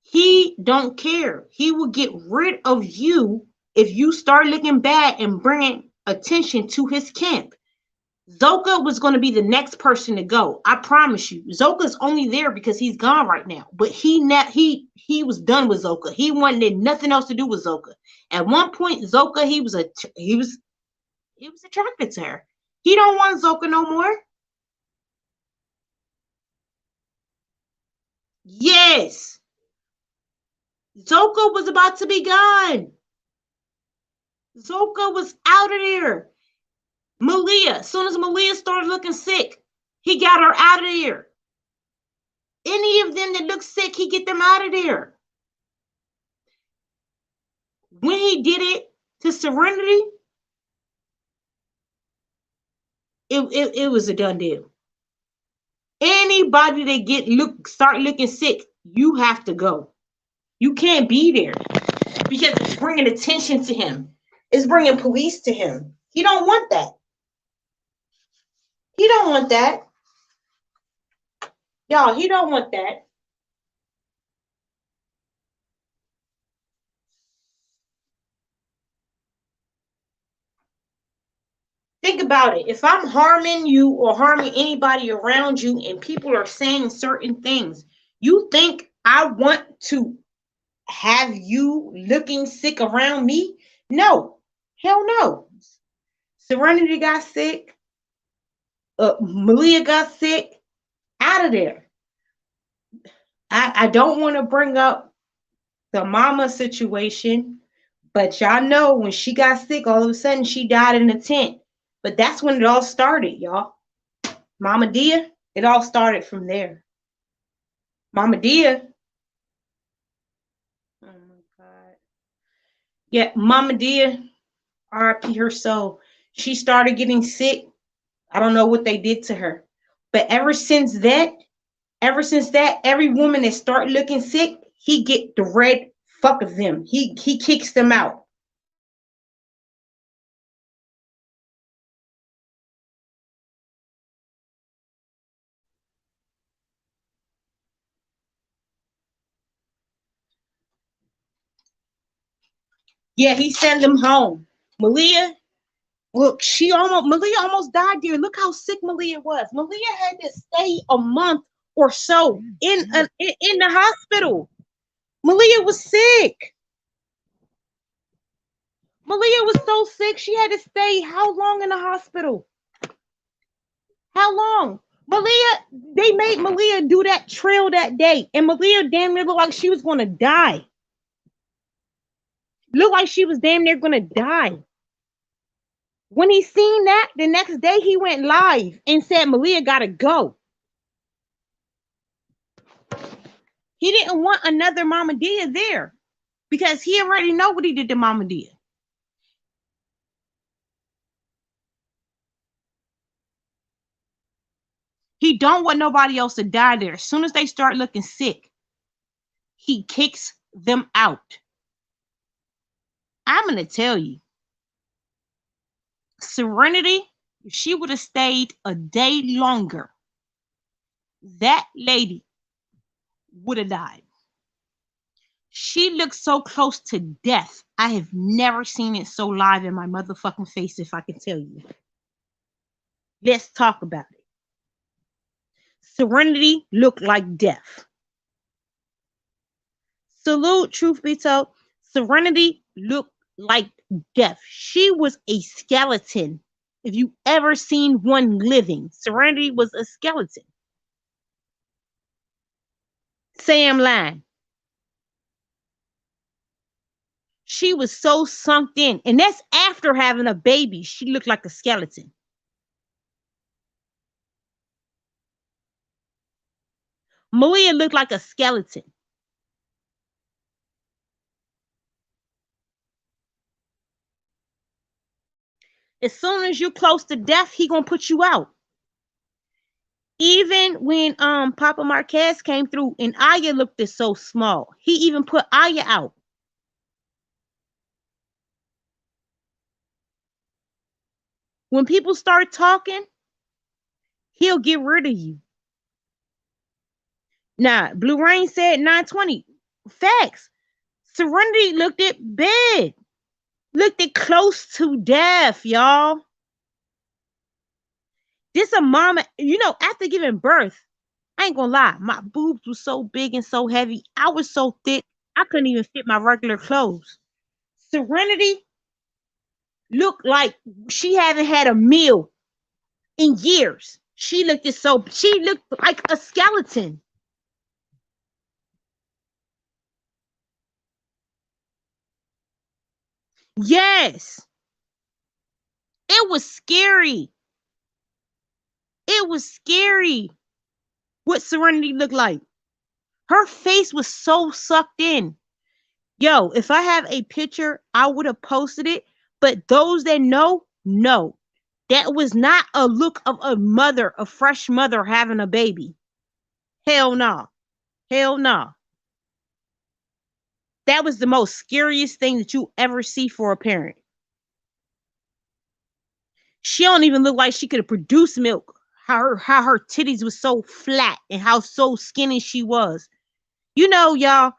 He don't care. He will get rid of you if you start looking bad and bringing attention to his camp. Zoka was going to be the next person to go. I promise you. Zoka's only there because he's gone right now. But he was done with Zoka. He wanted nothing else to do with Zoka. At one point, Zoka, he was attracted to her. He don't want Zoka no more. Yes. Zoka was about to be gone. Zoka was out of there. Malia, as soon as Malia started looking sick, he got her out of there. Any of them that look sick, he get them out of there. When he did it to Serenity, it was a done deal. Anybody that start looking sick, you have to go. You can't be there because it's bringing attention to him. It's bringing police to him. He don't want that. He don't want that. Y'all, he don't want that. Think about it. If I'm harming you or harming anybody around you and people are saying certain things, you think I want to have you looking sick around me? No. Hell no. Serenity got sick. Malia got sick. Out of there. I don't want to bring up the mama situation, but y'all know when she got sick, all of a sudden she died in a tent. But that's when it all started, y'all. Mama Dia, it all started from there. Mama Dia. Oh my God. Yeah, Mama Dia, RIP her soul. She started getting sick. I don't know what they did to her. But ever since that, every woman that start looking sick, he get the red fuck of them. He kicks them out. Yeah, he sent them home. Malia, look, Malia almost died there. Look how sick Malia was. Malia had to stay a month or so in the hospital. Malia was sick. Malia was so sick she had to stay how long in the hospital? How long? They made Malia do that trail that day, and Malia damn near looked like she was gonna die. Looked like she was damn near gonna die. When he seen that, the next day he went live and said Malia gotta go. He didn't want another Mama Dia there because he already know what he did to Mama Dia. He don't want nobody else to die there. As soon as they start looking sick, he kicks them out. I'm going to tell you, Serenity, if she would have stayed a day longer, that lady would have died. She looked so close to death. I have never seen it so live in my motherfucking face, if I can tell you. Let's talk about it. Serenity looked like death. Salute, truth be told, Serenity looked like death. She was a skeleton. If you ever seen one living, Serenity was a skeleton. Sam lying. She was so sunk in, and that's after having a baby. She looked like a skeleton. Malia looked like a skeleton. As soon as you're close to death, he gonna put you out. Even when Papa Marquez came through and Aya looked so small, he even put Aya out. When people start talking, he'll get rid of you. Now, Blue Rain said 920. Facts. Serenity looked at bed. Looked at close to death, y'all. This a mama, after giving birth, I ain't gonna lie, my boobs were so big and so heavy. I was so thick, I couldn't even fit my regular clothes. Serenity looked like she haven't had a meal in years. She looked like a skeleton. Yes. It was scary. It was scary what Serenity looked like. Her face was so sucked in. Yo, if I have a picture, I would have posted it. But those that know, that was not a look of a fresh mother having a baby. Hell no. Hell no. That was the most scariest thing that you ever see for a parent. She don't even look like she could have produced milk. How her titties was so flat and how so skinny she was. Y'all,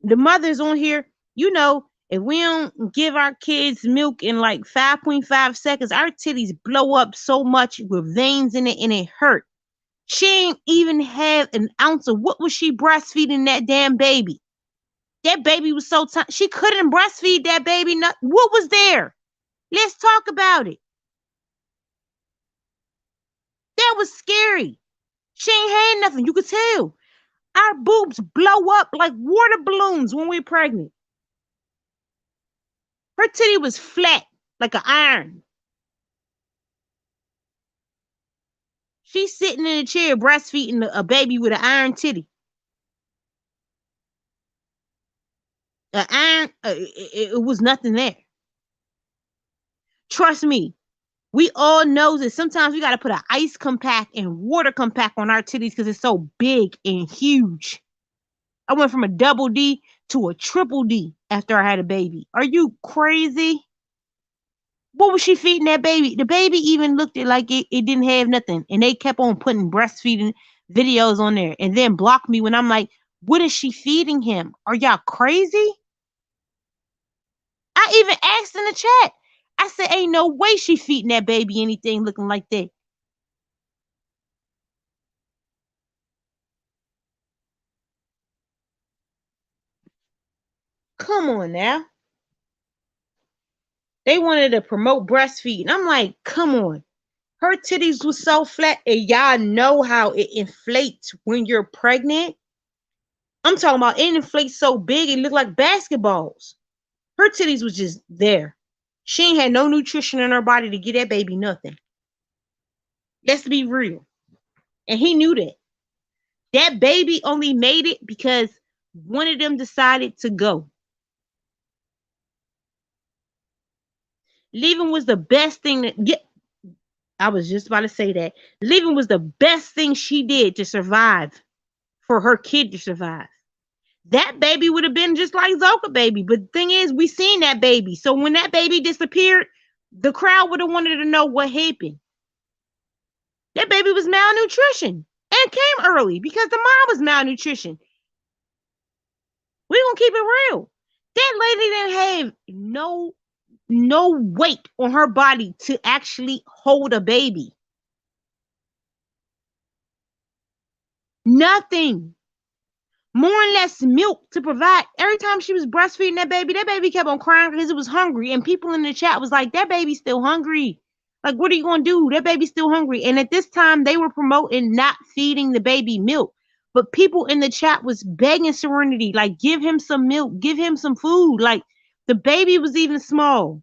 the mothers on here, if we don't give our kids milk in like 5.5 seconds, our titties blow up so much with veins in it and it hurt. She ain't even have an ounce of what was she breastfeeding that damn baby. That baby was so tiny. She couldn't breastfeed that baby. What was there? Let's talk about it. That was scary. She ain't had nothing. You could tell. Our boobs blow up like water balloons when we're pregnant. Her titty was flat like an iron. She's sitting in a chair breastfeeding a baby with an iron titty. An iron, it was nothing there. Trust me, we all know that sometimes we got to put an ice compact and water compact on our titties because it's so big and huge. I went from a double D to a triple D after I had a baby. Are you crazy? What was she feeding that baby? The baby even looked like it didn't have nothing. And they kept on putting breastfeeding videos on there and then blocked me when I'm like, what is she feeding him? Are y'all crazy? I even asked in the chat. I said, ain't no way she feeding that baby anything looking like that. Come on now. They wanted to promote breastfeeding. I'm like, come on. Her titties was so flat, and y'all know how it inflates when you're pregnant. I'm talking about it inflates so big it looked like basketballs. Her titties was just there. She ain't had no nutrition in her body to get that baby nothing. Let's be real. And he knew that. That baby only made it because one of them decided to go. Leaving was the best thing that I was just about to say that. Leaving was the best thing she did to survive, for her kid to survive. That baby would have been just like Zoka baby. But the thing is, we seen that baby. So when that baby disappeared, the crowd would have wanted to know what happened. That baby was malnutrition and came early because the mom was malnutrition. We're gonna keep it real. That lady didn't have no weight on her body to actually hold a baby. Nothing. More and less milk to provide. Every time she was breastfeeding that baby kept on crying because it was hungry. And people in the chat was like, that baby's still hungry. Like, what are you going to do? That baby's still hungry. And at this time, they were promoting not feeding the baby milk. But people in the chat was begging Serenity, like, give him some milk, give him some food. Like, the baby was even small.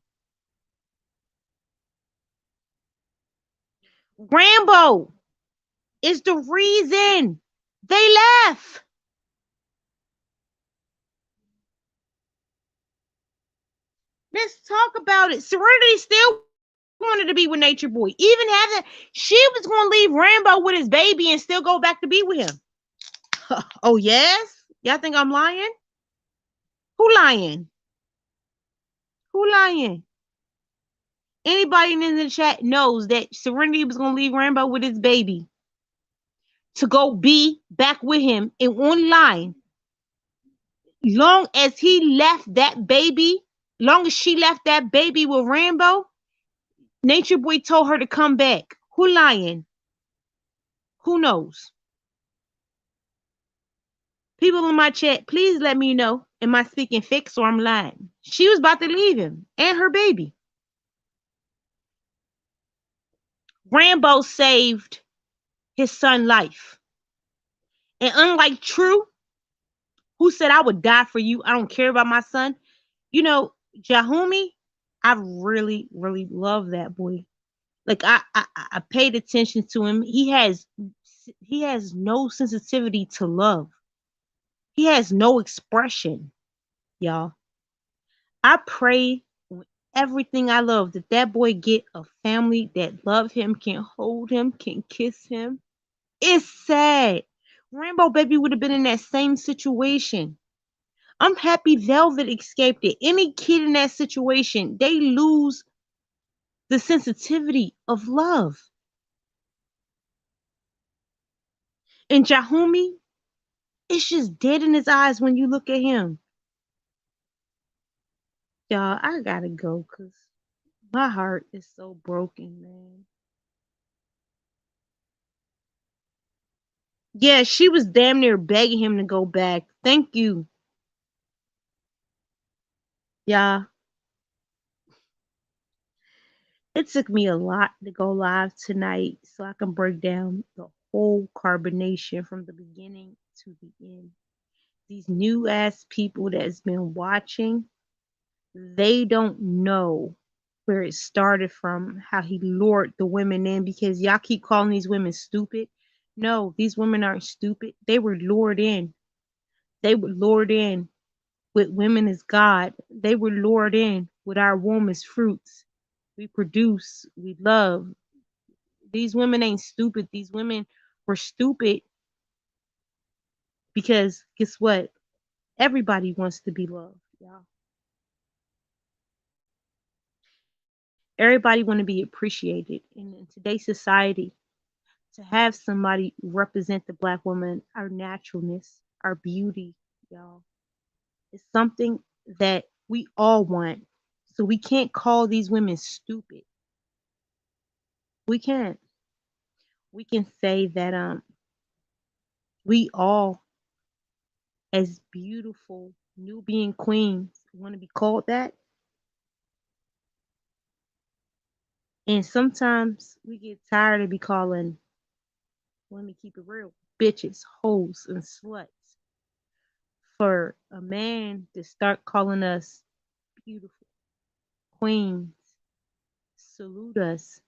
Rambo is the reason they left. Let's talk about it. Serenity still wanted to be with Nature Boy. Even having, she was going to leave Rambo with his baby and still go back to be with him. Oh, yes? Y'all think I'm lying? Who lying? Who lying? Anybody in the chat knows that Serenity was going to leave Rambo with his baby to go be back with him and online. Long as he left that baby, long as she left that baby with Rambo, Nature Boy told her to come back. Who lying? Who knows? People in my chat, please let me know. Am I speaking fix or I'm lying? She was about to leave him and her baby. Rambo saved his son's life. And unlike True, who said, I would die for you, I don't care about my son. You know, Jahumi, I really, really love that boy. Like I paid attention to him. He has no sensitivity to love. He has no expression, y'all. I pray with everything I love that boy get a family that love him, can hold him, can kiss him. It's sad. Rainbow Baby would have been in that same situation. I'm happy Velvet escaped it. Any kid in that situation, they lose the sensitivity of love. And Jahumi, it's just dead in his eyes when you look at him. Y'all, I gotta go because my heart is so broken, man. Yeah, she was damn near begging him to go back. Thank you. Yeah. It took me a lot to go live tonight so I can break down the whole carbonation from the beginning to the end. These new ass people that's been watching, they don't know where it started from, how he lured the women in, because y'all keep calling these women stupid. No, these women aren't stupid. They were lured in. They were lured in with women as God. They were lured in with our womb as fruits. We produce, we love. These women ain't stupid. These women were stupid because guess what? Everybody wants to be loved, y'all. Everybody want to be appreciated. And in today's society, to have somebody represent the Black woman, our naturalness, our beauty, y'all, is something that we all want. So we can't call these women stupid. We can't. We can say that we all, as beautiful Nubian queens, want to be called that. And sometimes we get tired of be calling, let me keep it real, bitches, hoes, and sluts. For a man to start calling us beautiful queens, salute us,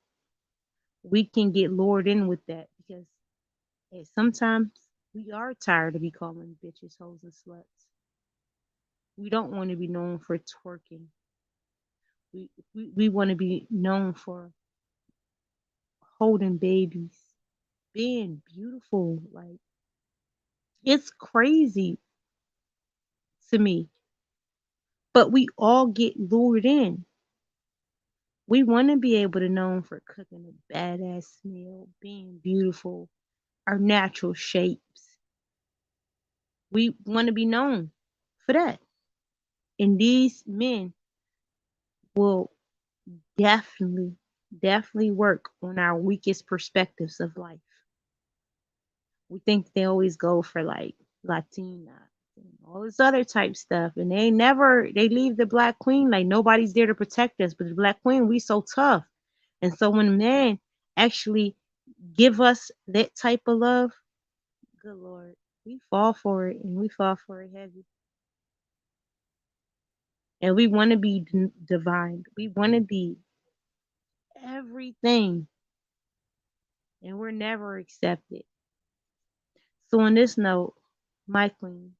we can get lured in with that because sometimes we are tired of be calling bitches, hoes, and sluts. We don't want to be known for twerking. We want to be known for holding babies, being beautiful. Like, it's crazy to me. But we all get lured in. We want to be able to known for cooking a badass meal, being beautiful, our natural shapes. We want to be known for that. And these men will definitely work on our weakest perspectives of life. We think they always go for like Latina and all this other type stuff. And they leave the Black queen like nobody's there to protect us. But the Black queen, we so tough. And so when men actually give us that type of love, good Lord, we fall for it and we fall for it heavy. And we want to be divine. We want to be everything. And we're never accepted. So on this note, my queens,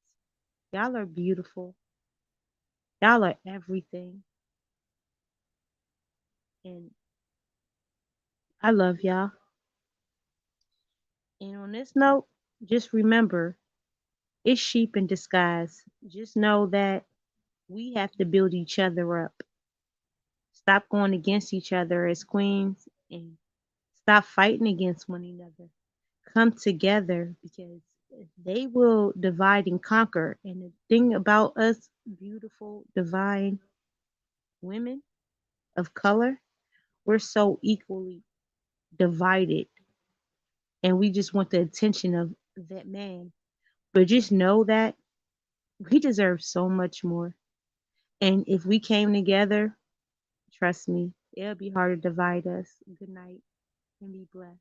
y'all are beautiful. Y'all are everything. And I love y'all. And on this note, just remember it's sheep in disguise. Just know that we have to build each other up. Stop going against each other as queens and stop fighting against one another. Come together because they will divide and conquer. And the thing about us beautiful, divine women of color, we're so equally divided and we just want the attention of that man. But just know that we deserve so much more. And if we came together, trust me, it'll be hard to divide us. Good night and be blessed.